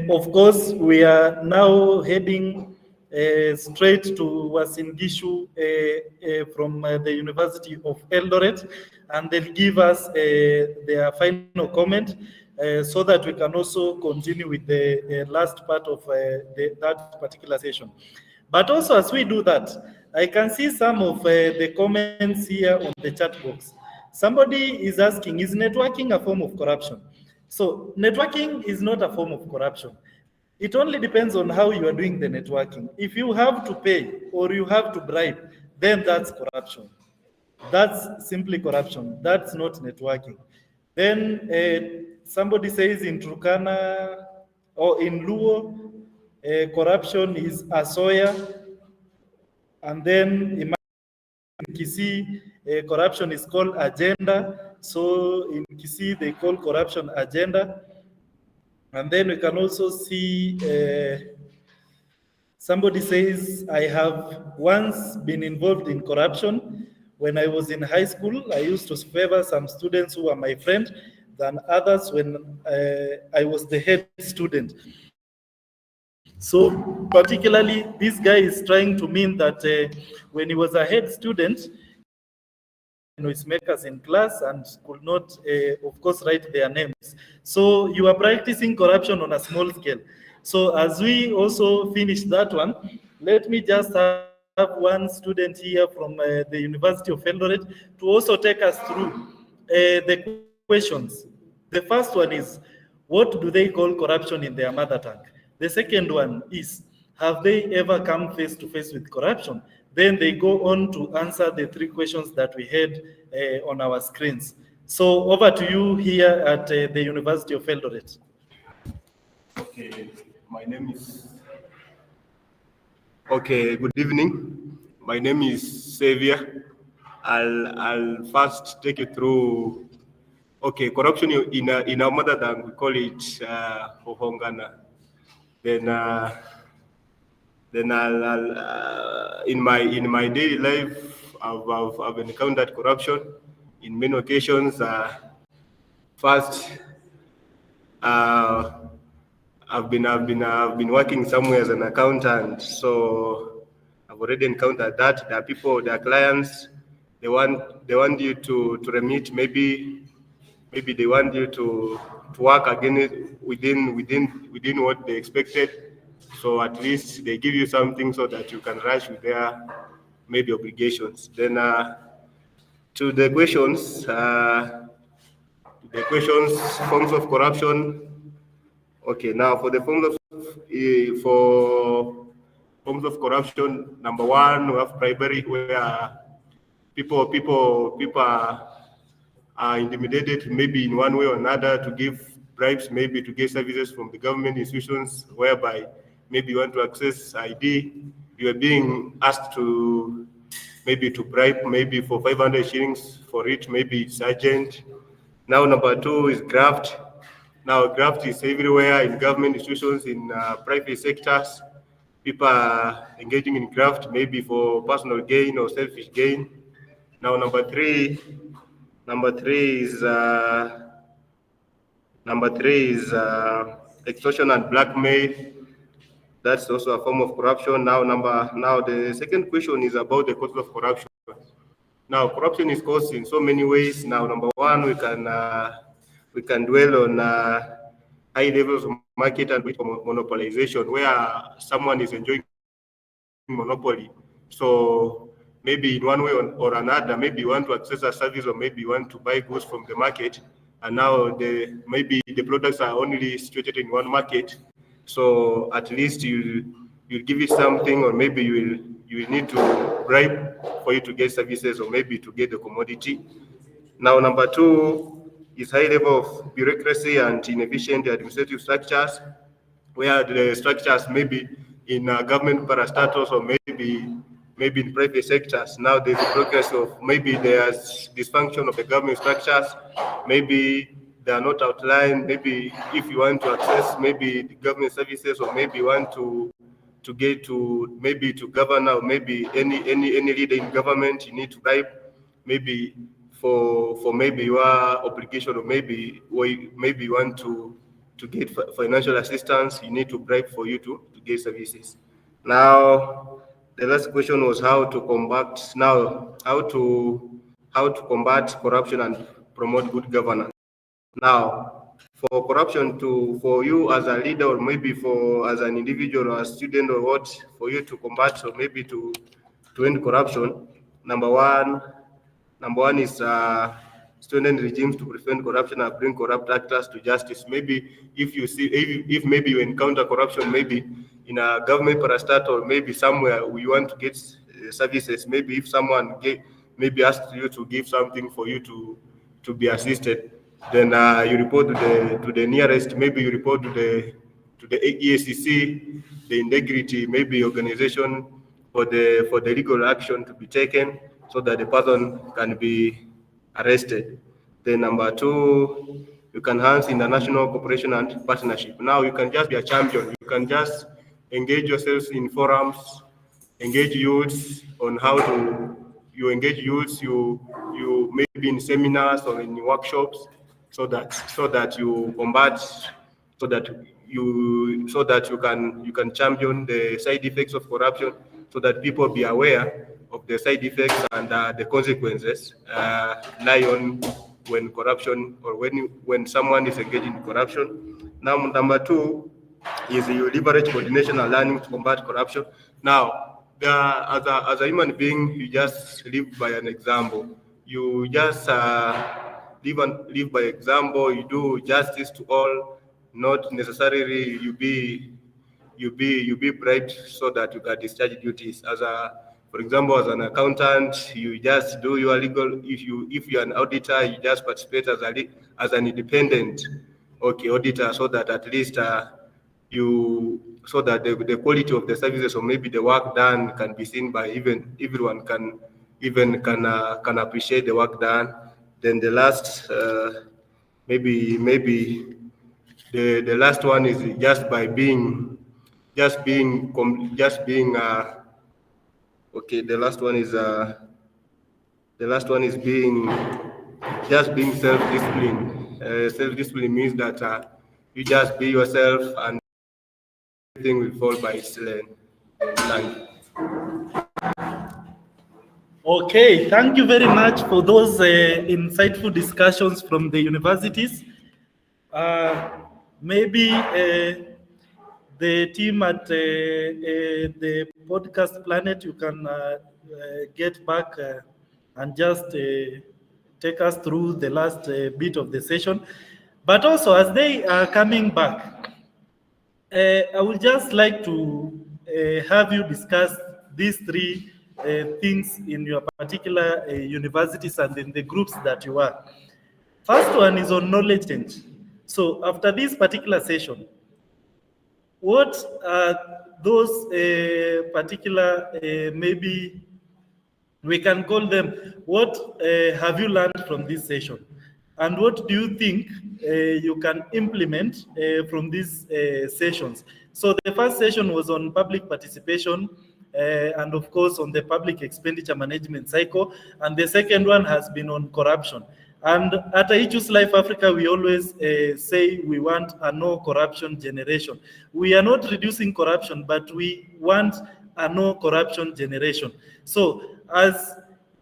Of course, we are now heading straight to Uasin Gishu from the University of Eldoret, and they'll give us their final comment so that we can also continue with the last part of that particular session. But also, as we do that, I can see some of the comments here on the chat box. Somebody is asking, is networking a form of corruption? So networking is not a form of corruption. It only depends on how you are doing the networking. If you have to pay or you have to bribe, then that's corruption. That's simply corruption. That's not networking. Then somebody says in Turkana or in Luo, corruption is asoya. And then in Kisii, corruption is called agenda. So in Kisii, they call corruption agenda. And then we can also see somebody says, I have once been involved in corruption. When I was in high school, I used to favor some students who were my friend than others when I was the head student. So particularly, this guy is trying to mean that when he was a head student, noisemakers in class and could not, of course, write their names. So you are practicing corruption on a small scale. So as we also finish that one, let me just have one student here from the University of Eldoret to also take us through the questions. The first one is, what do they call corruption in their mother tongue? The second one is, have they ever come face to face with corruption? Then they go on to answer the three questions that we had on our screens. So over to you here at the University of Eldoret. Okay, my name is... Okay, good evening. My name is Xavier. I'll first take you through, okay, corruption in our mother tongue, we call it Hohongana. Then I'll in my daily life, I've encountered corruption in many occasions. First, I've been working somewhere as an accountant, so I've already encountered that. There are people, there are clients, they want you to remit, maybe they want you to work again within what they expected. So at least they give you something so that you can rush with their maybe obligations. Then to the questions, forms of corruption. Okay, now for the forms of corruption, number one, we have bribery, where people are intimidated, maybe in one way or another, to give bribes, maybe to get services from the government institutions, whereby maybe you want to access ID, you are being asked to maybe to bribe, maybe for 500 shillings for it, maybe it's urgent. Now number two is graft. Now graft is everywhere in government institutions, in private sectors. People are engaging in graft, maybe for personal gain or selfish gain. Now number three is extortion and blackmail. That's also a form of corruption. Now the second question is about the cause of corruption. Now corruption is caused in so many ways. Now number one, we can dwell on high levels of market and monopolization, where someone is enjoying monopoly. So maybe in one way or another, maybe you want to access a service, or maybe you want to buy goods from the market, and now maybe the products are only situated in one market. So at least you'll give it something, or maybe you will need to bribe for you to get services, or maybe to get the commodity. Now number two is high level of bureaucracy and inefficient administrative structures, where the structures maybe in government parastatals, or maybe in private sectors. Now there's a progress of maybe there's dysfunction of the government structures, maybe they are not outlined. Maybe if you want to access maybe the government services, or maybe you want to get to maybe to governor, or maybe any leader in government, you need to bribe maybe for maybe your obligation, or maybe you want to get financial assistance, you need to bribe for you to get services. Now the last question was how to combat corruption and promote good governance. Now, for corruption for you as a leader, or maybe as an individual or a student, or what, for you to combat, or maybe to end corruption, number one is student regimes to prevent corruption and bring corrupt actors to justice. Maybe if maybe you encounter corruption, maybe in a government parastatal, or maybe somewhere you want to get services, maybe if someone maybe asks you to give something for you to be assisted, then you report to the nearest, maybe you report to the EACC, the integrity maybe organization, for the legal action to be taken, so that the person can be arrested. Then number two, you can enhance international cooperation and partnership. Now you can just be a champion. You can just engage yourselves in forums, engage youths on how to, you engage youths, you maybe in seminars or in workshops, so that you combat, so that you can champion the side effects of corruption, so that people be aware the side effects and the consequences lie on when corruption or when someone is engaged in corruption. Now, number two is you leverage coordination and learning to combat corruption. Now, as a human being, you just live by an example. You just live by example. You do justice to all, not necessarily you be bribed so that you can discharge duties. For example, as an accountant, you just do your legal. If you're an auditor, you just participate as an independent, auditor, so that at least so that the quality of the services or maybe the work done can be seen by everyone can appreciate the work done. Then the last maybe the last one is just by being the last one is being self-disciplined. Self-discipline means that you just be yourself and everything will fall by its lane. Thank you. Okay, thank you very much for those insightful discussions from the universities. Maybe the team at the Podcast Planet, you can get back and just take us through the last bit of the session. But also, as they are coming back, I would just like to have you discuss these three things in your particular universities and in the groups that you are. First one is on knowledge change. So after this particular session, what are those particular, maybe we can call them, what have you learned from this session? And what do you think you can implement from these sessions? So the first session was on public participation and of course on the public expenditure management cycle. And the second one has been on corruption. And at I Choose Life Africa, we always say we want a no corruption generation. We are not reducing corruption, but we want a no corruption generation. So as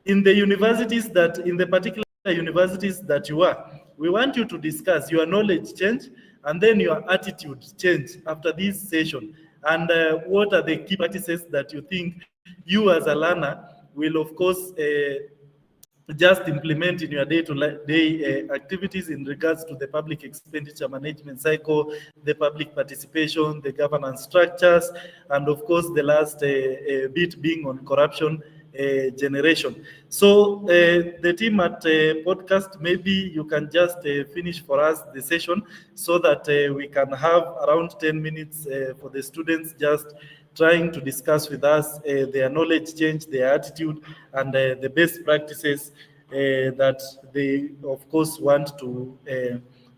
in the universities that, in the particular universities that you are, we want you to discuss your knowledge change and then your attitude change after this session. And what are the key practices that you think you as a learner will, of course, just implement in your day-to-day activities in regards to the public expenditure management cycle, the public participation, the governance structures, and of course the last bit being on corruption generation. So the team at Podcast, maybe you can just finish for us the session so that we can have around 10 minutes for the students just trying to discuss with us their knowledge change, their attitude, and the best practices that they, of course, want to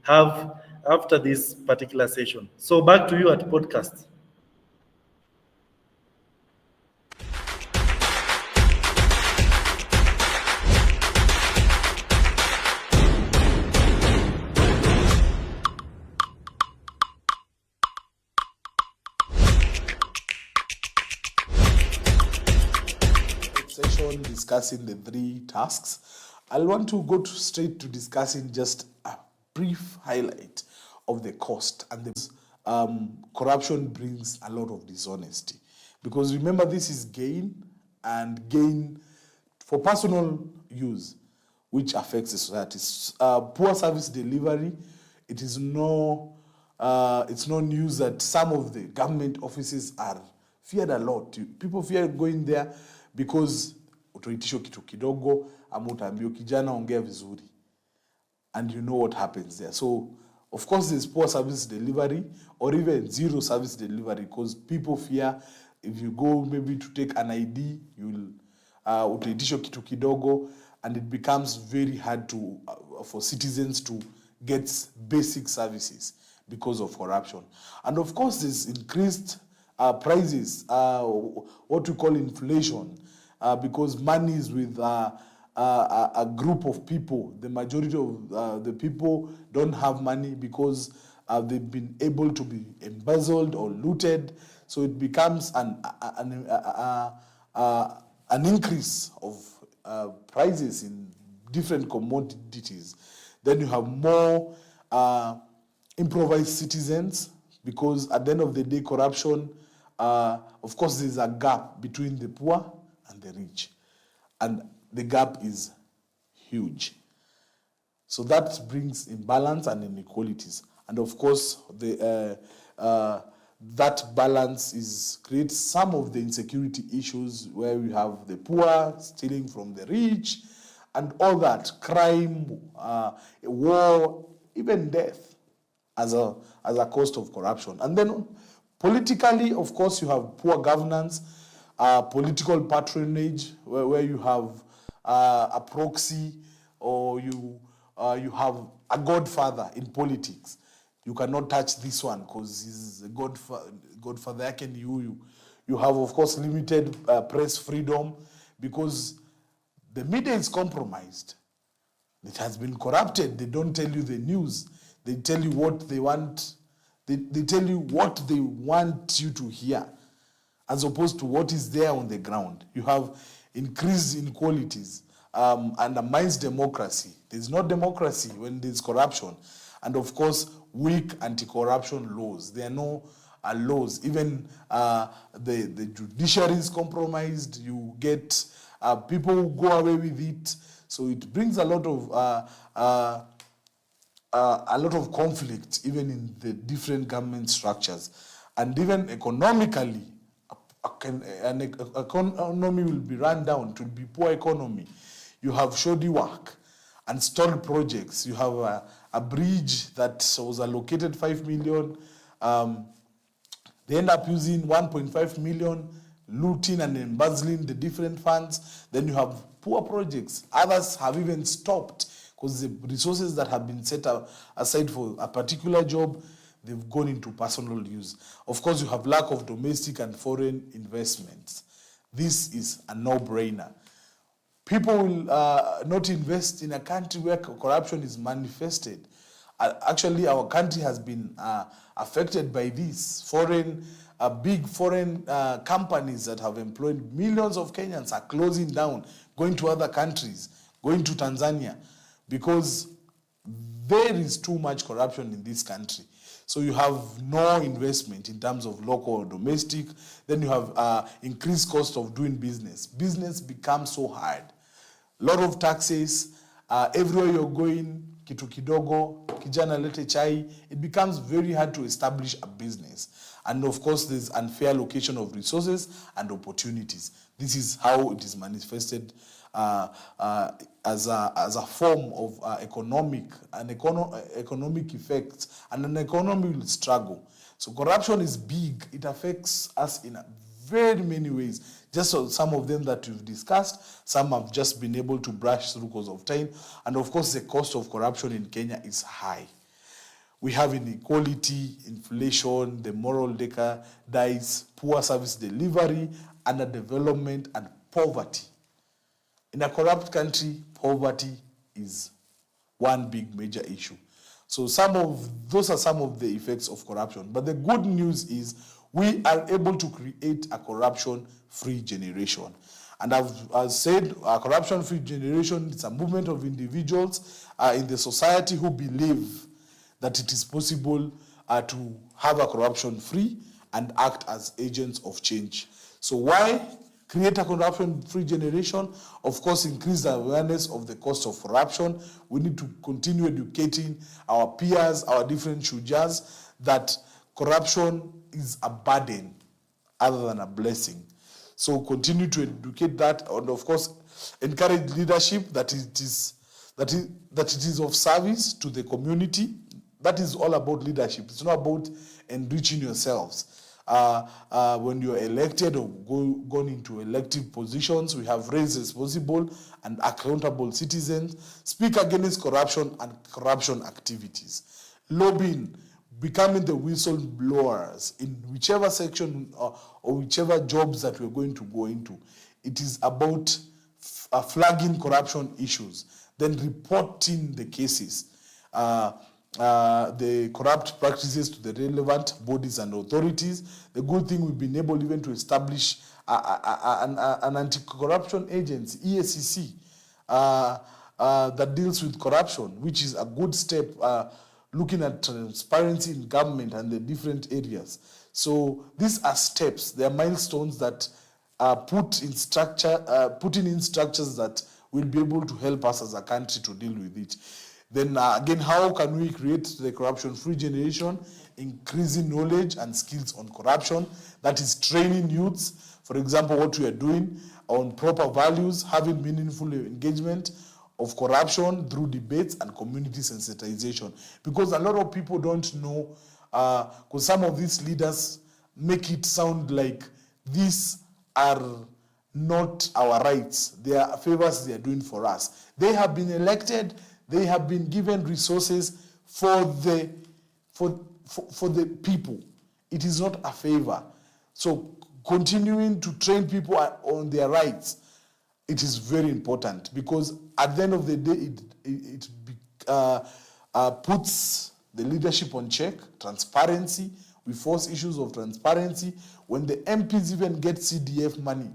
have after this particular session. So back to you at Podcast. Session discussing the three tasks. I'll want to go straight to discussing just a brief highlight of the cost. And the corruption brings a lot of dishonesty, because remember, this is gain, and gain for personal use, which affects the society. Poor service delivery. It is it's no news that some of the government offices are feared a lot. People fear going there because utaitishwa kitu kidogo ama utaambiwa kijana ongea vizuri, and you know what happens there. So of course there's poor service delivery or even zero service delivery, because people fear if you go maybe to take an ID, you'll utaitishwa kitu kidogo, and it becomes very hard to for citizens to get basic services because of corruption. And of course there's increased prices, what we call inflation, because money is with a group of people. The majority of the people don't have money because they've been able to be embezzled or looted. So it becomes an an increase of prices in different commodities, then you have more improvised citizens, because at the end of the day, corruption, of course, there's a gap between the poor and the rich, and the gap is huge. So that brings imbalance and inequalities, and of course, that balance creates some of the insecurity issues where we have the poor stealing from the rich, and all that, crime, war, even death as a cost of corruption. And then politically, of course, you have poor governance, political patronage, where you have a proxy, or you have a godfather in politics. You cannot touch this one because he's a godfather. You have, of course, limited press freedom because the media is compromised. It has been corrupted. They don't tell you the news. They tell you what they want. They tell you what they want you to hear, as opposed to what is there on the ground. You have increased inequalities, undermines democracy. There's no democracy when there's corruption. And of course, weak anti-corruption laws. There are no laws. Even the judiciary is compromised. You get people who go away with it. So it brings a lot of conflict, even in the different government structures. And even economically, an economy will be run down. It will be poor economy. You have shoddy work and stalled projects. You have a bridge that was allocated 5 million. They end up using 1.5 million, looting and embezzling the different funds. Then you have poor projects. Others have even stopped because the resources that have been set aside for a particular job, they've gone into personal use. Of course, you have lack of domestic and foreign investments. This is a no-brainer. People will not invest in a country where corruption is manifested. Actually, our country has been affected by this. Big foreign companies that have employed millions of Kenyans are closing down, going to other countries, going to Tanzania, because there is too much corruption in this country. So you have no investment in terms of local or domestic. Then you have increased cost of doing business. Business becomes so hard. A lot of taxes, everywhere you're going, kitu kidogo, kijana lete chai, it becomes very hard to establish a business. And of course, there's unfair allocation of resources and opportunities. This is how it is manifested as a form of economic effect, and an economy will struggle. So corruption is big. It affects us in very many ways. Just some of them that we've discussed, some have just been able to brush through because of time. And of course, the cost of corruption in Kenya is high. We have inequality, inflation, the moral decadence, poor service delivery, underdevelopment, and poverty. In a corrupt country, poverty is one big major issue. So those are some of the effects of corruption. But the good news is we are able to create a corruption-free generation. And I've said a corruption-free generation is a movement of individuals in the society who believe that it is possible to have a corruption-free and act as agents of change. So why create a corruption-free generation? Of course, increase the awareness of the cost of corruption. We need to continue educating our peers, our different shujas, that corruption is a burden other than a blessing. So continue to educate that, and of course, encourage leadership that it is of service to the community. That is all about leadership. It's not about enriching yourselves. When you're elected or gone into elective positions, we have raised responsible and accountable citizens, speak against corruption and corruption activities, lobbying, becoming the whistleblowers in whichever section or whichever jobs that we're going to go into. It is about flagging corruption issues, then reporting the cases, the corrupt practices to the relevant bodies and authorities. The good thing, we've been able even to establish an anti-corruption agency, EACC, that deals with corruption, which is a good step looking at transparency in government and the different areas. So these are steps, they are milestones that are put in structures that will be able to help us as a country to deal with it. Then again, how can we create the corruption-free generation? Increasing knowledge and skills on corruption, that is training youths, for example, what we are doing on proper values, having meaningful engagement of corruption through debates and community sensitization. Because a lot of people don't know, because some of these leaders make it sound like these are not our rights. They are favors they are doing for us. They have been elected, they have been given resources for the people. It is not a favor. So continuing to train people on their rights, it is very important, because at the end of the day, it puts the leadership on check, transparency. We force issues of transparency. When the MPs even get CDF money,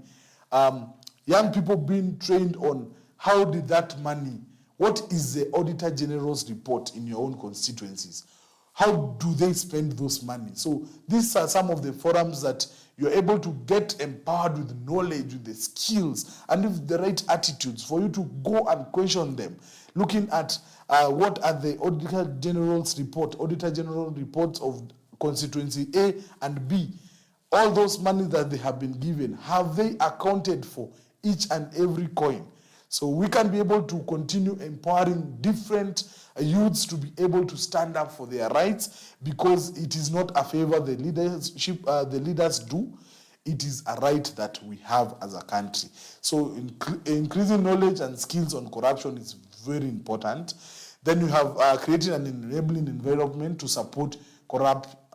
young people being trained on how did that money, what is the Auditor General's report in your own constituencies? How do they spend those money? So these are some of the forums that you're able to get empowered with knowledge, with the skills, and with the right attitudes for you to go and question them. Looking at what are the Auditor General's report, Auditor General reports of constituency A and B. All those money that they have been given, have they accounted for each and every coin? So we can be able to continue empowering different youths to be able to stand up for their rights, because it is not a favor the leaders do. It is a right that we have as a country. So increasing knowledge and skills on corruption is very important. Then you have creating an enabling environment to support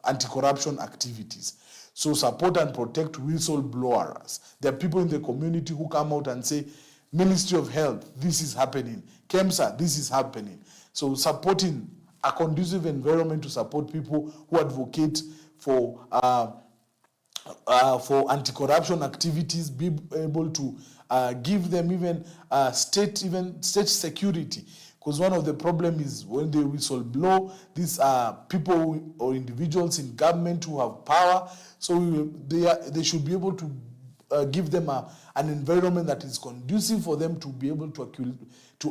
anti-corruption activities. So support and protect whistleblowers. There are people in the community who come out and say, Ministry of Health, this is happening. KEMSA, this is happening. So supporting a conducive environment to support people who advocate for anti-corruption activities, be able to give them even state security. Because one of the problems is when they whistleblow, these are people or individuals in government who have power. So they should be able to give them an environment that is conducive for them to be able to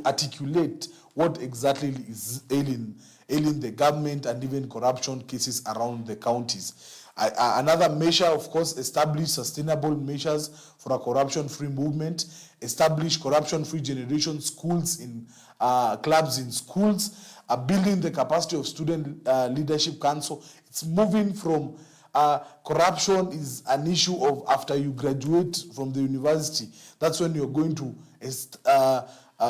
articulate what exactly is ailing the government and even corruption cases around the counties. Another measure, of course, establish sustainable measures for a corruption-free movement, establish corruption-free generation schools in clubs in schools, building the capacity of student leadership council. It's moving from corruption is an issue of after you graduate from the university. That's when you're going to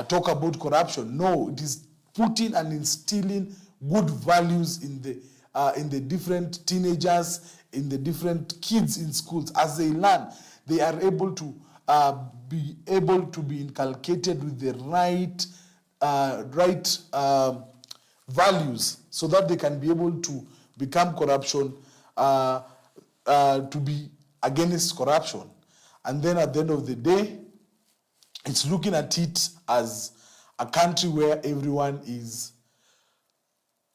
talk about corruption. No, it is putting and instilling good values in the different teenagers, in the different kids in schools. As they learn, they are able to be inculcated with the right values, so that they can be able to become corruption, to be against corruption. And then at the end of the day, it's looking at it as a country where everyone is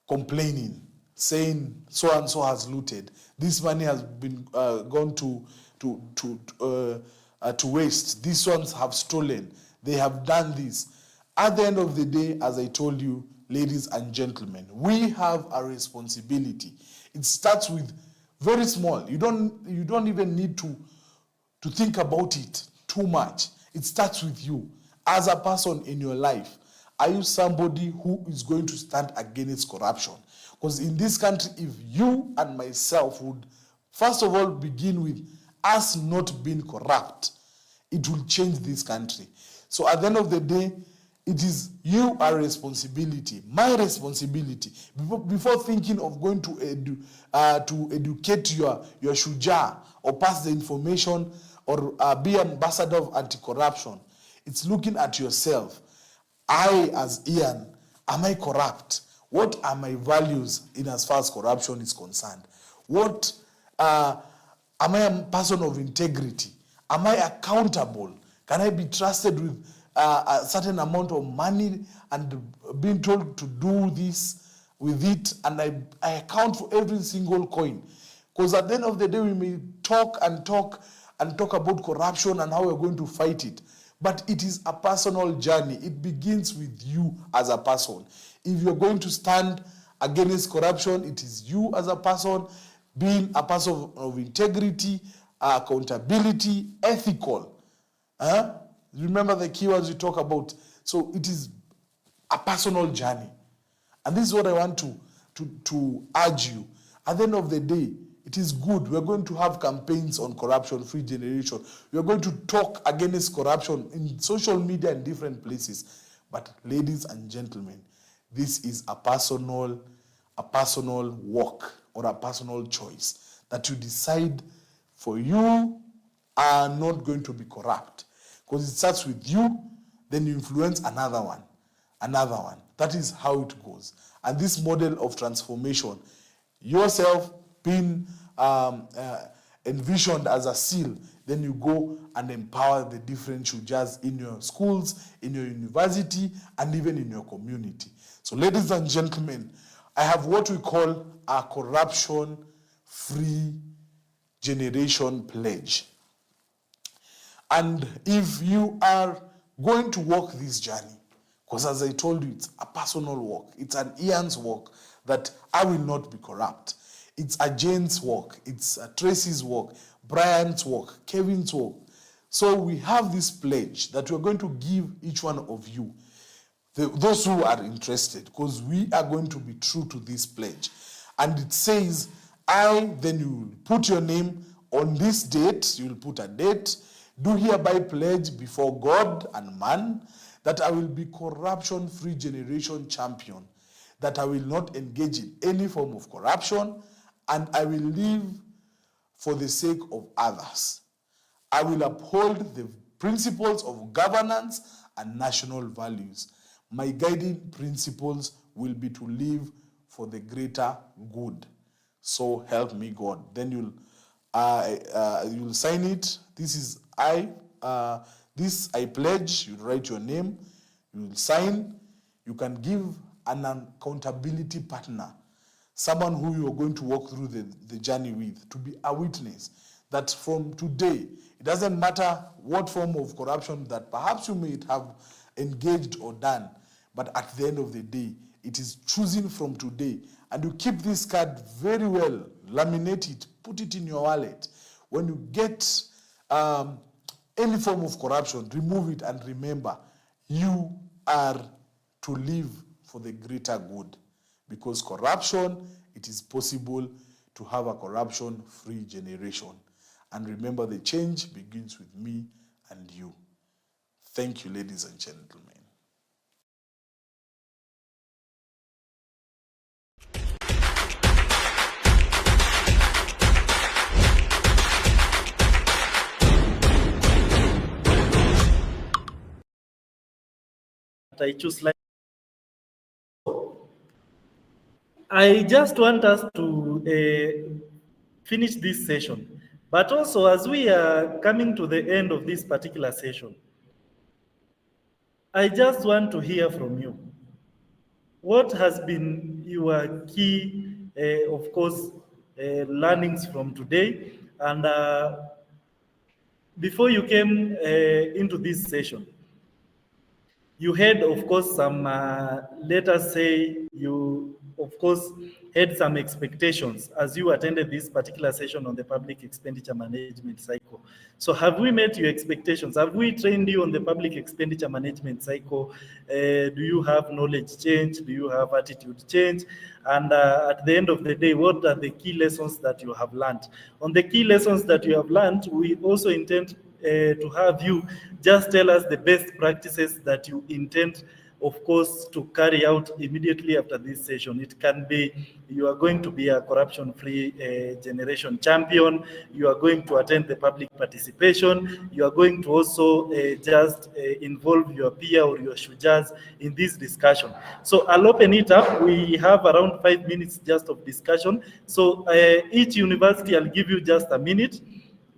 complaining, saying so and so has looted. This money has been gone to waste. These ones have stolen. They have done this. At the end of the day, as I told you, ladies and gentlemen, we have a responsibility. It starts with very small. You don't even need to think about it too much. It starts with you as a person in your life. Are you somebody who is going to stand against corruption? Because in this country, if you and myself would first of all begin with us not being corrupt, it will change this country. So at the end of the day, it is you our responsibility, my responsibility. Before thinking of going to educate your shuja or pass the information or be ambassador of anti-corruption, it's looking at yourself. I, as Ian, am I corrupt? What are my values in as far as corruption is concerned? Am I a person of integrity? Am I accountable? Can I be trusted with a certain amount of money and being told to do this with it, and I account for every single coin? Because at the end of the day, we may talk about corruption and how we're going to fight it. But it is a personal journey. It begins with you as a person. If you're going to stand against corruption, it is you as a person being a person of integrity, accountability, ethical. Remember the keywords we talk about. So it is a personal journey. And this is what I want to urge you. At the end of the day, it is good. We're going to have campaigns on corruption-free generation. We're going to talk against corruption in social media and different places. But ladies and gentlemen, this is a personal walk or a personal choice that you decide for you are not going to be corrupt. Because it starts with you, then you influence another one. That is how it goes. And this model of transformation, yourself being envisioned as a seal, then you go and empower the different shujas in your schools, in your university, and even in your community. So ladies and gentlemen, I have what we call a corruption-free generation pledge. And if you are going to walk this journey, because as I told you, it's a personal walk, it's an Ian's walk, that I will not be corrupt. It's a Jane's walk, it's a Tracy's walk, Brian's walk, Kevin's walk. So we have this pledge that we're going to give each one of you, those who are interested, because we are going to be true to this pledge. And it says, then you put your name on this date, you'll put a date, do hereby pledge before God and man that I will be corruption-free generation champion, that I will not engage in any form of corruption, and I will live for the sake of others. I will uphold the principles of governance and national values. My guiding principles will be to live for the greater good. So help me God. Then you'll sign it. This is I pledge. You write your name. You will sign. You can give an accountability partner, someone who you are going to walk through the journey with, to be a witness that from today, it doesn't matter what form of corruption that perhaps you may have engaged or done, but at the end of the day, it is choosing from today. And you keep this card very well, laminate it, put it in your wallet. When you get any form of corruption, remove it, and remember, you are to live for the greater good. Because corruption, it is possible to have a corruption-free generation. And remember, the change begins with me and you. Thank you, ladies and gentlemen. I choose life. I just want us to finish this session. But also, as we are coming to the end of this particular session, I just want to hear from you. What has been your key, of course, learnings from today? And before you came into this session, you had, of course, some, let us say, you, of course, had some expectations as you attended this particular session on the public expenditure management cycle. So have we met your expectations? Have we trained you on the public expenditure management cycle? Do you have knowledge change? Do you have attitude change? And at the end of the day, what are the key lessons that you have learned? On the key lessons that you have learned, we also intend to have you just tell us the best practices that you intend, of course, to carry out immediately after this session. It can be you are going to be a corruption-free generation champion, you are going to attend the public participation, you are going to also just involve your peer or your shujas in this discussion. So I'll open it up. We have around 5 minutes just of discussion. So each university, I'll give you just a minute.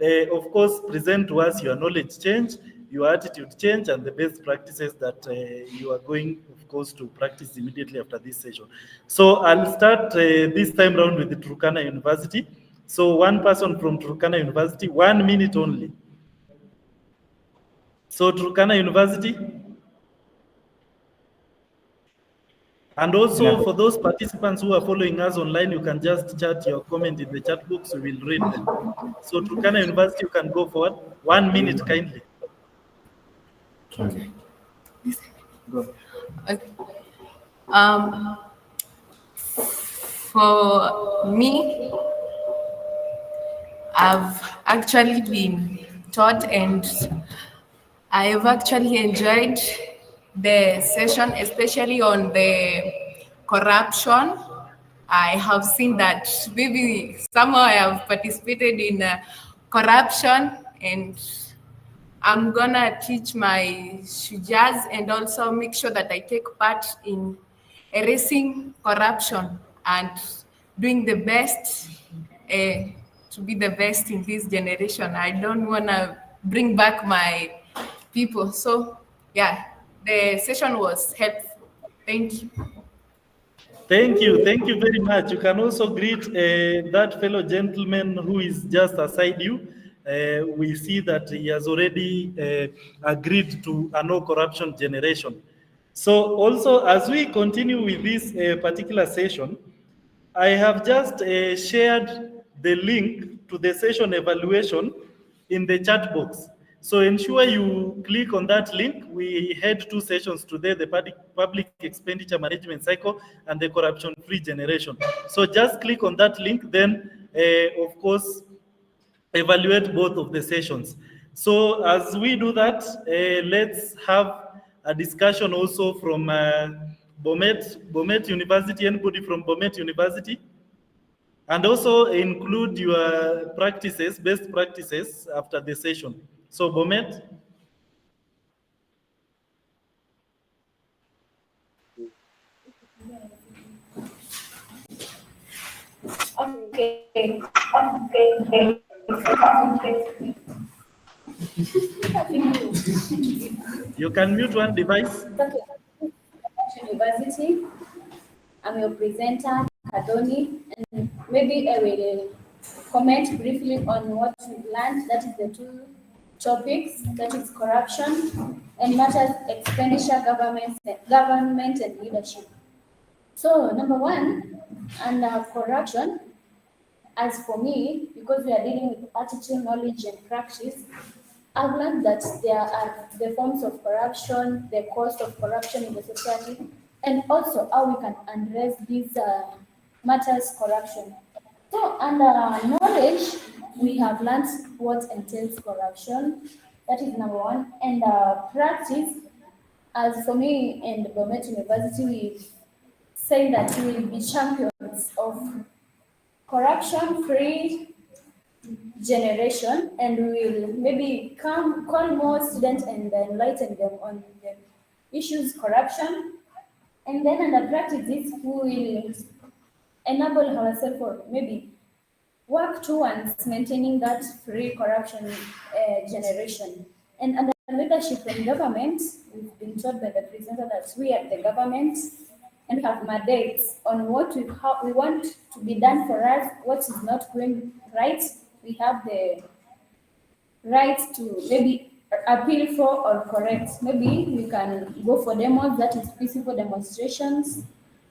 of course, present to us your knowledge change, your attitude change, and the best practices that you are going, of course, to practice immediately after this session. So I'll start this time round with the Turkana University. So one person from Turkana University, 1 minute only. So Turkana University. And also for those participants who are following us online, you can just chat your comment in the chat box, we will read them. So Turkana University, you can go forward. 1 minute kindly. Okay. For me, I've actually been taught and I've actually enjoyed the session, especially on the corruption. I have seen that maybe somehow I have participated in corruption, and I'm gonna teach my shujaz and also make sure that I take part in erasing corruption and doing the best to be the best in this generation. I don't wanna bring back my people. So yeah, the session was helpful. Thank you. Thank you very much. You can also greet that fellow gentleman who is just aside you. We see that he has already agreed to a no corruption generation. So also, as we continue with this particular session, I have just shared the link to the session evaluation in the chat box. So ensure you click on that link. We had 2 sessions today, the public expenditure management cycle and the corruption-free generation. So just click on that link, then of course, evaluate both of the sessions. So as we do that, let's have a discussion also from Bomet University, anybody from Bomet University? And also include your practices, best practices after the session. So Bomet. Okay. You can mute one device. University. I'm your presenter, Kadoni, and maybe I will comment briefly on what we've learned. That is the 2 topics, that is corruption and matters expenditure, government and leadership. So number 1, under corruption, as for me, because we are dealing with attitude, knowledge and practice, I've learned that there are the forms of corruption, the cost of corruption in the society, and also how we can address these matters corruption. So under knowledge, we have learned what entails corruption. That is number 1. And practice, as for me and Bomet University, we say that we will be champions of corruption-free generation, and we will maybe call more students and enlighten them on the issues corruption. And then under practices, we will enable ourselves for maybe work towards maintaining that free corruption generation. And under leadership and government, we've been told by the presenter that we are the government and have mandates on what we want to be done for us, what is not going right. We have the right to maybe appeal for or correct. Maybe we can go for demos, that is peaceful demonstrations,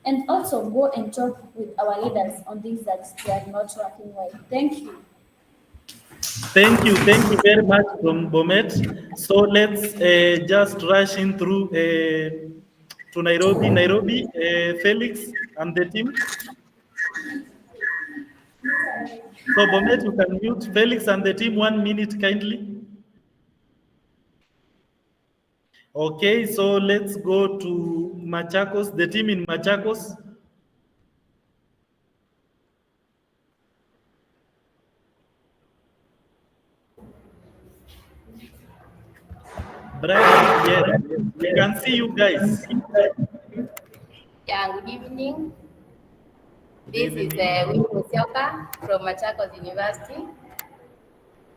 and also go and talk with our leaders on things that they are not working well. Thank you. Thank you very much from Bomet. So let's just rush in through to Nairobi, Felix and the team. So Bomet, you can mute Felix and the team 1 minute kindly. Okay, so let's go to Machakos, the team in Machakos. Brian, yes, we can see you guys. Yeah, good evening. This is Winnie Musyoka from Machakos University.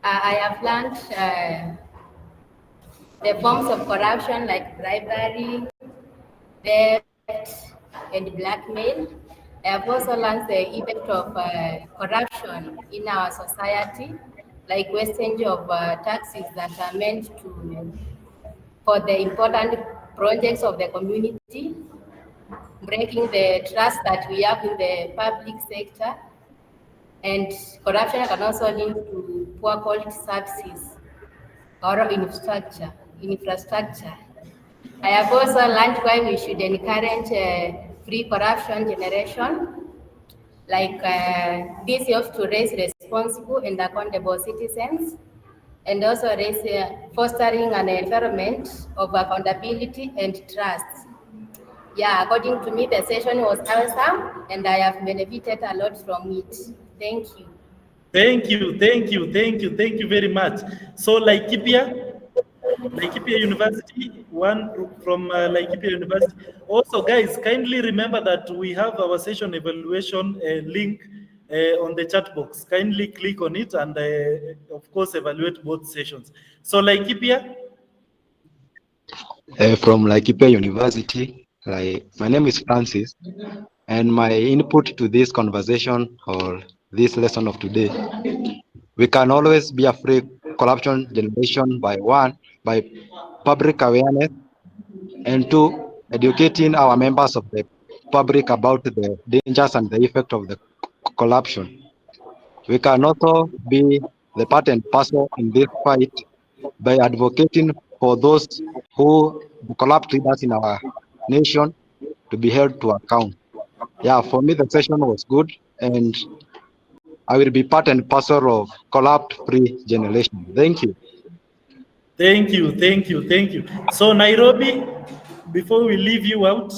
I have learned the forms of corruption like bribery, theft, and blackmail. I have also learned the effect of corruption in our society, like wastage of taxes that are meant for the important projects of the community, breaking the trust that we have in the public sector, and corruption can also lead to poor quality services or infrastructure. I have also learned why we should encourage free corruption generation, like this helps to raise responsible and accountable citizens, and also raise, fostering an environment of accountability and trust. Yeah, according to me, the session was awesome, and I have benefited a lot from it. Thank you. Thank you very much. So Laikipia University, one from Laikipia University. Also, guys, kindly remember that we have our session evaluation link on the chat box. Kindly click on it and, of course, evaluate both sessions. So Laikipia? From Laikipia University, my name is Francis, and my input to this conversation or this lesson of today, we can always be a free corruption generation by public awareness, and two, educating our members of the public about the dangers and the effect of the corruption. We can also be the part and parcel in this fight by advocating for those who corrupt leaders in our nation to be held to account. Yeah, for me the session was good, and I will be part and parcel of corrupt-free generation. Thank you. Thank you. So Nairobi, before we leave you out.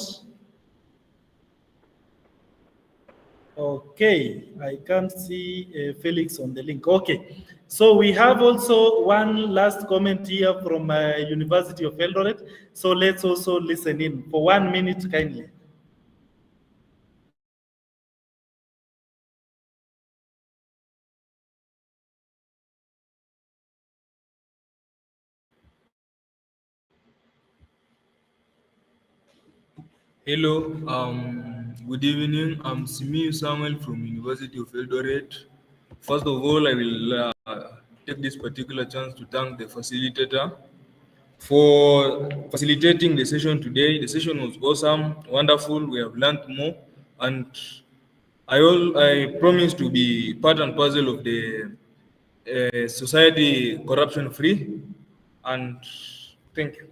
Okay, I can't see Felix on the link. Okay, so we have also one last comment here from University of Eldoret. So let's also listen in for 1 minute, kindly. Hello, good evening. I'm Simiu Samuel from University of Eldoret. First of all, I will take this particular chance to thank the facilitator for facilitating the session today. The session was awesome, wonderful. We have learned more, and I promise to be part and parcel of the society corruption free. And thank you.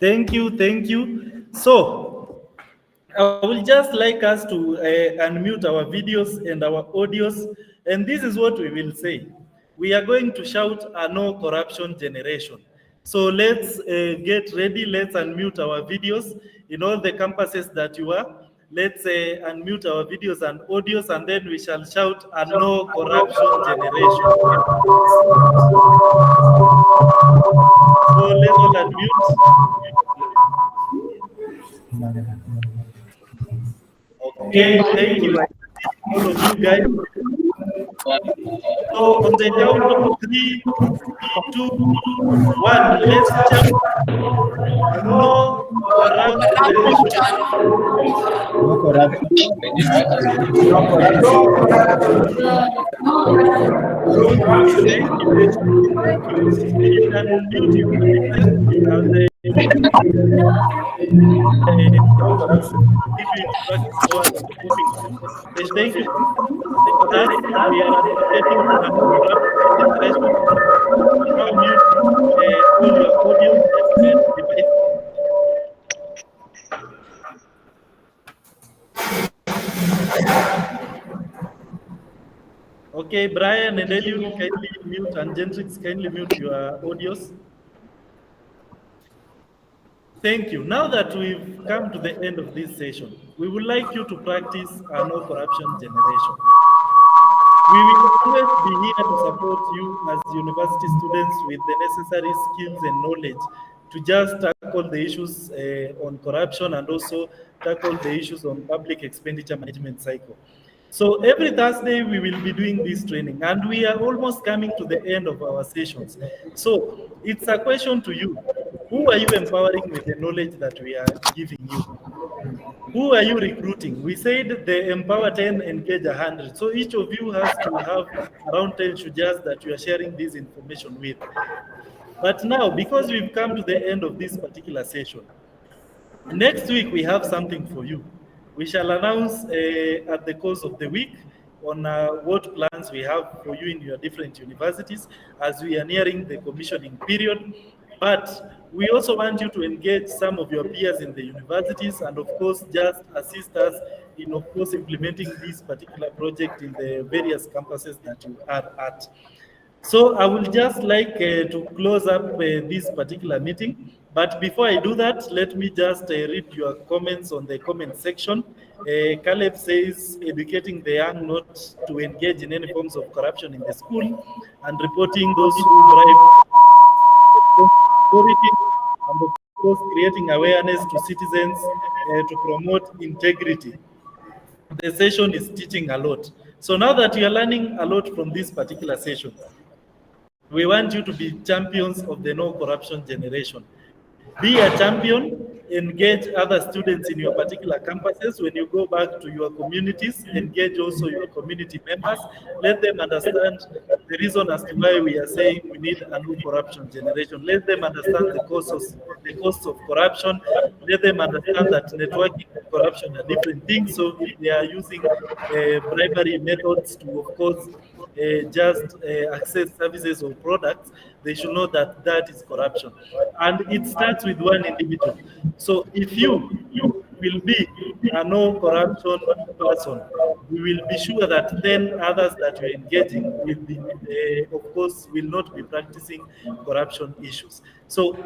Thank you. So I will just like us to unmute our videos and our audios, and this is what we will say. We are going to shout a no corruption generation. So let's get ready. Let's unmute our videos in all the campuses that you are. Let's unmute our videos and audios, and then we shall shout a no corruption generation. So let's all unmute. Okay, thank you. All of you guys. So on the count of 3, 2, 1, let's jump. No corruption. No Thank you. We are advocating for all your audio and devices. Okay, Brian and Eliud, kindly mute, and Gentrix, kindly mute your audios. Thank you. Now that we've come to the end of this session, we would like you to practice a no corruption generation. We will always be here to support you as university students with the necessary skills and knowledge to just tackle the issues on corruption and also tackle the issues on public expenditure management cycle. So every Thursday we will be doing this training, and we are almost coming to the end of our sessions. So it's a question to you. Who are you empowering with the knowledge that we are giving you? Who are you recruiting? We said the empower 10, engage 100. So each of you has to have around 10 shujas that you are sharing this information with. But now, because we've come to the end of this particular session, next week we have something for you. We shall announce at the course of the week on what plans we have for you in your different universities as we are nearing the commissioning period. But we also want you to engage some of your peers in the universities and of course just assist us in of course implementing this particular project in the various campuses that you are at. So I will just like to close up this particular meeting. But before I do that, let me just read your comments on the comment section. Caleb says, educating the young not to engage in any forms of corruption in the school and reporting those who bribe authority, and of course creating awareness to citizens to promote integrity. The session is teaching a lot. So now that you are learning a lot from this particular session, we want you to be champions of the no corruption generation. Be a champion, engage other students in your particular campuses. When you go back to your communities, engage also your community members. Let them understand the reason as to why we are saying we need a no corruption generation. Let them understand the costs of corruption. Let them understand that networking and corruption are different things. So if they are using bribery methods to, of course, just access services or products, they should know that that is corruption. And it starts with one individual. So if you will be a no corruption person, we will be sure that 10 others that you're engaging will be, of course, will not be practicing corruption issues. So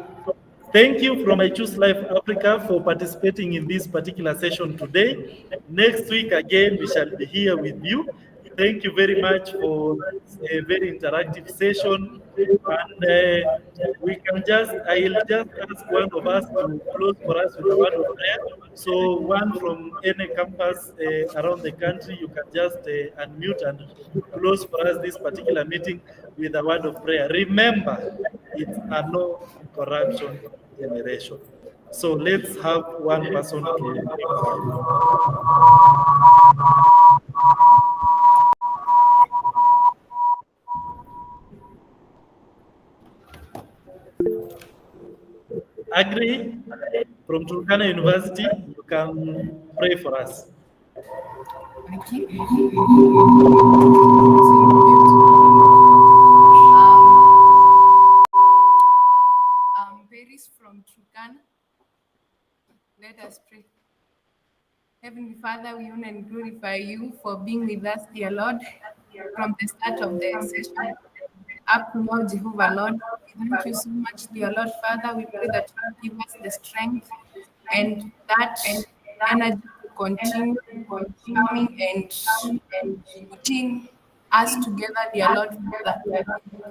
thank you from I Choose Life Africa for participating in this particular session today. Next week, again, we shall be here with you. Thank you very much for a very interactive session. And we can just, I'll just ask one of us to close for us with a word of prayer. So one from any campus around the country, you can just unmute and close for us this particular meeting with a word of prayer. Remember, it's a no corruption generation. So let's have one person to Agri from Turkana University, you can pray for us. Paris from Turkana. Let us pray. Heavenly Father, we honor and glorify you for being with us, dear Lord, from the start of the session up to now, Jehovah Lord. Thank you so much, dear Lord Father. We pray that you give us the strength and that energy to continue coming and putting us together, dear Lord Father. Thank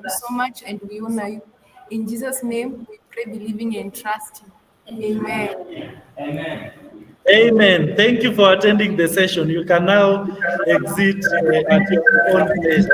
you so much, and we honor you. In Jesus' name, we pray, believing and trusting. Amen. Amen. Amen. Thank you for attending the session. You can now exit at your own place.